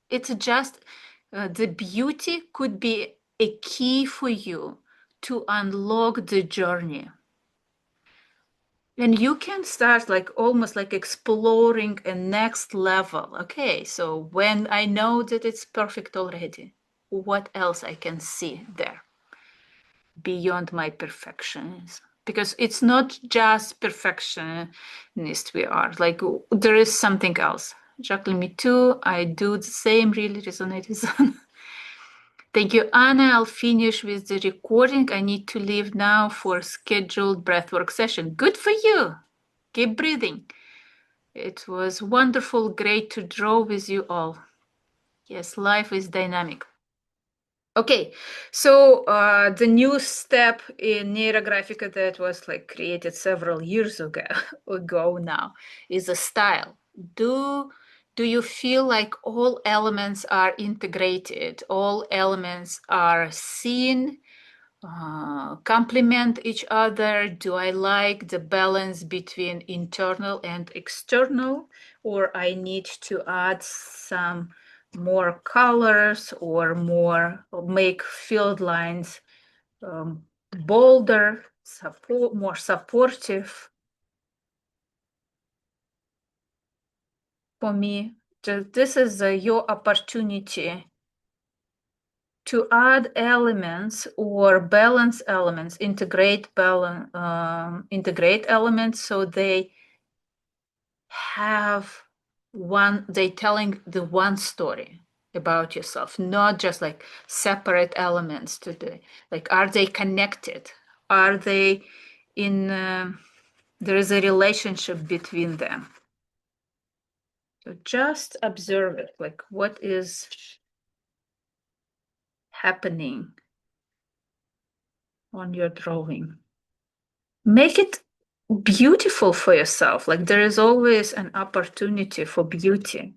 it's just the beauty could be a key for you to unlock the journey. And you can start like almost like exploring a next level. Okay, so when I know that it's perfect already, what else I can see there beyond my perfections? Because it's not just perfectionist we are, like there is something else. Jacqueline, me too. I do the same, really resonate with Thank you, Anna. I'll finish with the recording. I need to leave now for scheduled breathwork session. Good for you. Keep breathing. It was wonderful, great to draw with you all. Yes, life is dynamic. Okay, so the new step in Neurographica that was like created several years ago now is a style. Do you feel like all elements are integrated, all elements are seen, complement each other? Do I like the balance between internal and external, or I need to add some more colors or make field lines bolder, more supportive for me? This is your opportunity to add elements or balance elements, integrate elements so they telling the one story about yourself, not just like separate elements today. Like, are they connected? Are they in, there is a relationship between them. So just observe it, like what is happening on your drawing. Make it beautiful for yourself. Like there is always an opportunity for beauty.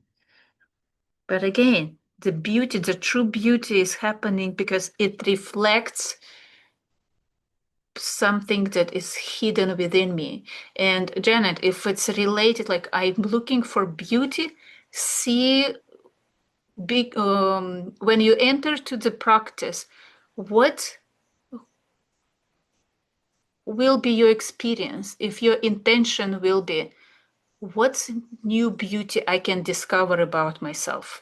But again, the beauty, the true beauty is happening because it reflects something that is hidden within me. And Janet, if it's related, like I'm looking for beauty, see big when you enter to the practice, what will be your experience if your intention will be what's new beauty I can discover about myself?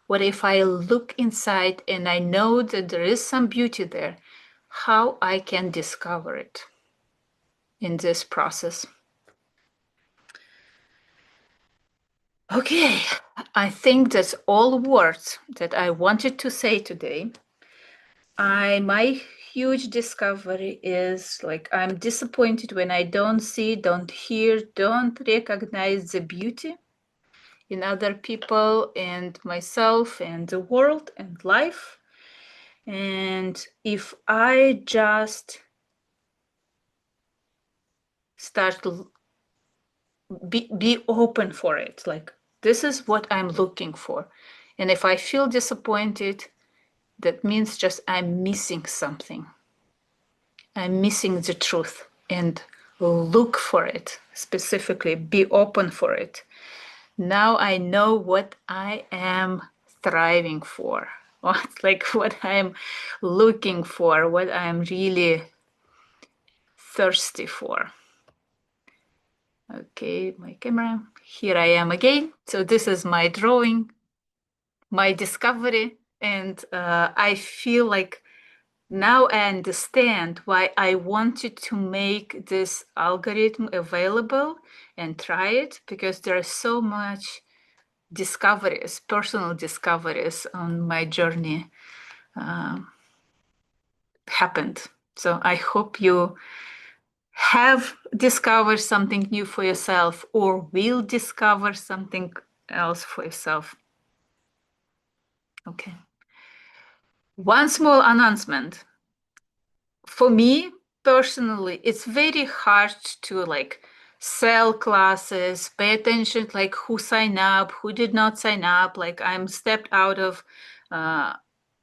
What if I look inside and I know that there is some beauty there? How I can discover it in this process? Okay, I think that's all words that I wanted to say today. My huge discovery is like I'm disappointed when I don't see, don't hear, don't recognize the beauty in other people and myself and the world and life. And if I just start to be open for it, like this is what I'm looking for. And if I feel disappointed, that means just I'm missing something. I'm missing the truth, and look for it specifically, be open for it. Now I know what I am thriving for, what's like what I'm looking for, what I'm really thirsty for. Okay, my camera. Here I am again. So this is my drawing, my discovery, and I feel like now I understand why I wanted to make this algorithm available and try it, because there are so much discoveries, personal discoveries on my journey happened. So I hope you have discovered something new for yourself or will discover something else for yourself. Okay. One small announcement. For me personally, it's very hard to like sell classes, pay attention like who signed up, who did not sign up. Like I'm stepped out of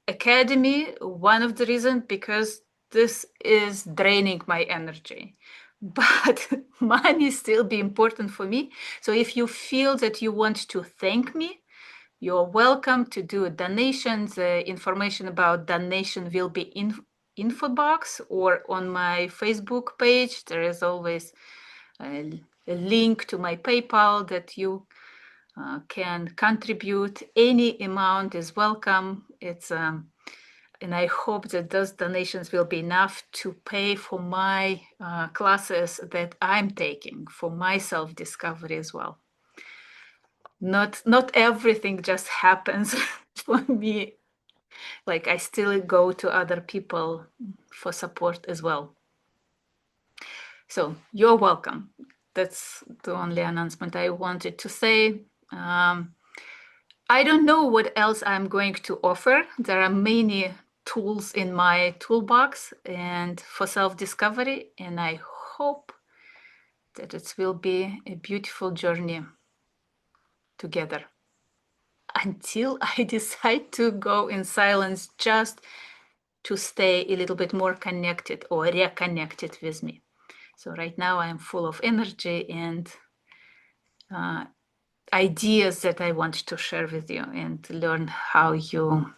academy. One of the reasons because this is draining my energy. But money still be important for me. So if you feel that you want to thank me, you're welcome to do a donation. The information about donation will be in info box or on my Facebook page. There is always a link to my PayPal that you can contribute. Any amount is welcome. It's and I hope that those donations will be enough to pay for my classes that I'm taking for my self-discovery as well. Not everything just happens for me. Like I still go to other people for support as well. So you're welcome. That's the only announcement I wanted to say. I don't know what else I'm going to offer. There are many tools in my toolbox and for self-discovery, and I hope that it will be a beautiful journey together until I decide to go in silence just to stay a little bit more connected or reconnected with me. So right now I'm full of energy and ideas that I want to share with you and learn how you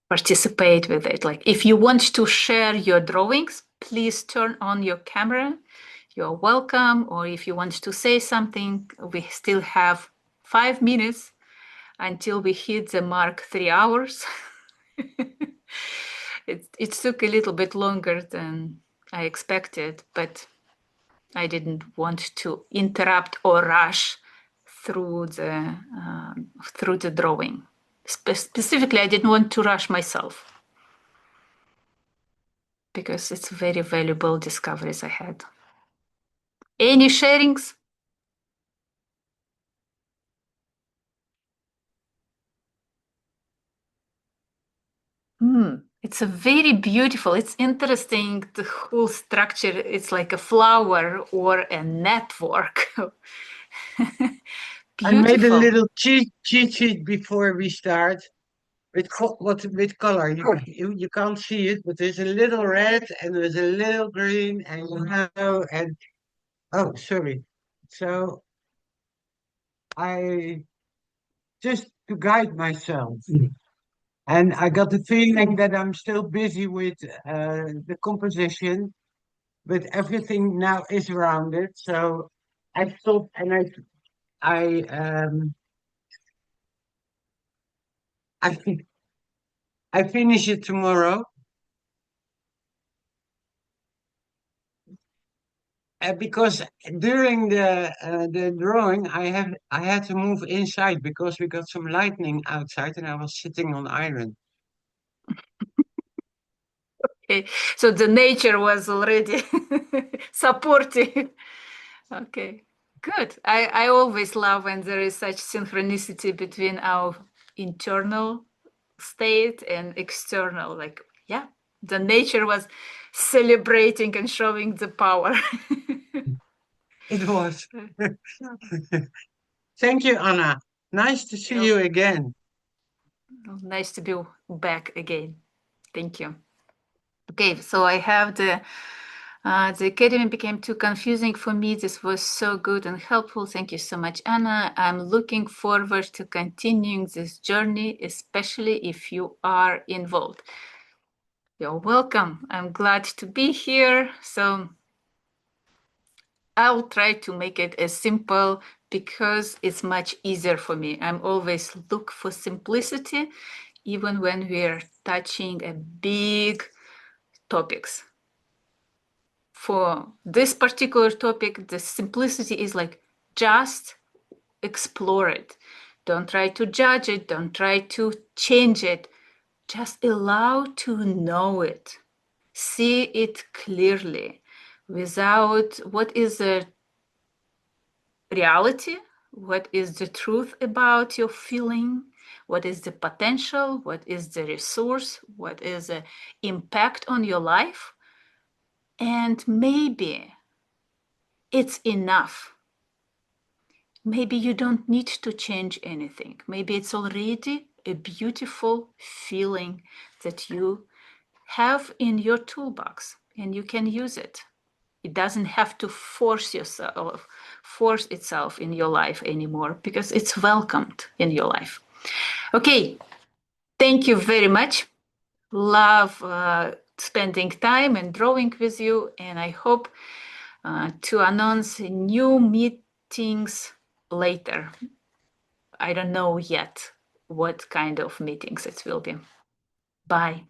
participate with it. Like if you want to share your drawings, please turn on your camera. You're welcome. Or if you want to say something, we still have 5 minutes until we hit the mark 3 hours. It took a little bit longer than I expected, but I didn't want to interrupt or rush through the drawing. Specifically, I didn't want to rush myself because it's very valuable discoveries I had. Any sharings? It's a very beautiful, it's interesting, the whole structure. It's like a flower or a network. I made a Beautiful. little cheat sheet before we start with color. You can't see it, but there's a little red and there's a little green and yellow and oh, sorry. So I just to guide myself. And I got the feeling that I'm still busy with the composition, but everything now is rounded. So I stopped and I I fi- I finish it tomorrow because during the drawing I had to move inside because we got some lightning outside and I was sitting on iron. Okay. So the nature was already supportive. Okay, good. I always love when there is such synchronicity between our internal state and external. Like, yeah, the nature was celebrating and showing the power. It was. Thank you, Anna. Nice to see Well, you again. nice to be back again. Thank you. Okay, so I have the The academy became too confusing for me. This was so good and helpful. Thank you so much, Anna. I'm looking forward to continuing this journey, especially if you are involved. You're welcome. I'm glad to be here. So I'll try to make it as simple because it's much easier for me. I'm always look for simplicity, even when we're touching a big topics. For this particular topic, the simplicity is like just explore it. Don't try to judge it. Don't try to change it. Just allow to know it. See it clearly without what is the reality, what is the truth about your feeling, what is the potential, what is the resource, what is the impact on your life. And maybe it's enough. Maybe you don't need to change anything. Maybe it's already a beautiful feeling that you have in your toolbox and you can use it. It doesn't have to force itself in your life anymore because it's welcomed in your life. Okay, thank you very much. Love spending time and drawing with you, and I hope to announce new meetings later. I don't know yet what kind of meetings it will be. Bye.